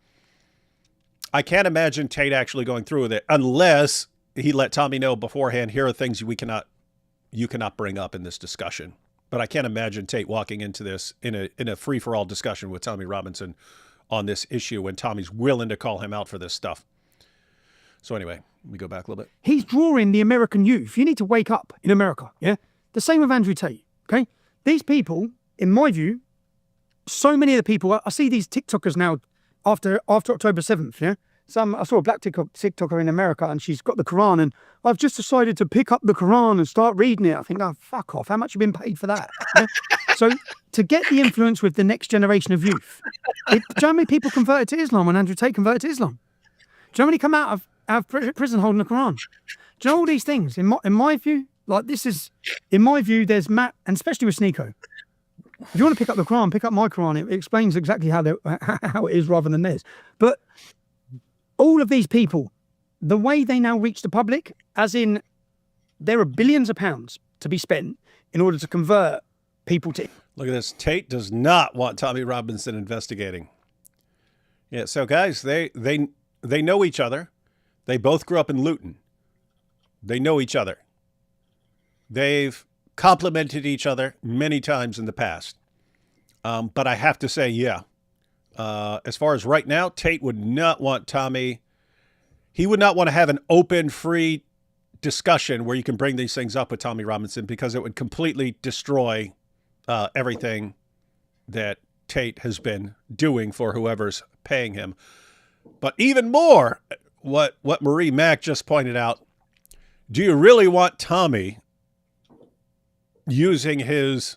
I can't imagine Tate actually going through with it unless he let Tommy know beforehand, here are things you cannot bring up in this discussion. But I can't imagine Tate walking into this in a free-for-all discussion with Tommy Robinson on this issue when Tommy's willing to call him out for this stuff. So anyway, let me go back a little bit. He's drawing the American youth. You need to wake up in America. Yeah. The same with Andrew Tate. Okay. These people, in my view, so many of the people, I see these TikTokers now after October 7th. Yeah. I saw a black TikToker in America and she's got the Quran and I've just decided to pick up the Quran and start reading it. I think, oh, fuck off. How much have you been paid for that? Yeah? So to get the influence with the next generation of youth, do you know how many people converted to Islam when Andrew Tate converted to Islam? Do you know how many come out of prison holding the Quran? Do you know all these things? In my view, there's Matt, and especially with Sneako. If you want to pick up the Quran, pick up my Quran. It explains exactly how it is rather than theirs. But all of these people, the way they now reach the public, as in there are billions of pounds to be spent in order to convert people to... Look at this. Tate does not want Tommy Robinson investigating. Yeah, so guys, they they know each other. They both grew up in Luton. They know each other. They've complimented each other many times in the past. But I have to say, yeah, as far as right now, Tate would not want Tommy. He would not want to have an open, free discussion where you can bring these things up with Tommy Robinson, because it would completely destroy everything that Tate has been doing for whoever's paying him. But even more, what Marie Mack just pointed out, do you really want Tommy using his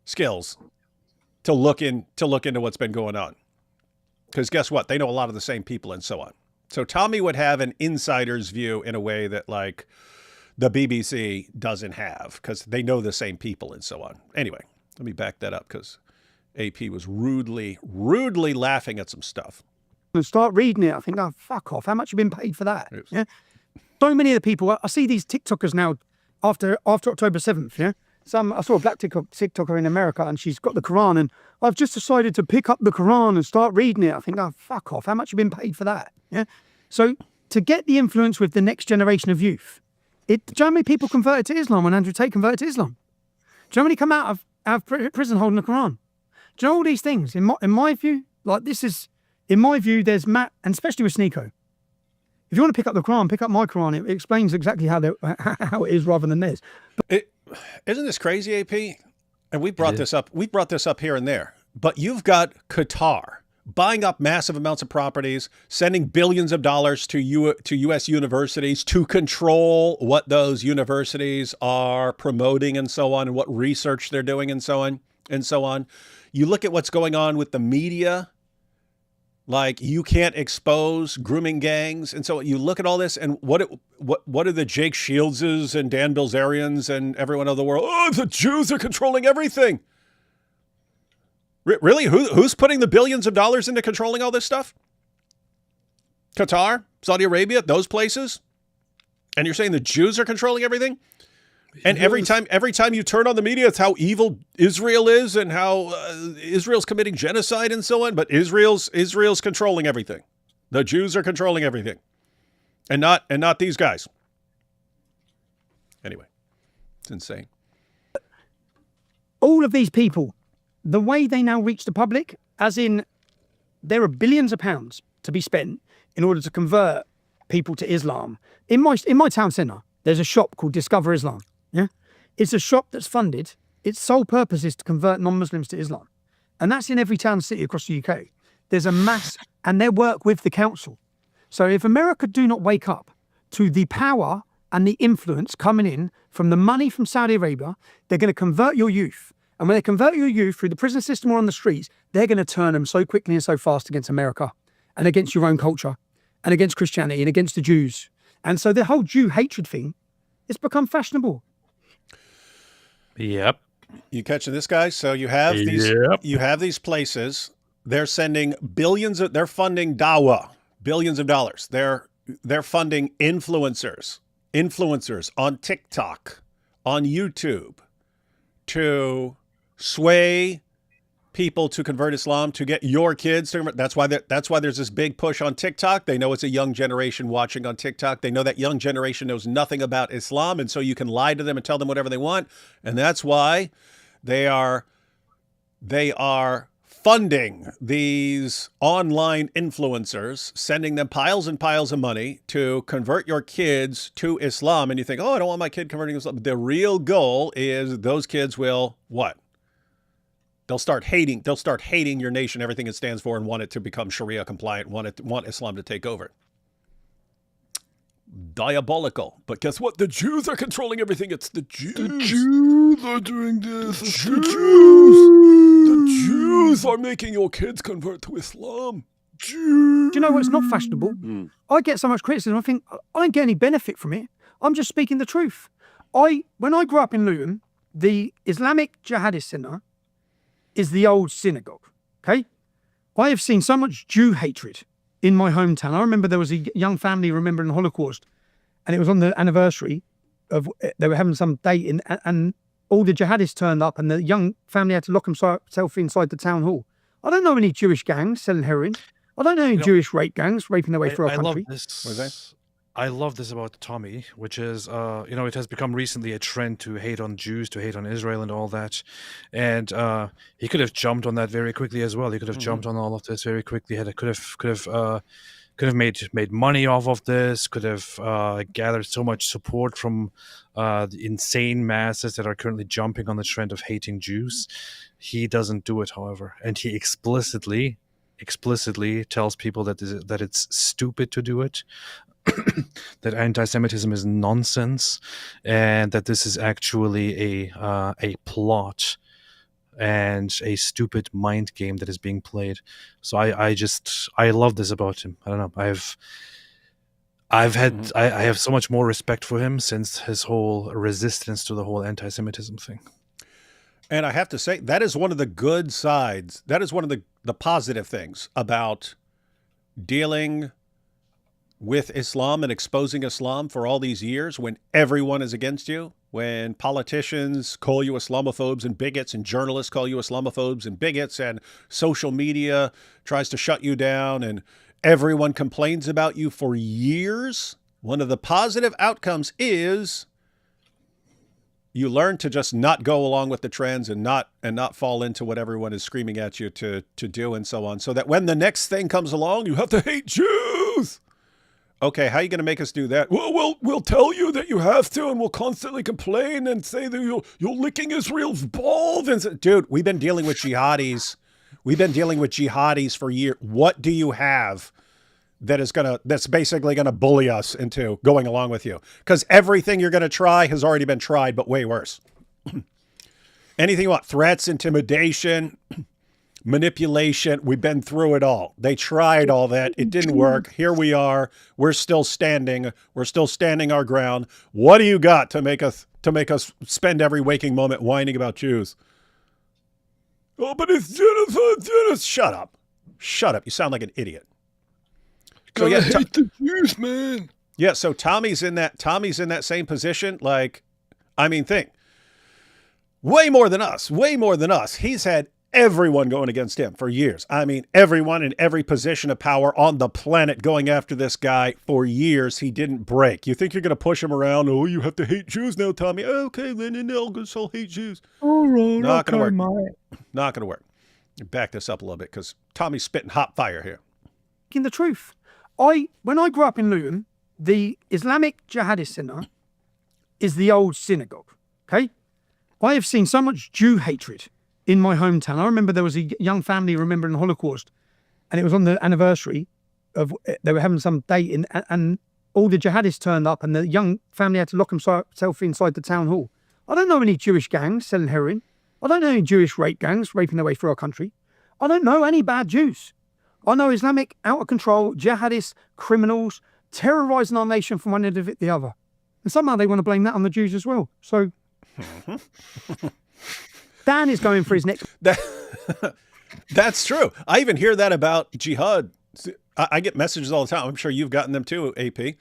skills to look into what's been going on? Because guess what? They know a lot of the same people and so on. So Tommy would have an insider's view in a way that like the BBC doesn't have, because they know the same people and so on. Anyway, let me back that up, because AP was rudely laughing at some stuff. And start reading it, I think, oh, fuck off. How much have you been paid for that? Oops. Yeah. So many of the people, I see these TikTokers now after October 7th, yeah? I saw a black TikToker in America, and she's got the Quran, and I've just decided to pick up the Quran and start reading it. I think, oh, fuck off. How much have you been paid for that? Yeah. So to get the influence with the next generation of youth, do you know how many people converted to Islam when Andrew Tate converted to Islam? Do you know how many come out of prison holding the Quran? Do you know all these things? In my view, like this is, in my view, there's Matt, and especially with Sneako. If you want to pick up the Quran, pick up my Quran. It explains exactly how it is rather than theirs. Isn't this crazy, AP? And we brought this up. We brought this up here and there. But you've got Qatar buying up massive amounts of properties, sending billions of dollars to U.S. universities to control what those universities are promoting and so on, and what research they're doing and so on and so on. You look at what's going on with the media. Like, you can't expose grooming gangs. And so you look at all this, and what are the Jake Shieldses and Dan Bilzerians and everyone of the world? Oh, the Jews are controlling everything. Really? Who's putting the billions of dollars into controlling all this stuff? Qatar, Saudi Arabia, those places? And you're saying the Jews are controlling everything? And every time you turn on the media, it's how evil Israel is and how Israel's committing genocide and so on. But Israel's controlling everything. The Jews are controlling everything, and not these guys. Anyway, it's insane. All of these people, the way they now reach the public, as in there are billions of pounds to be spent in order to convert people to Islam. In my town centre, there's a shop called Discover Islam. Yeah, it's a shop that's funded. Its sole purpose is to convert non-Muslims to Islam. And that's in every town and city across the UK. There's a mass, and they work with the council. So if America do not wake up to the power and the influence coming in from the money from Saudi Arabia, they're going to convert your youth. And when they convert your youth through the prison system or on the streets, they're going to turn them so quickly and so fast against America and against your own culture and against Christianity and against the Jews. And so the whole Jew hatred thing, it's become fashionable. Yep. You catching this, guys? So you have these places. They're sending they're funding dawah, billions of dollars. They're funding influencers on TikTok, on YouTube, to sway people to convert Islam, to get your kids to convert. That's why there's this big push on TikTok. They know it's a young generation watching on TikTok. They know that young generation knows nothing about Islam, and so you can lie to them and tell them whatever they want. And that's why they are funding these online influencers, sending them piles and piles of money to convert your kids to Islam. And you think, oh, I don't want my kid converting to Islam. The real goal is those kids will what? They'll start hating your nation, everything it stands for, and want it to become Sharia compliant, want Islam to take over. Diabolical. But guess what? The Jews are controlling everything. It's the Jews. The Jews are doing this. The Jews are making your kids convert to Islam. Jews. Do you know what's not fashionable? I get so much criticism. I think I don't get any benefit from it. I'm just speaking the truth. When I grew up in Luton, the Islamic Jihadist Centre is the old synagogue, okay? I have seen so much Jew hatred in my hometown. I remember there was a young family remembering the Holocaust, and it was on the anniversary of, they were having some date, and all the jihadists turned up, and the young family had to lock himself inside the town hall. I don't know any Jewish gangs selling heroin. I don't know any Jewish rape gangs raping their way through our I love country. this. I love this about Tommy, which is, it has become recently a trend to hate on Jews, to hate on Israel, and all that. And he could have jumped on that very quickly as well. He could have jumped on all of this very quickly. Could have made money off of this. Could have gathered so much support from the insane masses that are currently jumping on the trend of hating Jews. He doesn't do it, however, and he explicitly tells people that it's stupid to do it. That anti-Semitism is nonsense, and that this is actually a plot and a stupid mind game that is being played. So I love this about him. I don't know. I have so much more respect for him since his whole resistance to the whole anti-Semitism thing. And I have to say, that is one of the good sides. That is one of the positive things about dealing with Islam and exposing Islam for all these years, when everyone is against you, when politicians call you Islamophobes and bigots, and journalists call you Islamophobes and bigots, and social media tries to shut you down, and everyone complains about you for years. One of the positive outcomes is you learn to just not go along with the trends and not fall into what everyone is screaming at you to do, and so on. So that when the next thing comes along, you have to hate Jews. Okay, how are you going to make us do that? Well, we'll tell you that you have to, and we'll constantly complain and say that you're licking Israel's balls. And dude, we've been dealing with jihadis. We've been dealing with jihadis for years. What do you have that's basically gonna bully us into going along with you? Because everything you're gonna try has already been tried, but way worse. Anything you want, threats, intimidation, manipulation, we've been through it all. They tried all that. It didn't work. Here we are. We're still standing. We're still standing our ground. What do you got to make us spend every waking moment whining about Jews? Oh, but it's genocide. Shut up. Shut up. You sound like an idiot. So yeah, hate the Jews, man. Yeah, so Tommy's in that same position. Like, I mean, think. Way more than us. He's had everyone going against him for years. I mean, everyone in every position of power on the planet going after this guy for years. He didn't break. You think you're going to push him around? Oh, you have to hate Jews now, Tommy. Okay, then I'll hate Jews. All right, not going to work. Not going to work. Back this up a little bit because Tommy's spitting hot fire here. In the truth, when I grew up in Luton, the Islamic Jihadist Center is the old synagogue. Okay, I have seen so much Jew hatred in my hometown. I remember there was a young family remembering the Holocaust, and it was on the anniversary of, they were having some date, and all the jihadists turned up, and the young family had to lock himself inside the town hall. I don't know any Jewish gangs selling heroin. I don't know any Jewish rape gangs raping their way through our country. I don't know any bad Jews. I know Islamic, out of control, jihadists, criminals, terrorising our nation from one end of it to the other. And somehow they want to blame that on the Jews as well. So Dan is going for his next... That's true. I even hear that about jihad. I get messages all the time. I'm sure you've gotten them too, AP.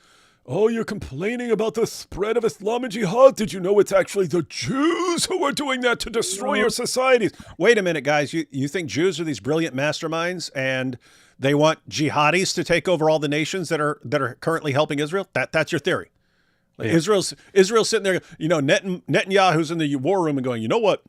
Oh, you're complaining about the spread of Islam and jihad. Did you know it's actually the Jews who are doing that to destroy your societies? Wait a minute, guys. You think Jews are these brilliant masterminds and they want jihadis to take over all the nations that are currently helping Israel? That's your theory. Like, yeah. Israel's sitting there, Netanyahu's in the war room and going, you know what?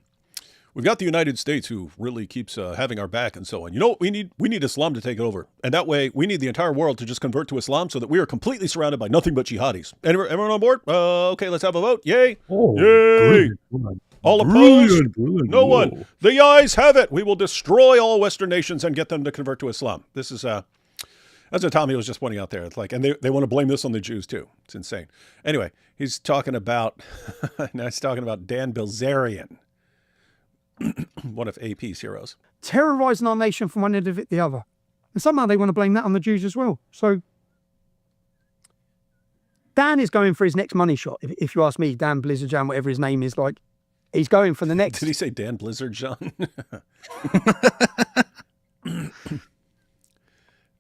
We've got the United States who really keeps having our back and so on. You know what we need? We need Islam to take it over. And that way, we need the entire world to just convert to Islam so that we are completely surrounded by nothing but jihadis. Everyone on board? Okay, let's have a vote. Yay. Oh, yay. Brilliant. All opposed? Brilliant. No one. The ayes have it. We will destroy all Western nations and get them to convert to Islam. This is... That's what Tommy was just pointing out there. It's like, and they want to blame this on the Jews too. It's insane. Anyway, he's talking about Dan Bilzerian, one of AP's heroes. Terrorising our nation from one end of it to the other. And somehow they want to blame that on the Jews as well. So Dan is going for his next money shot. If you ask me, Dan Blizzardjan, whatever his name is, like, he's going for the next... Did he say Dan Blizzardjan?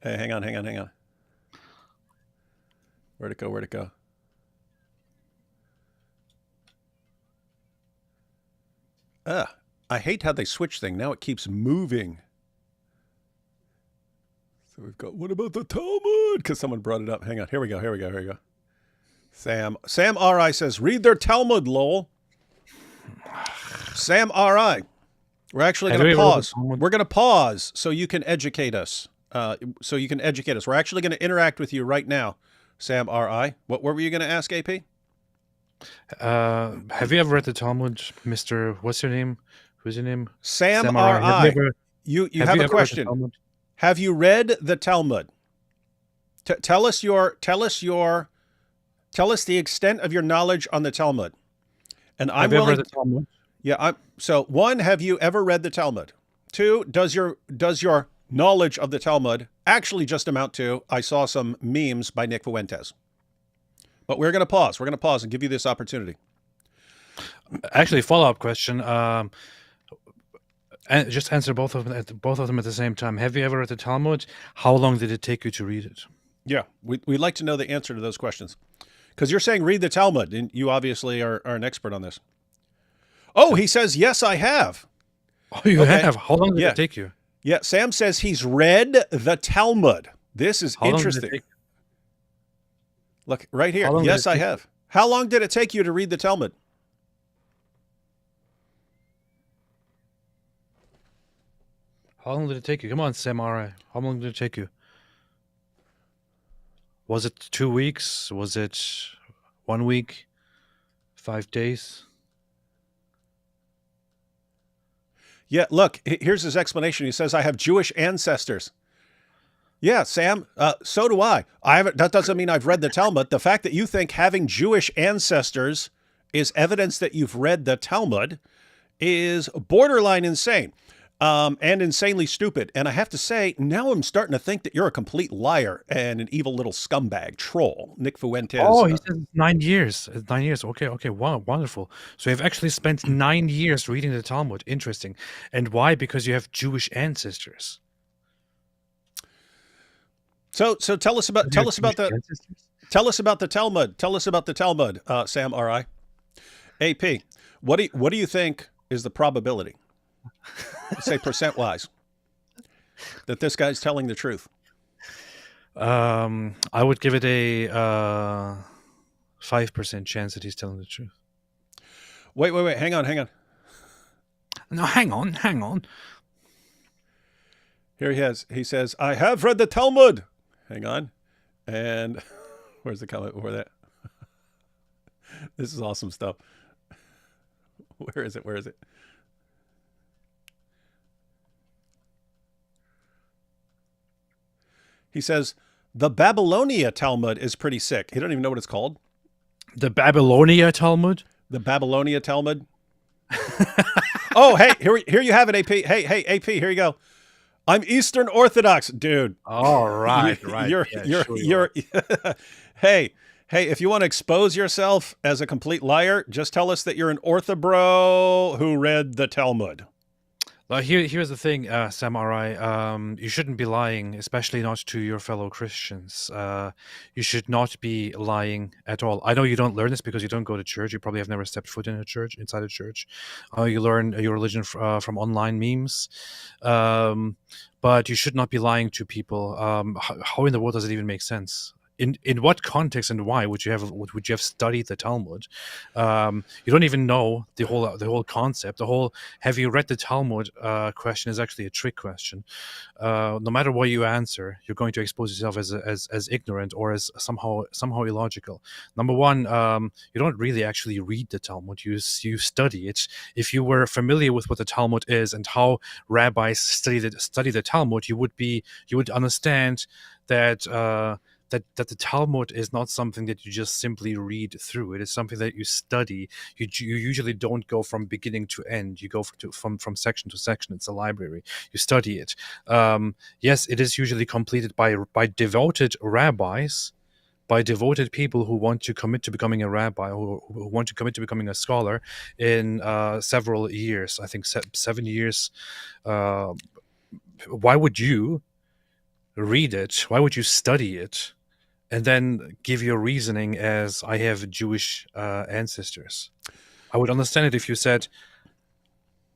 Hey, hang on. Where'd it go? I hate how they switch thing. Now it keeps moving. we've got, what about the Talmud? Because someone brought it up. Hang on. Here we go. Sam R.I. says, read their Talmud, lol. Sam R.I. We're actually going to pause. We're going to pause so you can educate us. We're actually going to interact with you right now, Sam R.I. What were you going to ask, AP? Have you ever read the Talmud, Mr. What's your name? Who's your name? Sam R.I. You have a question. Have you read the Talmud? Tell us the extent of your knowledge on the Talmud. And I'm willing. Have you ever read the Talmud? Yeah. So 1, have you ever read the Talmud? 2, does your knowledge of the Talmud actually just amount to, I saw some memes by Nick Fuentes? But we're going to pause. We're going to pause and give you this opportunity. Actually, follow-up question. And just answer both of them at the same time. Have you ever read the Talmud? How long did it take you to read it? Yeah, we'd like to know the answer to those questions. Because you're saying read the Talmud, and you obviously are an expert on this. Oh, he says, yes, I have. Oh, you have? How long did it take you? Yeah, Sam says he's read the Talmud. This is interesting. Look, right here. Yes, I have. How long did it take you to read the Talmud? How long did it take you? Come on, Sam R.I. How long did it take you? Was it 2 weeks? Was it 1 week? 5 days? Yeah, look, here's his explanation. He says, I have Jewish ancestors. Yeah, Sam, so do I. That doesn't mean I've read the Talmud. The fact that you think having Jewish ancestors is evidence that you've read the Talmud is borderline insane. And insanely stupid. And I have to say, now I'm starting to think that you're a complete liar and an evil little scumbag troll, Nick Fuentes. Oh, he says 9 years. 9 years. Okay. Wow, wonderful. So you've actually spent 9 years reading the Talmud. Interesting. And why? Because you have Jewish ancestors. So tell us about the Talmud. Tell us about the Talmud, Sam R.I. AP. What do you think is the probability? Say percent-wise, that this guy's telling the truth. I would give it a 5% chance that he's telling the truth. Wait. Hang on. No, hang on. Here he says, I have read the Talmud. Hang on. And where's the comment before that? This is awesome stuff. Where is it? He says, the Babylonia Talmud is pretty sick. He don't even know what it's called. The Babylonia Talmud? The Babylonia Talmud. Oh, hey, here you have it, AP. Hey, AP, here you go. I'm Eastern Orthodox, dude. All right. Hey, if you want to expose yourself as a complete liar, just tell us that you're an orthobro who read the Talmud. Here's the thing, Sam R.I. You shouldn't be lying, especially not to your fellow Christians. You should not be lying at all. I know you don't learn this because you don't go to church. You probably have never stepped foot inside a church. You learn your religion from online memes. But you should not be lying to people. How in the world does it even make sense? In what context and why would you have studied the Talmud? You don't even know the whole concept. Have you read the Talmud question is actually a trick question. No matter what you answer, you're going to expose yourself as ignorant or as somehow illogical. Number one, you don't really actually read the Talmud. You study it. If you were familiar with what the Talmud is and how rabbis study the Talmud, you would understand that. That the Talmud is not something that you just simply read through. It is something that you study. You usually don't go from beginning to end. You go from section to section. It's a library. You study it. Yes, it is usually completed by devoted rabbis, by devoted people who want to commit to becoming a rabbi, who want to commit to becoming a scholar in several years. I think 7 years. Why would you read it? Why would you study it? And then give your reasoning as I have Jewish ancestors. I would understand it if you said,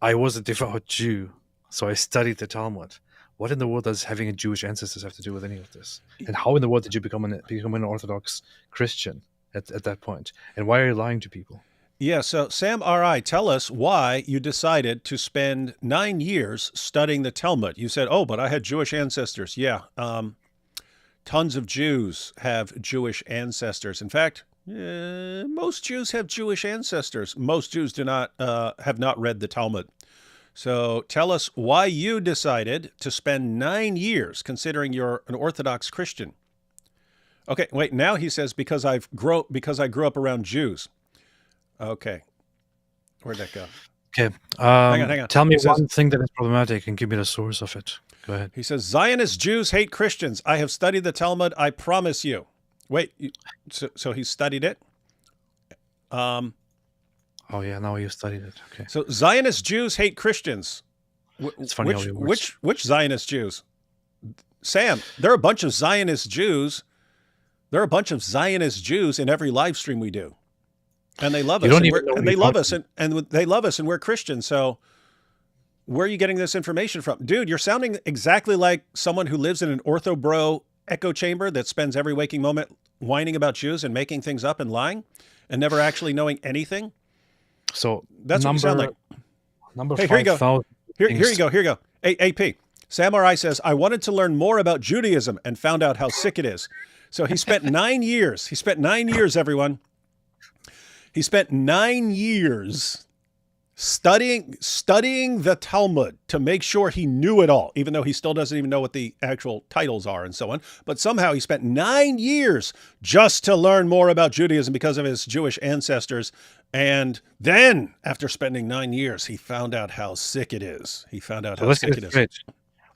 I was a devout Jew, so I studied the Talmud. what in the world does having a Jewish ancestors have to do with any of this? And how in the world did you become an Orthodox Christian at that point? And why are you lying to people? Yeah, so Sam R.I., tell us why you decided to spend 9 years studying the Talmud. You said, oh, but I had Jewish ancestors. Yeah, tons of Jews have Jewish ancestors. In fact, most Jews have Jewish ancestors. Most Jews do not have not read the Talmud. So tell us why you decided to spend 9 years, considering you're an Orthodox Christian. Okay, wait, now he says, because I grew up around Jews. Okay. Where'd that go? Okay. Hang on. Tell me He says- one thing that is problematic and give me the source of it. Go ahead. He says, Zionist Jews hate Christians. I have studied the Talmud, I promise you. Wait, so he studied it? Oh, yeah, now you studied it. Okay. So Zionist Jews hate Christians. It's funny how it works. Which Zionist Jews? Sam, there are a bunch of Zionist Jews. There are a bunch of Zionist Jews in every live stream we do. And they love us. And they love us, and they love us, and we're Christians. So where are you getting this information from? Dude, you're sounding exactly like someone who lives in an ortho bro echo chamber that spends every waking moment whining about Jews and making things up and lying and never actually knowing anything. So that's what you sound like. Number hey, here you go. 5,000. Here you go. AP. Sam R.I. says, I wanted to learn more about Judaism and found out how sick it is. So he spent 9 years. He spent 9 years, everyone. He spent 9 years studying the Talmud to make sure he knew it all, even though he still doesn't even know what the actual titles are and so on. But somehow he spent 9 years just to learn more about Judaism because of his Jewish ancestors. And then, after spending 9 years, he found out how sick it is. He found out how sick it is.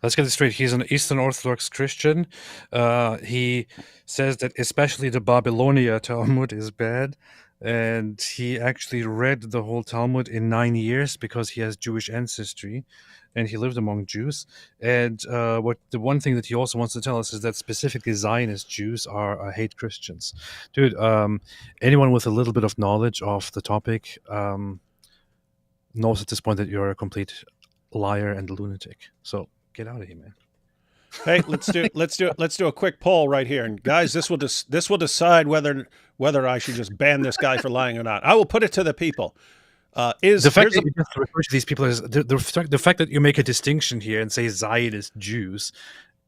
Let's get it straight. He's an Eastern Orthodox Christian. He says that especially the Babylonia Talmud is bad. And he actually read the whole Talmud in 9 years because he has Jewish ancestry and he lived among Jews. And the one thing that he also wants to tell us is that specifically Zionist Jews hate Christians. Dude, anyone with a little bit of knowledge of the topic knows at this point that you're a complete liar and lunatic. So get out of here, man. Hey, let's do a quick poll right here, and guys, this will decide whether I should just ban this guy for lying or not. I will put it to the people. The fact that you just refer to these people as the fact that you make a distinction here and say Zionist Jews,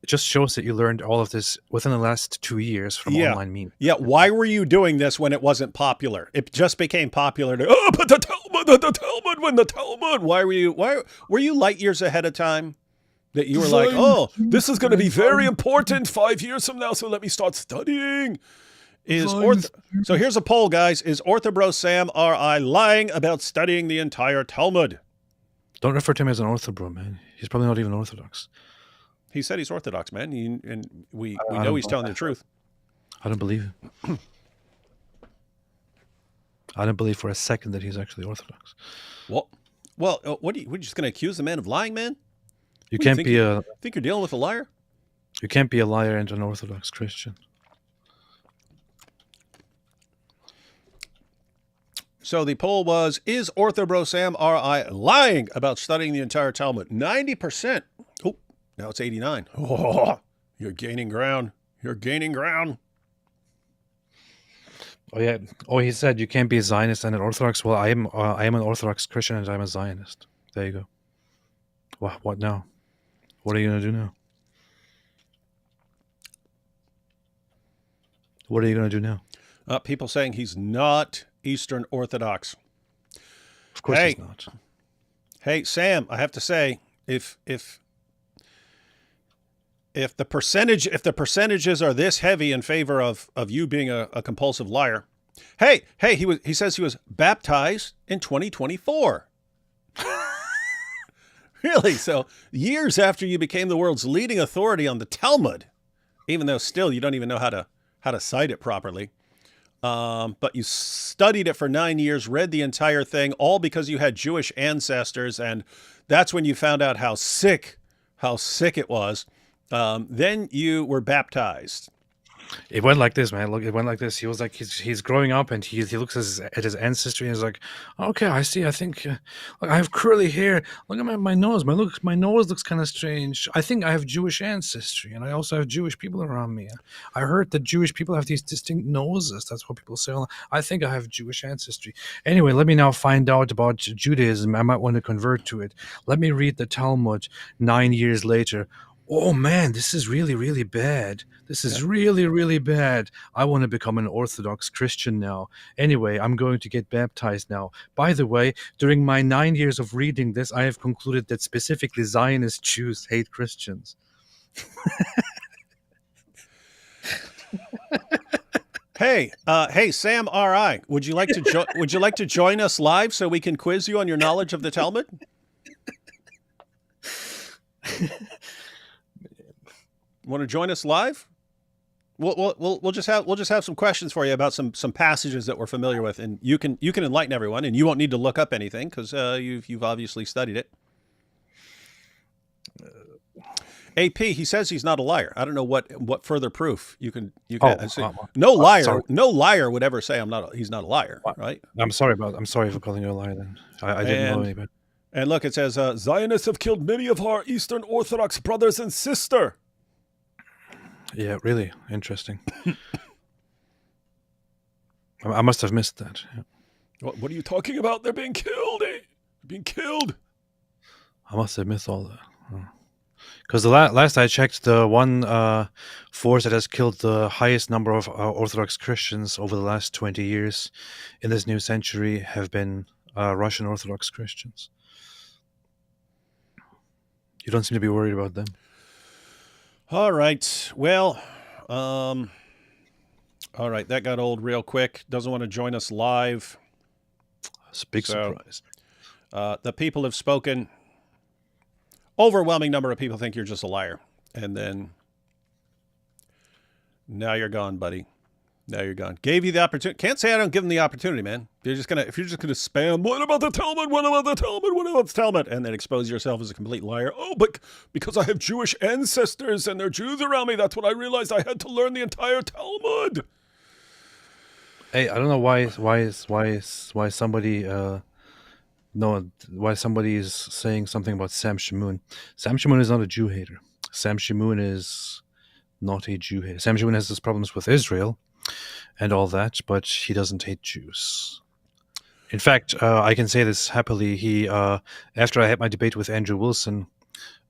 it just shows that you learned all of this within the last 2 years from online memes. Yeah, why were you doing this when it wasn't popular? It just became popular to but the Talmud. Why were you light years ahead of time? That you were like, oh, this is going to be very important 5 years from now, so let me start studying. So here's a poll, guys. Is Orthobro Sam R.I. lying about studying the entire Talmud? Don't refer to him as an Orthobro, man. He's probably not even Orthodox. He said he's Orthodox, man, and we know he's telling the truth. I don't believe it. I don't believe for a second that he's actually Orthodox. Well, we're just going to accuse the man of lying, man? You can't be think you're dealing with a liar? You can't be a liar and an Orthodox Christian. So the poll was, is Orthobro Sam R.I. lying about studying the entire Talmud? 90%. Oh, now it's 89. Oh, you're gaining ground. You're gaining ground. Oh, yeah. Oh, he said you can't be a Zionist and an Orthodox. Well, I am an Orthodox Christian and I'm a Zionist. There you go. Well, what now? What are you going to do now? What are you going to do now? People saying he's not Eastern Orthodox. Of course he's not. Hey, Sam, I have to say, if the percentages are this heavy in favor of you being a compulsive liar, hey, he says he was baptized in 2024. Really? So years after you became the world's leading authority on the Talmud, even though still you don't even know how to cite it properly, but you studied it for 9 years, read the entire thing, all because you had Jewish ancestors, and that's when you found out how sick it was. Then you were baptized. It went like this, man. Look, it went like this. He was like, he's growing up, and he looks at his ancestry, and he's like, okay, I see. I think I have curly hair. Look at my nose. My nose looks kind of strange. I think I have Jewish ancestry, and I also have Jewish people around me. I heard that Jewish people have these distinct noses. That's what people say. I think I have Jewish ancestry. Anyway, let me now find out about Judaism. I might want to convert to it. Let me read the Talmud 9 years later. Oh man, this is really, really bad. This is really, really bad. I want to become an Orthodox Christian now. Anyway, I'm going to get baptized now. By the way, during my 9 years of reading this, I have concluded that specifically Zionist Jews hate Christians. Hey, Sam R.I., would you like to join us live so we can quiz you on your knowledge of the Talmud? Want to join us live? We'll just have some questions for you about some passages that we're familiar with, and you can enlighten everyone, and you won't need to look up anything because you've obviously studied it. AP, he says he's not a liar. I don't know what further proof you can. No liar would ever say he's not a liar, right? I'm sorry for calling you a liar. Then I didn't know any better. And look, it says Zionists have killed many of our Eastern Orthodox brothers and sisters. Yeah, really interesting. I must have missed that. Yeah. What are you talking about? They're being killed. They're being killed. I must have missed all that. Because the last I checked, the one force that has killed the highest number of Orthodox Christians over the last 20 years in this new century have been Russian Orthodox Christians. You don't seem to be worried about them. All right. Well, all right. That got old real quick. Doesn't want to join us live. It's a big surprise. The people have spoken. Overwhelming number of people think you're just a liar. And then now you're gone, buddy. Now you're gone. Gave you the opportunity. Can't say I don't give them the opportunity, man. If you're just gonna spam, what about the Talmud? What about the Talmud? What about the Talmud? And then expose yourself as a complete liar. Oh, but because I have Jewish ancestors and they're Jews around me, that's what I realized. I had to learn the entire Talmud. Hey, I don't know why somebody why somebody is saying something about Sam Shamoun. Sam Shamoun is not a Jew hater. Sam Shamoun is not a Jew hater. Sam Shamoun has his problems with Israel and all that, but he doesn't hate Jews. In fact, I can say this happily. He, after I had my debate with Andrew Wilson,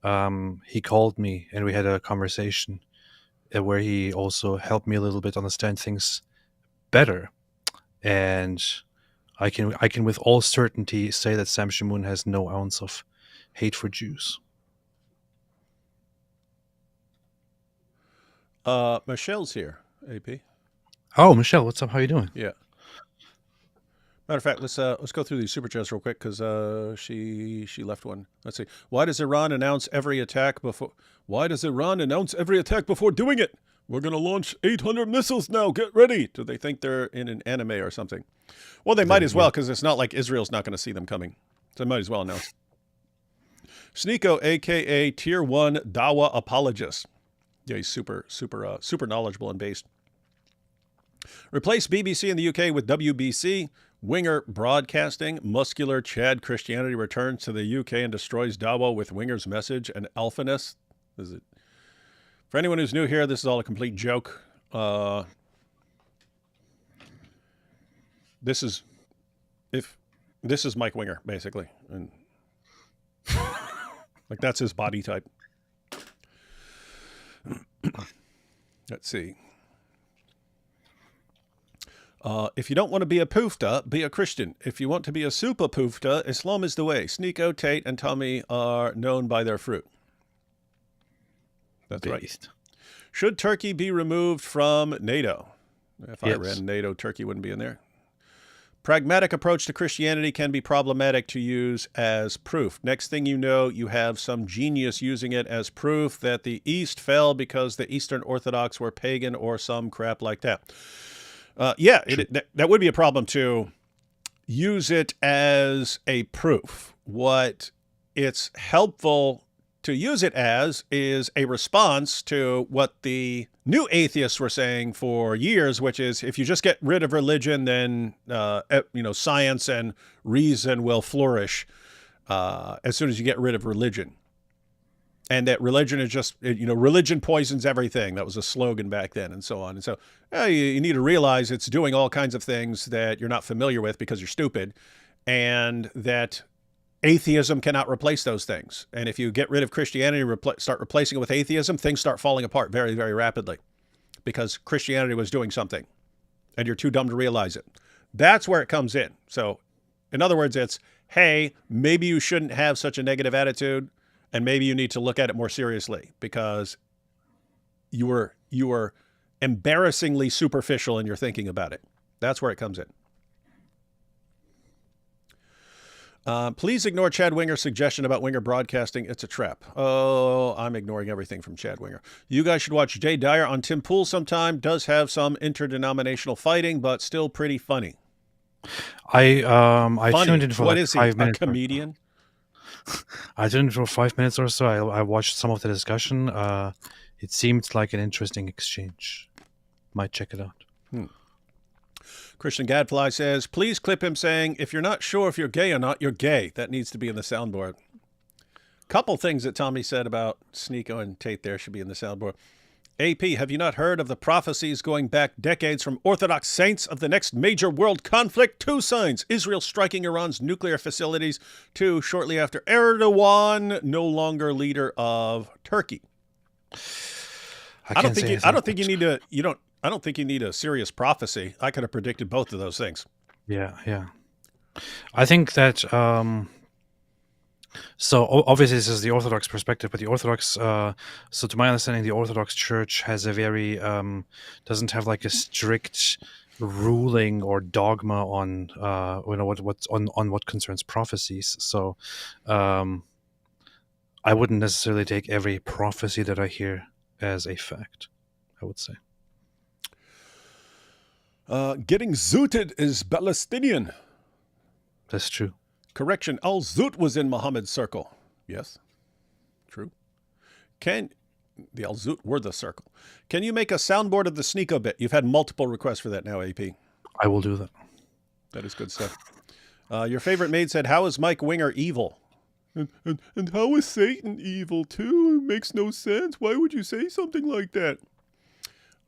he called me and we had a conversation where he also helped me a little bit understand things better. And I can with all certainty say that Sam Shamoun has no ounce of hate for Jews. Michelle's here, AP. Oh, Michelle, what's up? How you doing? Yeah. Matter of fact, let's go through these super chats real quick because she left one. Let's see. Why does Iran announce every attack before doing it? We're going to launch 800 missiles now. Get ready. Do they think they're in an anime or something? Well, they might as well because it's not like Israel's not going to see them coming. So they might as well announce. Sneako, a.k.a. Tier 1 Dawa apologist. Yeah, he's super knowledgeable and based. Replace BBC in the UK with WBC. Winger Broadcasting. Muscular Chad Christianity returns to the UK and destroys Dawa with Winger's message and alphaness. Is it? For anyone who's new here, this is all a complete joke. This is Mike Winger, basically. And like that's his body type. Let's see. If you don't want to be a poofta, be a Christian. If you want to be a super poofta, Islam is the way. Sneako, Tate, and Tommy are known by their fruit. That's right. Should Turkey be removed from NATO? If I ran NATO, Turkey wouldn't be in there. Pragmatic approach to Christianity can be problematic to use as proof. Next thing you know, you have some genius using it as proof that the East fell because the Eastern Orthodox were pagan or some crap like that. That would be a problem to use it as a proof. What it's helpful to use it as is a response to what the new atheists were saying for years, which is if you just get rid of religion, then science and reason will flourish as soon as you get rid of religion. And that religion is just, religion poisons everything. That was a slogan back then and so on. And so you need to realize it's doing all kinds of things that you're not familiar with because you're stupid, and that atheism cannot replace those things. And if you get rid of Christianity, start replacing it with atheism, things start falling apart very, very rapidly because Christianity was doing something and you're too dumb to realize it. That's where it comes in. So in other words, it's, hey, maybe you shouldn't have such a negative attitude, and maybe you need to look at it more seriously because you were embarrassingly superficial in your thinking about it. That's where it comes in. Please ignore Chad Winger's suggestion about Winger broadcasting. It's a trap. Oh, I'm ignoring everything from Chad Winger. You guys should watch Jay Dyer on Tim Pool sometime. Does have some interdenominational fighting, but still pretty funny. I Funny. tuned in for What like is he, 5 a minutes. comedian? I tuned in for 5 minutes or so. I watched some of the discussion. It seemed like an interesting exchange. Might check it out. Christian Gadfly says, please clip him saying, if you're not sure if you're gay or not, you're gay. That needs to be in the soundboard. Couple things that Tommy said about Sneako and Tate there should be in the soundboard. AP, have you not heard of the prophecies going back decades from Orthodox saints of the next major world conflict? 2 signs. Israel striking Iran's nuclear facilities. 2, shortly after Erdogan, no longer leader of Turkey. I don't think you need a serious prophecy. I could have predicted both of those things. Yeah. I think that, so obviously this is the Orthodox perspective, but the Orthodox, so to my understanding, the Orthodox Church has a very, doesn't have like a strict ruling or dogma on, what's on what concerns prophecies. So, I wouldn't necessarily take every prophecy that I hear as a fact, I would say. Getting zooted is Palestinian. That's true. Correction, Al-Zoot was in Muhammad's circle. Yes, true. The Al-Zoot were the circle. Can you make a soundboard of the Sneako bit? You've had multiple requests for that now, AP. I will do that. That is good stuff. Your favorite maid said, how is Mike Winger evil? And how is Satan evil too? It makes no sense. Why would you say something like that?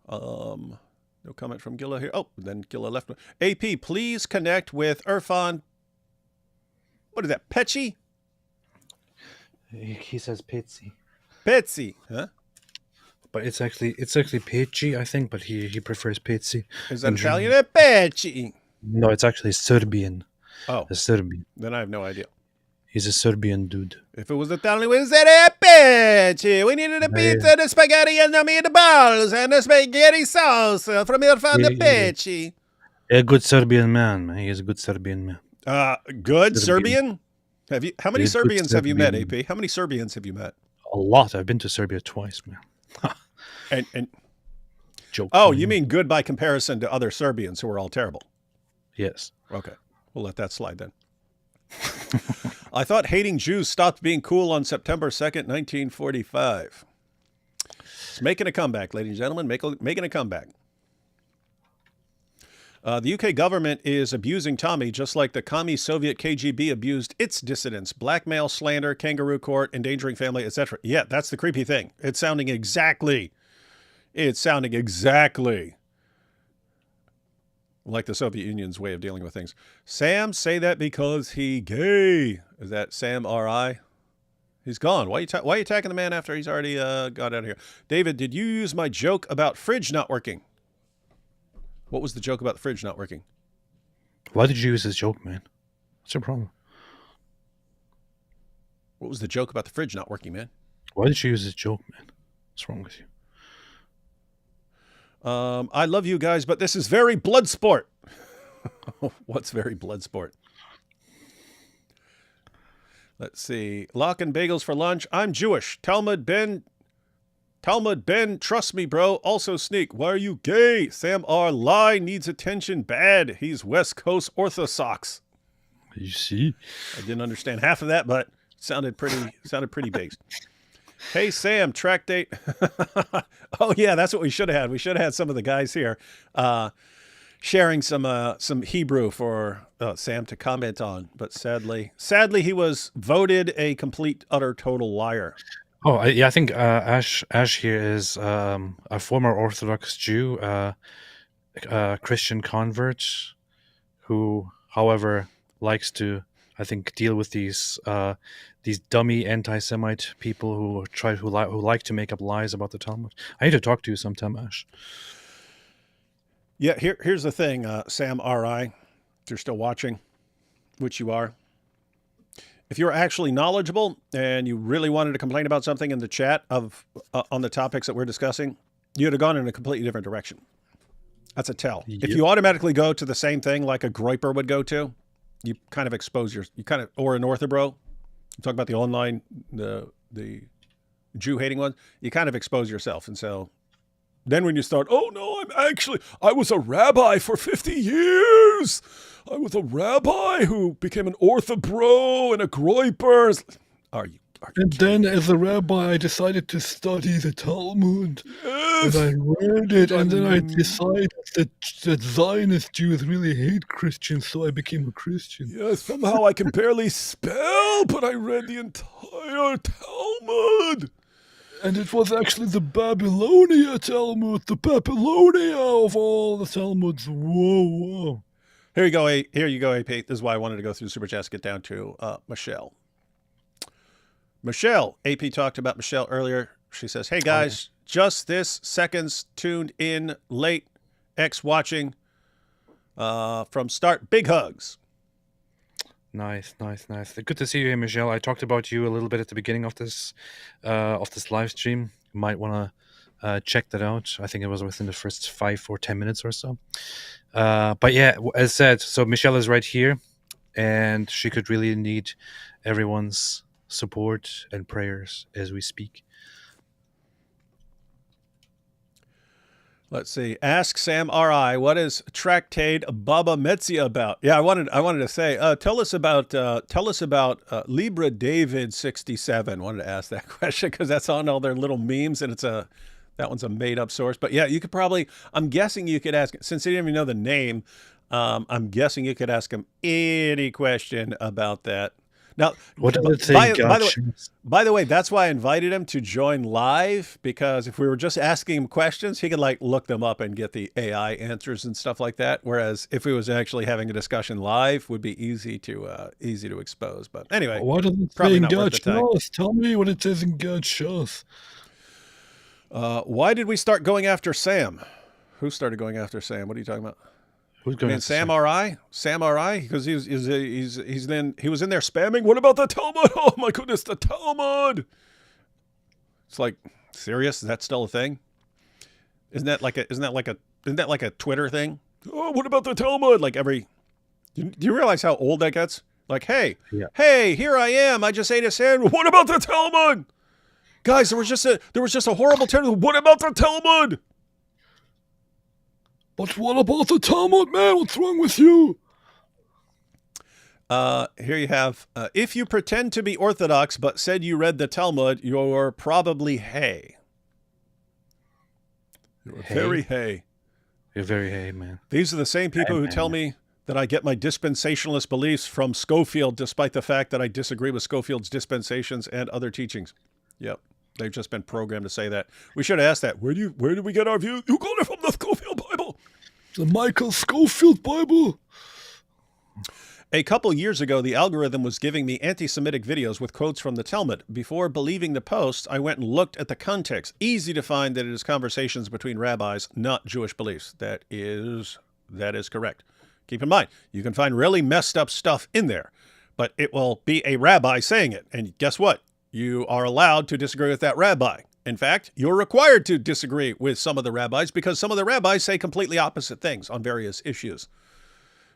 No comment from Gilla here. Oh, then Gilla left. AP, please connect with Irfan. What is that, Pecci? He says Petsy. Petsy, huh? But it's actually Pecci, I think, but he prefers Petsy. Is that Italian? Pecci. No, it's actually Serbian. Oh. A Serbian. Then I have no idea. He's a Serbian dude. If it was Italian, we would say Pecci. We needed a pizza, the spaghetti, and the meatballs, and the spaghetti sauce from Irfan the Pecci. A good Serbian man, man. He is a good Serbian man. Good Serbian? Have you? How many Serbians have you met, AP? How many Serbians have you met? A lot. I've been to Serbia twice, man. and joke. Oh, you mean good by comparison to other Serbians who are all terrible? Yes. Okay, we'll let that slide then. I thought hating Jews stopped being cool on September 2nd, 1945. It's making a comeback, ladies and gentlemen, making a comeback. The UK government is abusing Tommy just like the commie Soviet KGB abused its dissidents. Blackmail, slander, kangaroo court, endangering family, etc. Yeah, that's the creepy thing. It's sounding exactly like the Soviet Union's way of dealing with things. Sam, say that because he gay. Is that Sam R.I.? He's gone. Why are you attacking the man after he's already got out of here? David, did you use my joke about fridge not working? What was the joke about the fridge not working? Why did you use this joke, man? What's your problem? What was the joke about the fridge not working, man? Why did you use this joke, man? What's wrong with you? I love you guys, but this is very blood sport. What's very blood sport? Let's see. Lock and bagels for lunch. I'm Jewish. Talmud Ben, trust me, bro. Also Sneak. Why are you gay? Sam R. Lie needs attention bad. He's West Coast Orthodox. You see? I didn't understand half of that, but it sounded pretty based. Hey, Sam, track date. Oh, yeah, that's what we should have had. We should have had some of the guys here sharing some Hebrew for Sam to comment on. But sadly, he was voted a complete, utter, total liar. Oh, I think Ash here is a former Orthodox Jew, Christian convert, who, however, likes to, I think, deal with these dummy anti-Semite people who like to make up lies about the Talmud. I need to talk to you sometime, Ash. Yeah, here's the thing, Sam R.I., if you're still watching, which you are. If you're actually knowledgeable and you really wanted to complain about something in the chat on the topics that we're discussing, you'd have gone in a completely different direction. That's a tell. Yep. If you automatically go to the same thing like a groiper would go to, you kind of expose or an orthobro. You talk about the online, the Jew hating ones, you kind of expose yourself. And so then when you start, oh no, I was a rabbi for 50 years. I was a rabbi who became an orthobro and a groiper. Are you And then, as a rabbi, I decided to study the Talmud. Yes. And I read it, and then I decided that Zionist Jews really hate Christians, so I became a Christian. Yeah, somehow I can barely spell, but I read the entire Talmud. And it was actually the Babylonia Talmud, the Babylonia of all the Talmuds. Whoa. Here you go, AP. This is why I wanted to go through the Super Chats, get down to Michelle. Michelle, AP talked about Michelle earlier. She says, hey guys, just this seconds tuned in late, X watching from start. Big hugs. Nice. Good to see you here, Michelle. I talked about you a little bit at the beginning of this live stream. You might want to check that out. I think it was within the first 5 or 10 minutes or so. But yeah, as said, so Michelle is right here, and she could really need everyone's support and prayers as we speak. Let's see. Ask Sam R.I. what is Tractate Baba Metzia about? Yeah, I wanted to say, tell us about Libra David 67. Wanted to ask that question because that's on all their little memes, and that one's a made up source. But yeah, you could probably. I'm guessing you could ask, since he didn't even know the name. I'm guessing you could ask him any question about that. Now, what does it say? By the way, that's why I invited him to join live, because if we were just asking him questions, he could like look them up and get the AI answers and stuff like that. Whereas if he was actually having a discussion live, would be easy to expose. But anyway, what does it say in God shows? Tell me what it says in God shows. Why did we start going after Sam? Who started going after Sam? What are you talking about? Who's going? Sam R.I. Sam R.I. Because he was in there spamming. What about the Talmud? Oh my goodness, the Talmud! It's like, serious? Is that still a thing? Isn't that like a Twitter thing? Oh, what about the Talmud? Like do you realize how old that gets? Like, hey, here I am. I just ate a sandwich. What about the Talmud? Guys, there was just a horrible terrible. What about the Talmud? But what about the Talmud, man? What's wrong with you? Here you have, if you pretend to be Orthodox but said you read the Talmud, you're probably hay. You're very hay. You're very hay, man. These are the same people who tell me that I get my dispensationalist beliefs from Schofield, despite the fact that I disagree with Schofield's dispensations and other teachings. Yep. They've just been programmed to say that. We should have asked that. Where did we get our views? You got it from the Schofield Bible. The Michael Schofield Bible. A couple years ago, the algorithm was giving me anti-Semitic videos with quotes from the Talmud. Before believing the posts, I went and looked at the context. Easy to find that it is conversations between rabbis, not Jewish beliefs. That is correct. Keep in mind, you can find really messed up stuff in there, but it will be a rabbi saying it. And guess what? You are allowed to disagree with that rabbi. In fact, you're required to disagree with some of the rabbis because some of the rabbis say completely opposite things on various issues.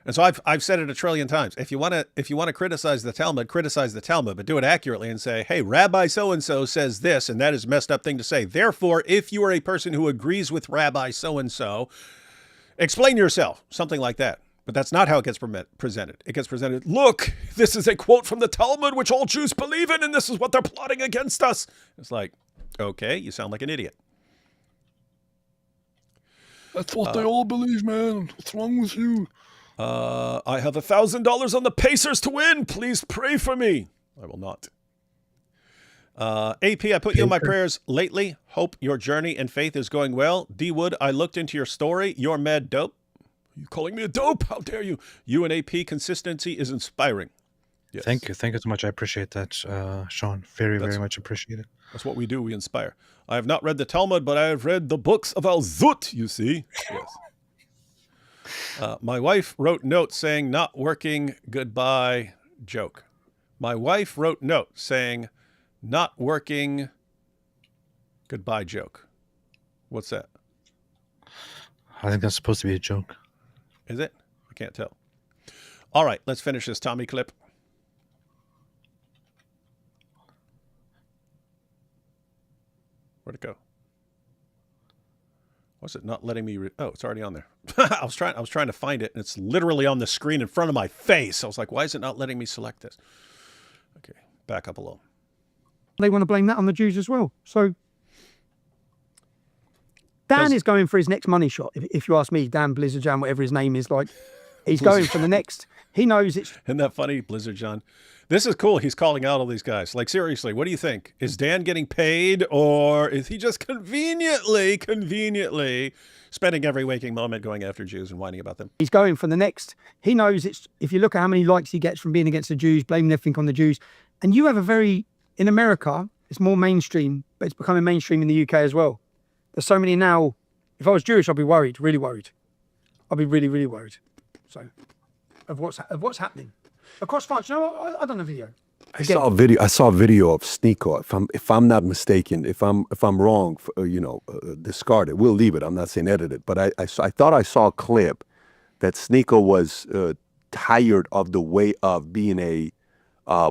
And so I've said it a trillion times. If you want to criticize the Talmud, but do it accurately and say, hey, Rabbi so-and-so says this, and that is a messed up thing to say. Therefore, if you are a person who agrees with Rabbi so-and-so, explain yourself, something like that. But that's not how it gets presented. It gets presented, look, this is a quote from the Talmud, which all Jews believe in, and this is what they're plotting against us. It's like, okay, you sound like an idiot. That's what they all believe, man. What's wrong with you? I have $1,000 on the Pacers to win. Please pray for me. I will not. AP, I put you in my prayers lately. Hope your journey and faith is going well. D Wood, I looked into your story. You're mad dope. You calling me a dope? How dare you? You and AP consistency is inspiring. Yes. Thank you so much. I appreciate that, Sean. Very much appreciate it. That's what we do. We inspire. I have not read the Talmud, but I have read the books of Al Zut. You see, yes. My wife wrote note saying not working. Goodbye. Joke. My wife wrote note saying not working. Goodbye. Joke. What's that? I think that's supposed to be a joke. Is it? I can't tell. All right, let's finish this Tommy clip. Where'd it go? Was it not letting me? Oh, it's already on there. I was trying to find it, and it's literally on the screen in front of my face. I was like, why is it not letting me select this? Okay, back up a little. They want to blame that on the Jews as well. So Dan is going for his next money shot. If you ask me, Dan Blizzard Jan, whatever his name is, like he's going for the next. He knows it's. Isn't that funny, Blizzard John? This is cool. He's calling out all these guys. Like, seriously, what do you think? Is Dan getting paid, or is he just conveniently spending every waking moment going after Jews and whining about them? He's going for the next. He knows it's. If you look at how many likes he gets from being against the Jews, blaming everything on the Jews, and you have a very in America, it's more mainstream, but it's becoming mainstream in the UK as well. There's so many now. If I was Jewish, I'd be worried, really worried. I'd be really, really worried. So, of what's happening across France. You know what? I done a video. I saw a video of Sneako. If I'm not mistaken, if I'm wrong, discard it. We'll leave it. I'm not saying edit it, but I thought I saw a clip that Sneako was tired of the way of being a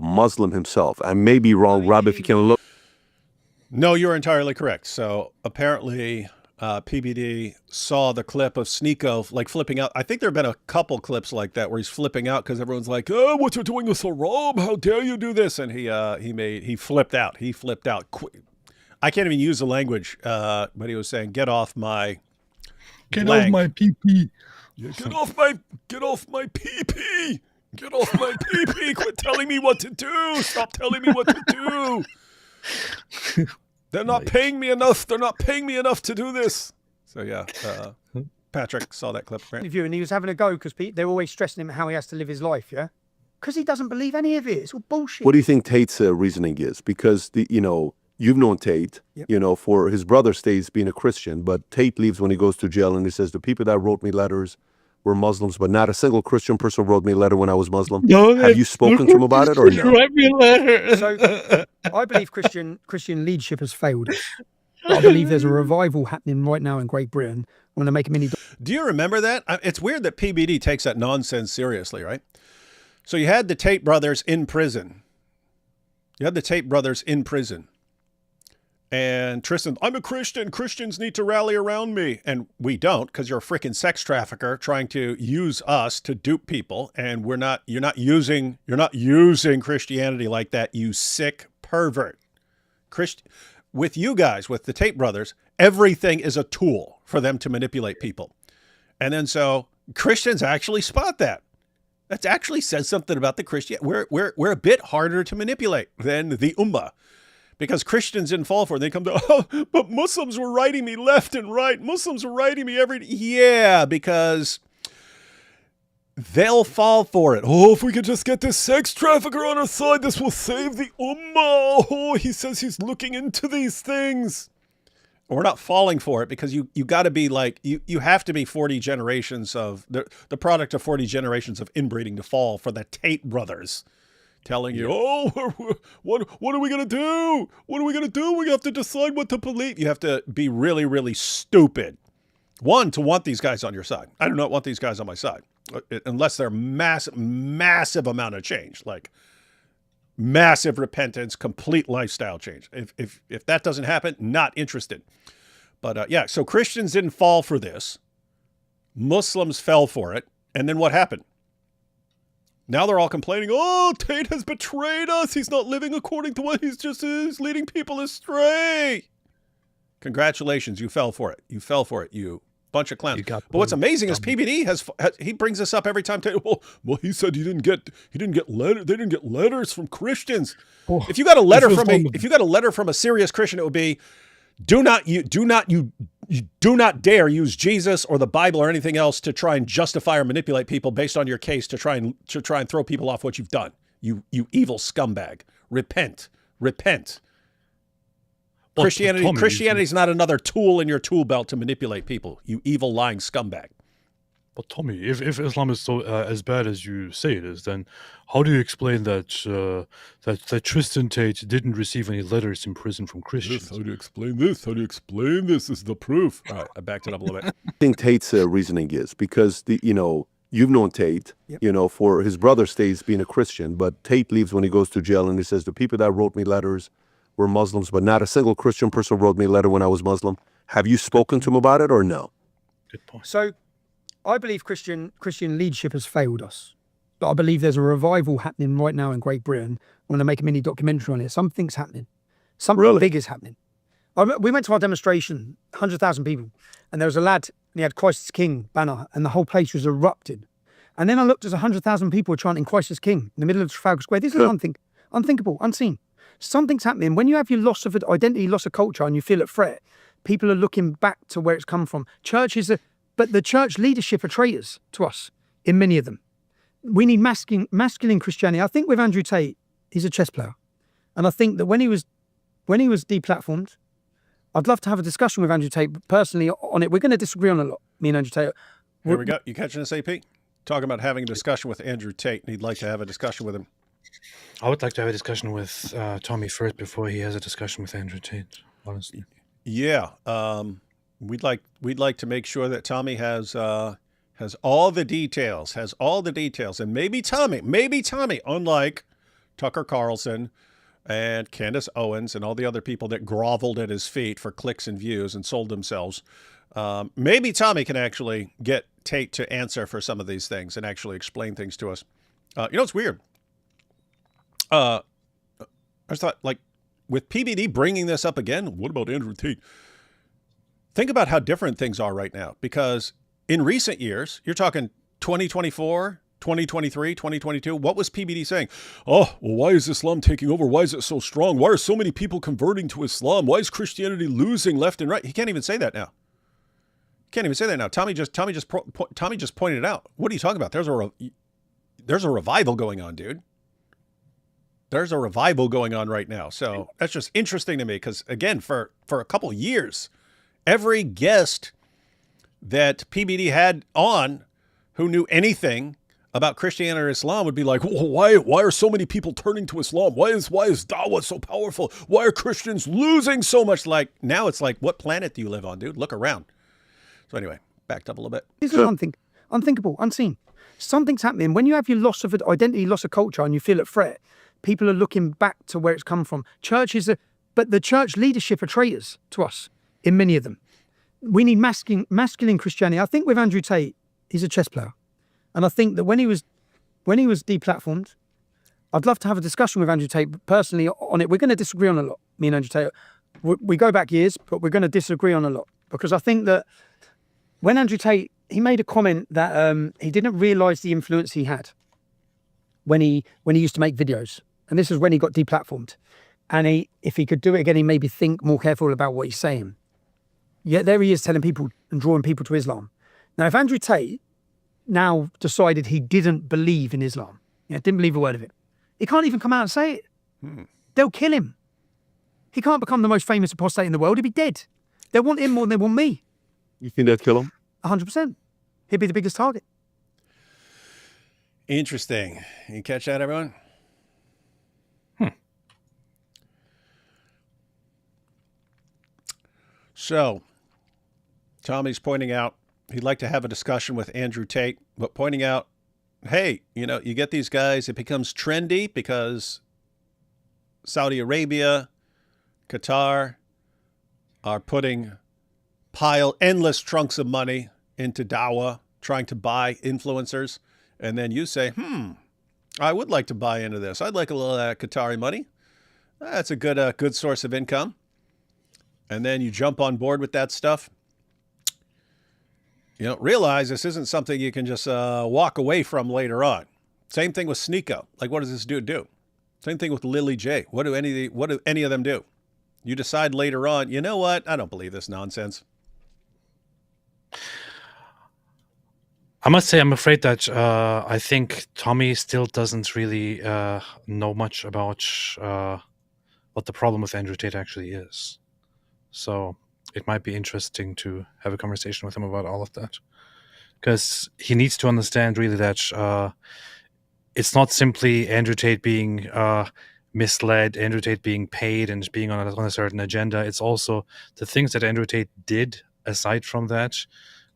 Muslim himself. I may be wrong, Rob. If you can look. No, you're entirely correct. So apparently PBD saw the clip of Sneako like flipping out. I think there have been a couple clips like that where he's flipping out because everyone's like, "Oh, what you're doing is haram! How dare you do this?" And he flipped out. He flipped out. I can't even use the language, but he was saying, "Get off my off my pee-pee. Yeah, get off my pee-pee. Get off my pee-pee. Quit telling me what to do. Stop telling me what to do. They're not paying me enough. They're not paying me enough to do this." So yeah, Patrick saw that clip. Right? And he was having a go because they're always stressing him how he has to live his life. Yeah, because he doesn't believe any of it. It's all bullshit. What do you think Tate's reasoning is? Because you've known Tate. Yep. For his brother stays being a Christian, but Tate leaves when he goes to jail, and he says the people that wrote me letters were Muslims, but not a single Christian person wrote me a letter when I was Muslim. No, have you spoken to him about it or no? Write me a letter. So I believe Christian leadership has failed. I believe there's a revival happening right now in Great Britain. I'm going to make a mini. Do you remember that? It's weird that PBD takes that nonsense seriously, right? So you had the Tate brothers in prison. And Tristan, I'm a Christian. Christians need to rally around me. And we don't, because you're a freaking sex trafficker trying to use us to dupe people. And you're not using Christianity like that, you sick pervert. With you guys, with the Tate brothers, everything is a tool for them to manipulate people. And then so Christians actually spot that. That actually says something about the Christian. We're a bit harder to manipulate than the Ummah. Because Christians didn't fall for it. They come to, but Muslims were writing me left and right. Muslims were writing me Yeah, because they'll fall for it. Oh, if we could just get this sex trafficker on our side, this will save the Ummah. Oh, he says he's looking into these things. We're not falling for it because you got to be like, you have to be 40 generations of, the product of 40 generations of inbreeding to fall for the Tate brothers. Telling you, what are we going to do? What are we going to do? We have to decide what to believe. You have to be really, really stupid. One, to want these guys on your side. I do not want these guys on my side. Unless they're massive amount of change. Like massive repentance, complete lifestyle change. If that doesn't happen, not interested. But yeah, so Christians didn't fall for this. Muslims fell for it. And then what happened? Now they're all complaining, oh, Tate has betrayed us. He's not living according to what he's just is, leading people astray. Congratulations, you fell for it. You fell for it, you bunch of clowns. But what's amazing is PBD he brings this up every time. Well, he said they didn't get letters from Christians. Oh, if you got a letter from a serious Christian, it would be, do not dare use Jesus or the Bible or anything else to try and justify or manipulate people based on your case to try and throw people off what you've done. You evil scumbag. Repent. Christianity is not another tool in your tool belt to manipulate people. You evil lying scumbag. But Tommy, if Islam is so as bad as you say it is, then how do you explain that that Tristan Tate didn't receive any letters in prison from Christians? How do you explain this? How do you explain this? This is the proof. All right, I backed it up a little bit. I think Tate's reasoning is because you've known Tate, for his brother stays being a Christian, but Tate leaves when he goes to jail, and he says the people that wrote me letters were Muslims, but not a single Christian person wrote me a letter when I was Muslim. Have you spoken to him about it or no? Good point. So I believe Christian leadership has failed us. But I believe there's a revival happening right now in Great Britain. I'm going to make a mini documentary on it. Something's happening. Something big is happening. We went to our demonstration, 100,000 people, and there was a lad, and he had Christ is King banner, and the whole place was erupted. And then I looked as 100,000 people were chanting Christ is King in the middle of Trafalgar Square. This is unthinkable, unseen. Something's happening. When you have your loss of identity, loss of culture, and you feel at threat, people are looking back to where it's come from. But the church leadership are traitors to us, in many of them. We need masculine Christianity. I think with Andrew Tate, he's a chess player. And I think that when he was deplatformed, I'd love to have a discussion with Andrew Tate personally on it. We're going to disagree on a lot, me and Andrew Tate. Here we go. You catching this, AP? Talking about having a discussion with Andrew Tate, and he'd like to have a discussion with him. I would like to have a discussion with Tommy first before he has a discussion with Andrew Tate, honestly. Yeah. We'd like to make sure that Tommy has all the details, and maybe Tommy, unlike Tucker Carlson and Candace Owens and all the other people that groveled at his feet for clicks and views and sold themselves, maybe Tommy can actually get Tate to answer for some of these things and actually explain things to us. It's weird. I just thought, like, with PBD bringing this up again, what about Andrew Tate? Think about how different things are right now, because in recent years, you're talking 2024, 2023, 2022, what was PBD saying? Oh, well, why is Islam taking over? Why is it so strong? Why are so many people converting to Islam? Why is Christianity losing left and right? He can't even say that now. Tommy just pointed it out. What are you talking about? There's a revival going on, dude. There's a revival going on right now. So that's just interesting to me because, again, for a couple years, every guest that PBD had on who knew anything about Christianity or Islam would be like, well, why are so many people turning to Islam? Why is Dawah so powerful? Why are Christians losing so much? Like, now it's like, what planet do you live on, dude? Look around. So anyway, backed up a little bit. This is unthinkable, unseen. Something's happening. When you have your loss of identity, loss of culture, and you feel at threat, people are looking back to where it's come from. But the church leadership are traitors to us, in many of them. We need masculine Christianity. I think with Andrew Tate, he's a chess player. And I think that when he was deplatformed, I'd love to have a discussion with Andrew Tate personally on it. We're going to disagree on a lot, me and Andrew Tate. We go back years, but we're going to disagree on a lot. Because I think that when Andrew Tate, he made a comment that he didn't realise the influence he had when he used to make videos. And this is when he got deplatformed. And if he could do it again, he maybe think more careful about what he's saying. Yet there he is telling people and drawing people to Islam. Now, if Andrew Tate now decided he didn't believe in Islam, didn't believe a word of it, he can't even come out and say it. They'll kill him. He can't become the most famous apostate in the world. He'd be dead. They want him more than they want me. You think they'd kill him? 100%. He'd be the biggest target. Interesting. You catch that, everyone? So, Tommy's pointing out he'd like to have a discussion with Andrew Tate, but pointing out, hey, you get these guys, it becomes trendy because Saudi Arabia, Qatar are putting endless trunks of money into Dawah, trying to buy influencers, and then you say, I would like to buy into this. I'd like a little of that Qatari money. That's a good source of income. And then you jump on board with that stuff. You don't realize this isn't something you can just walk away from later on. Same thing with Sneako. Like, what does this dude do? Same thing with Lily J. What do any of them do? You decide later on, you know what? I don't believe this nonsense. I must say, I'm afraid that I think Tommy still doesn't really know much about what the problem with Andrew Tate actually is. So it might be interesting to have a conversation with him about all of that. Because he needs to understand really that it's not simply Andrew Tate being misled, Andrew Tate being paid and being on a certain agenda. It's also the things that Andrew Tate did aside from that.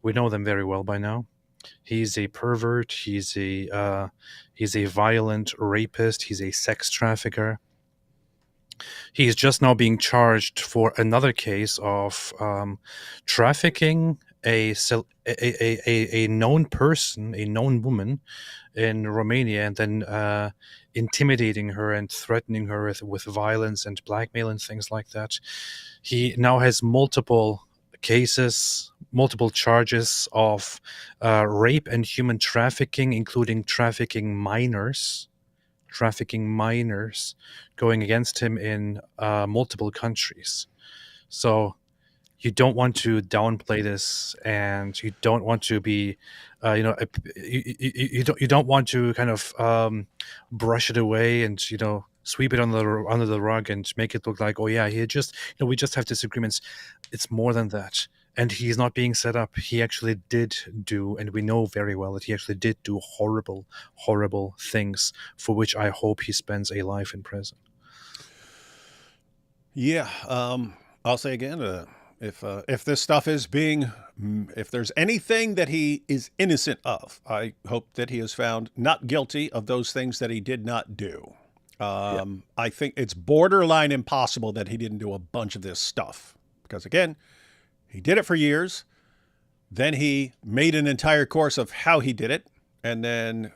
We know them very well by now. He's a pervert. He's a violent rapist. He's a sex trafficker. He's just now being charged for another case of trafficking a known person, a known woman in Romania, and then intimidating her and threatening her with violence and blackmail and things like that. He now has multiple cases, multiple charges of rape and human trafficking, including trafficking minors going against him in multiple countries. So you don't want to downplay this, and you don't want to be, you don't want to kind of brush it away and sweep it under the rug and make it look like, oh yeah, we just have disagreements. It's more than that. And he's not being set up. He actually did do, and we know very well that he actually did do horrible, horrible things for which I hope he spends a life in prison. Yeah, I'll say again, if this stuff is if there's anything that he is innocent of, I hope that he is found not guilty of those things that he did not do. I think it's borderline impossible that he didn't do a bunch of this stuff because, again, he did it for years. Then he made an entire course of how he did it, and then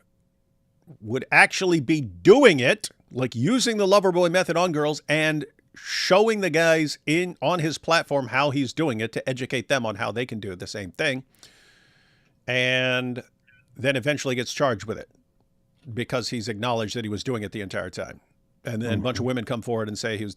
would actually be doing it, like using the Loverboy method on girls and showing the guys on his platform how he's doing it to educate them on how they can do the same thing. And then eventually gets charged with it because he's acknowledged that he was doing it the entire time. And then a bunch of women come forward and say he was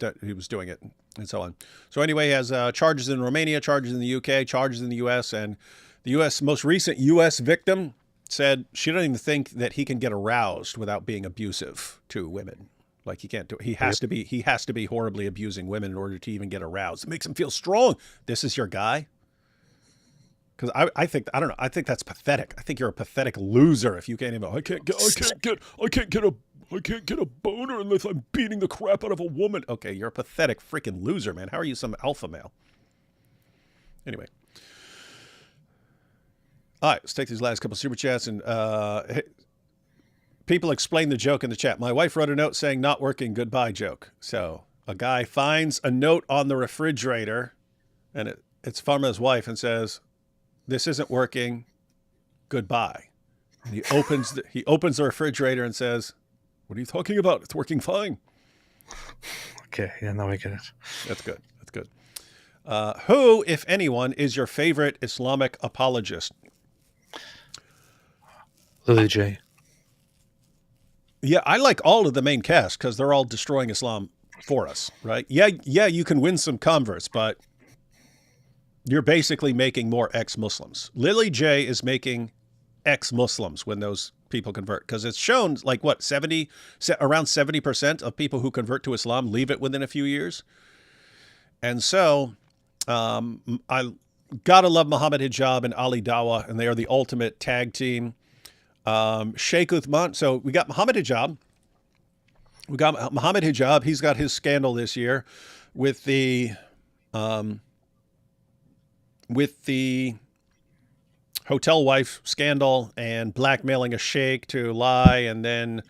doing it, and so on. So anyway, he has charges in Romania, charges in the UK, charges in the US, and the most recent US victim said she doesn't even think that he can get aroused without being abusive to women. Like he can't do it. He has to be horribly abusing women in order to even get aroused. It makes him feel strong. This is your guy. Because I think that's pathetic. I think you're a pathetic loser if you can't even. I can't get a boner unless I'm beating the crap out of a woman. Okay, you're a pathetic freaking loser, man. How are you some alpha male? Anyway. All right, let's take these last couple super chats. And people explain the joke in the chat. My wife wrote a note saying not working, goodbye joke. So a guy finds a note on the refrigerator, and it's from his wife, and says, this isn't working, goodbye. And he opens the refrigerator and says, what are you talking about? It's working fine. Okay, yeah, now I get it. That's good. That's good. Who, if anyone, is your favorite Islamic apologist? Lily J. Yeah, I like all of the main cast because they're all destroying Islam for us, right? Yeah, you can win some converts, but you're basically making more ex-Muslims. Lily J is making ex-Muslims when those people convert, because it's shown like around 70% of people who convert to Islam leave it within a few years. And so I gotta love Muhammad Hijab and Ali Dawa, and they are the ultimate tag team. Sheikh Uthman. So we got Muhammad Hijab. He's got his scandal this year with the hotel wife scandal and blackmailing a sheikh to lie, and then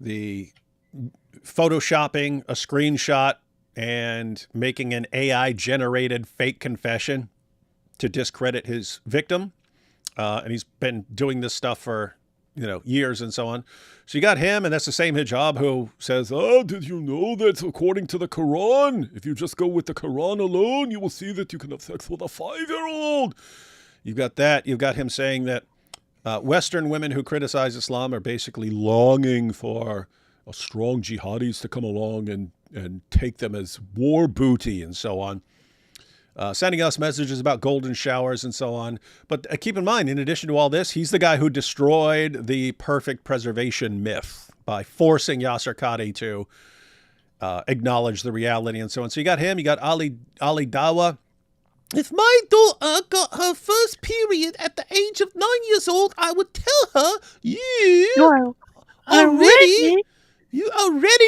the photoshopping a screenshot and making an AI generated fake confession to discredit his victim. And he's been doing this stuff for, years and so on. So you got him, and that's the same hijab who says, oh, did you know that according to the Quran, if you just go with the Quran alone, you will see that you can have sex with a 5-year-old. You've got that. You've got him saying that Western women who criticize Islam are basically longing for strong jihadis to come along and take them as war booty and so on. Sending us messages about golden showers and so on. But keep in mind, in addition to all this, he's the guy who destroyed the perfect preservation myth by forcing Yasser Qadi to acknowledge the reality and so on. So you got him, you got Ali Dawa. If my daughter got her first period at the age of 9 years old, I would tell her, you are ready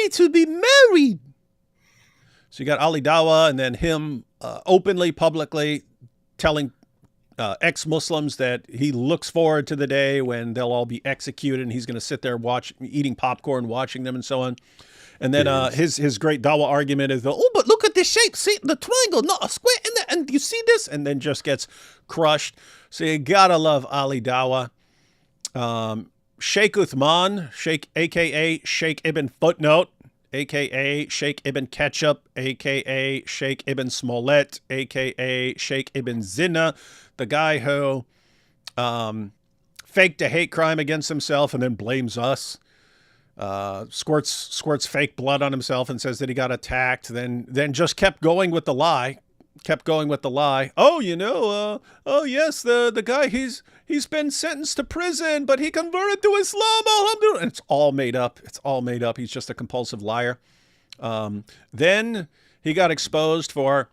to be married. So you got Ali Dawa, and then him openly, publicly telling ex-Muslims that he looks forward to the day when they'll all be executed, and he's going to sit there eating popcorn, watching them and so on. And then his great Dawa argument is, oh, but look at the shape. See, the triangle, not a square. And you see this? And then just gets crushed. So you got to love Ali Dawa. Sheikh Uthman, a.k.a. Sheikh Ibn Footnote, a.k.a. Sheikh Ibn Ketchup, a.k.a. Sheikh Ibn Smollett, a.k.a. Sheikh Ibn Zina, the guy who faked a hate crime against himself and then blames us. Squirts fake blood on himself and says that he got attacked, then just kept going with the lie. Oh, oh yes, the guy, he's been sentenced to prison, but he converted to Islam. And it's all made up. He's just a compulsive liar. Then he got exposed for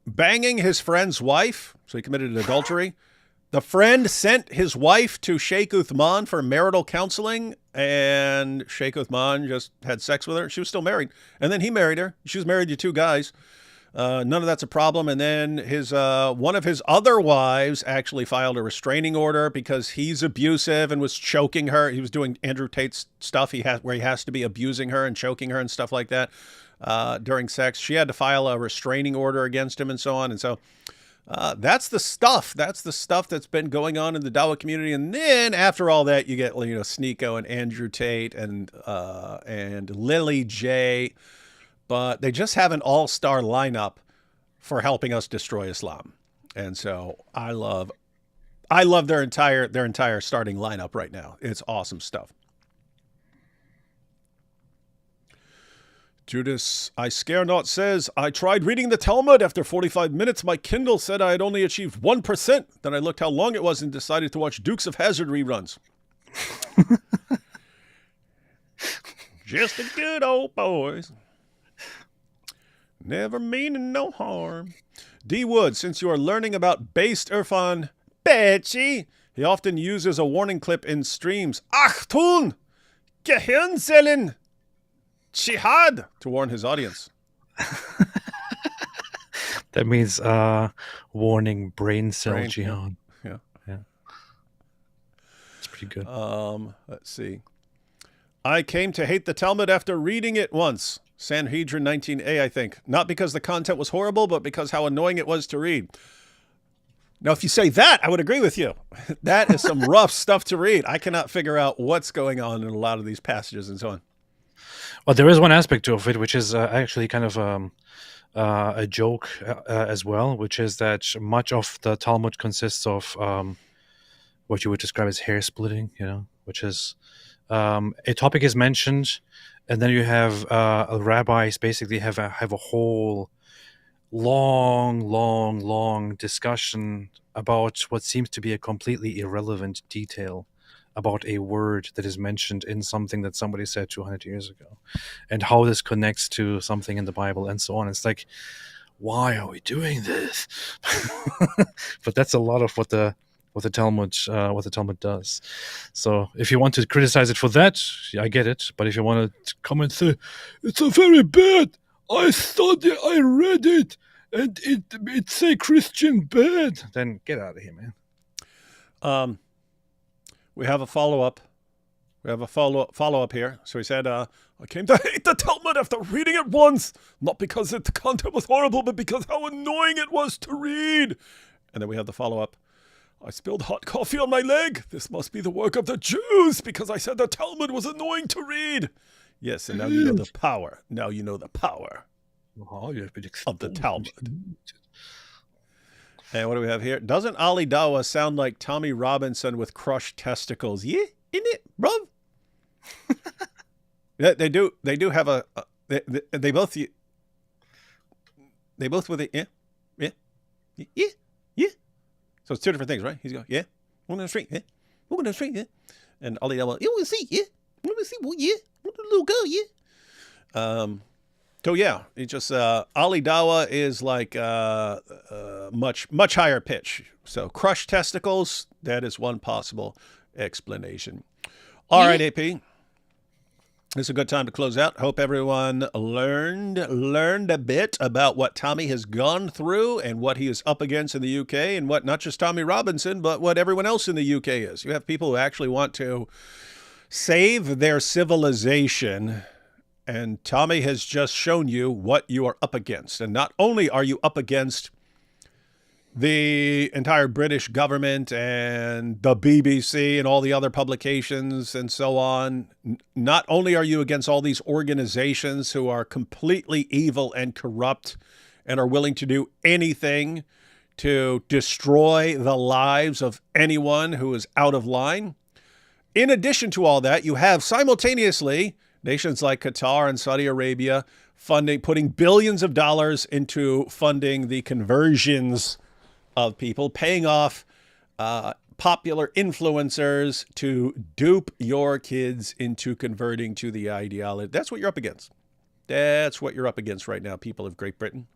banging his friend's wife, so he committed adultery. The friend sent his wife to Sheikh Uthman for marital counseling, and Sheikh Uthman just had sex with her. She was still married. And then he married her. She was married to 2 guys. None of that's a problem. And then one of his other wives actually filed a restraining order because he's abusive and was choking her. He was doing Andrew Tate's stuff where he has to be abusing her and choking her and stuff like that during sex. She had to file a restraining order against him and so on. And so that's the stuff. That's the stuff that's been going on in the Dawa community. And then after all that, you get Sneako and Andrew Tate and Lily J. But they just have an all-star lineup for helping us destroy Islam. And so I love their entire starting lineup right now. It's awesome stuff. Judas, I scare not, says, I tried reading the Talmud. After 45 minutes, my Kindle said I had only achieved 1%. Then I looked how long it was and decided to watch Dukes of Hazzard reruns. Just the good old boys. Never meaning no harm. D. Wood, since you are learning about based Irfan Betsy, he often uses a warning clip in streams. Achtung! Gehirnzellen! Jihad! To warn his audience. That means warning brain cell jihad. Yeah. It's pretty good. Let's see. I came to hate the Talmud after reading it once. Sanhedrin 19a, I think. Not because the content was horrible, but because how annoying it was to read. Now, if you say that, I would agree with you. That is some rough stuff to read. I cannot figure out what's going on in a lot of these passages and so on. Well, there is one aspect of it, which is actually kind of a joke as well, which is that much of the Talmud consists of what you would describe as hair splitting, which is a topic is mentioned, and then you have rabbis basically have a whole long discussion about what seems to be a completely irrelevant detail about a word that is mentioned in something that somebody said 200 years ago, and how this connects to something in the Bible and so on. It's like, why are we doing this? But that's a lot of what the Talmud does. So if you want to criticize it for that, I get it. But if you want to come and say it's a very bad, I read it, and it's a Christian bad, then get out of here, man. We have a follow-up We have a follow-up here. So he said, I came to hate the Talmud after reading it once, not because the content was horrible, but because how annoying it was to read. And then we have the follow-up. I spilled hot coffee on my leg. This must be the work of the Jews, because I said the Talmud was annoying to read. Yes, and now you know the power. Now you know the power of the Talmud. And what do we have here? Doesn't Ali Dawa sound like Tommy Robinson with crushed testicles? Yeah, isn't it, bro? They do have they both with it. Yeah. So it's two different things, right? He's going, yeah, we're going to the street, yeah, we're going to the street, yeah. And Ali Dawa, yeah, we'll see, yeah, we're going to see, well, yeah, little girl, yeah. So yeah, it just Ali Dawa is like much higher pitch. So crushed testicles, that is one possible explanation. All right, AP. This is a good time to close out. Hope everyone learned a bit about what Tommy has gone through and what he is up against in the UK, and what not just Tommy Robinson, but what everyone else in the UK is. You have people who actually want to save their civilization, and Tommy has just shown you what you are up against. And not only are you up against the entire British government and the BBC and all the other publications and so on, not only are you against all these organizations who are completely evil and corrupt and are willing to do anything to destroy the lives of anyone who is out of line. In addition to all that, you have simultaneously nations like Qatar and Saudi Arabia putting billions of dollars into funding the conversions of people, paying off popular influencers to dupe your kids into converting to the ideology. That's what you're up against. That's what you're up against right now, people of Great Britain.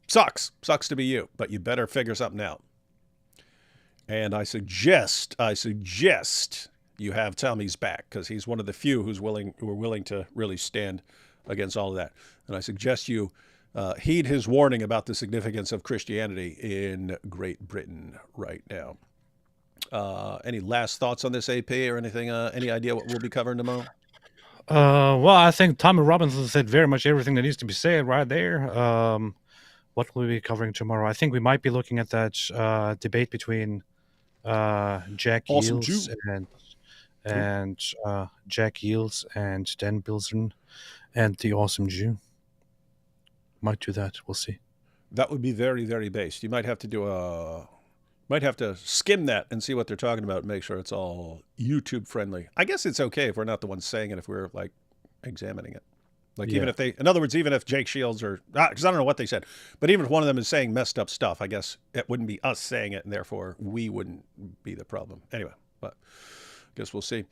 Sucks to be you, but you better figure something out. And I suggest you have Tommy's back, because he's one of the few who are willing to really stand against all of that. And I suggest you heed his warning about the significance of Christianity in Great Britain right now. Any last thoughts on this, AP, or anything? Any idea what we'll be covering tomorrow? Well, I think Tommy Robinson said very much everything that needs to be said right there. What will we be covering tomorrow? I think we might be looking at that debate between Jack Awesome Yields Jew. and Jack Yields and Dan Bilzern and the Awesome Jew. Might do that. We'll see. That would be very, very based. You might have to skim that and see what they're talking about and make sure it's all YouTube friendly. I guess it's okay if we're not the ones saying it, if we're like examining it. Like even if in other words, even if Jake Shields because I don't know what they said, but even if one of them is saying messed up stuff, I guess it wouldn't be us saying it, and therefore we wouldn't be the problem. Anyway, but I guess we'll see.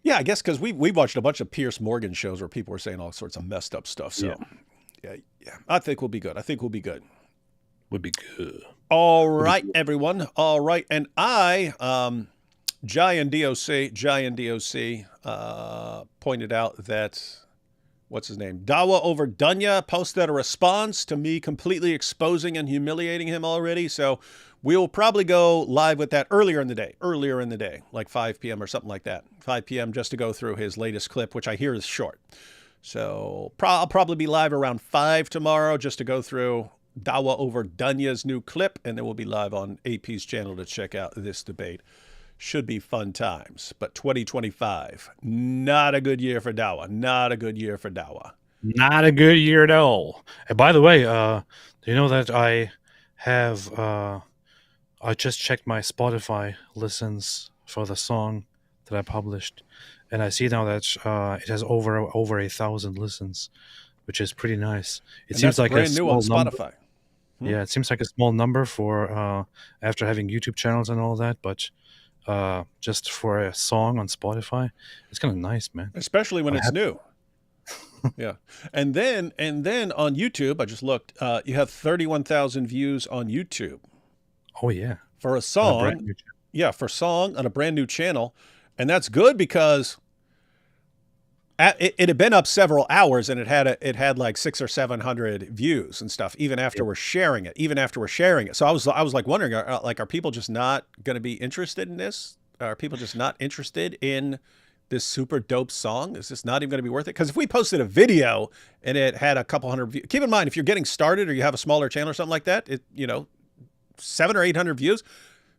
Yeah, I guess because we watched a bunch of Pierce Morgan shows where people were saying all sorts of messed up stuff. So yeah, I think we'll be good. Would be good. All right, everyone. All right, and Giant DOC pointed out that, what's his name? Dawa over Dunya posted a response to me completely exposing and humiliating him already. So we'll probably go live with that earlier in the day, like 5 p.m. or something like that. 5 p.m. just to go through his latest clip, which I hear is short. So I'll probably be live around 5 tomorrow just to go through Dawa over Dunya's new clip, and then we'll be live on AP's channel to check out this debate. Should be fun times. But 2025, not a good year for Dawa. Not a good year at all. And by the way, do you know that I just checked my Spotify listens for the song that I published, and I see now that it has over 1,000 listens, which is pretty nice. It seems like brand new on Spotify. Yeah, it seems like a small number for after having YouTube channels and all that, but just for a song on Spotify, it's kind of nice, man. Especially when it's new. Yeah. And then on YouTube, I just looked, you have 31,000 views on YouTube. Oh yeah. For a song. For a song on a brand new channel. And that's good because it had been up several hours, and it had like 600 or 700 views and stuff, even after we're sharing it. So I was like wondering, are people just not going to be interested in this? Are people just not interested in this super dope song? Is this not even going to be worth it? Because if we posted a video and it had a couple hundred views, keep in mind, if you're getting started or you have a smaller channel or something like that, 700 or 800 views,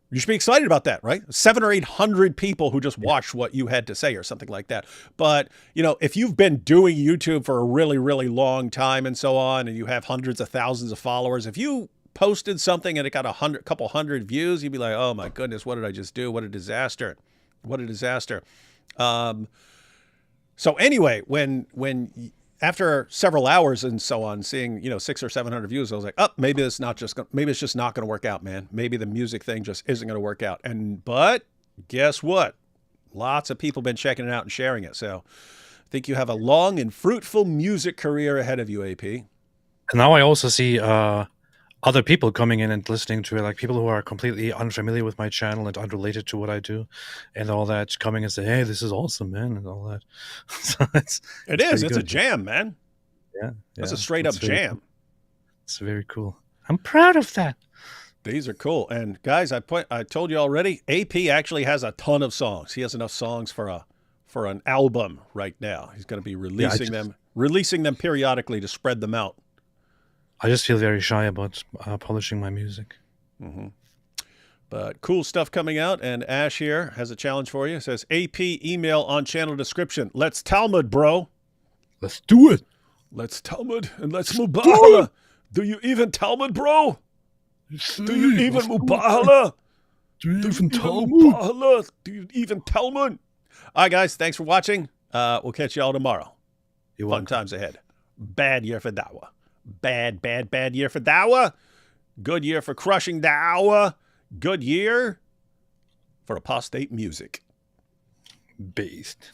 you should be excited about that, right? 700 or 800 people who just watched what you had to say or something like that. But, if you've been doing YouTube for a really, really long time and so on, and you have hundreds of thousands of followers, if you posted something and it got a couple hundred views, you'd be like, oh my goodness, what did I just do? What a disaster. What a disaster. So anyway, when after several hours and so on, seeing 600 or 700 views, I was like, oh, maybe it's just not going to work out, man. Maybe the music thing just isn't going to work out. But guess what? Lots of people been checking it out and sharing it. So I think you have a long and fruitful music career ahead of you, AP. And now I also see other people coming in and listening to it, like people who are completely unfamiliar with my channel and unrelated to what I do and all that, coming and say, hey, this is awesome, man, and all that. So it's a jam, man. Yeah. That's a straight up jam. Cool. It's very cool. I'm proud of that. These are cool. And guys, I told you already, AP actually has a ton of songs. He has enough songs for an album right now. He's going to be releasing them periodically to spread them out. I just feel very shy about polishing my music. Mm-hmm. But cool stuff coming out. And Ash here has a challenge for you. It says, AP email on channel description. Let's Talmud, bro. Let's do it. Let's Talmud and let's Mubahala. Do you even Talmud, bro? Do you even Mubahala? Do you even Talmud? Mubahala? Do you even Talmud? All right, guys. Thanks for watching. We'll catch you all tomorrow. Fun times ahead. Bad year for Dawah. Bad year for Dawah. Good year for crushing Dawah. Good year for apostate music. Based.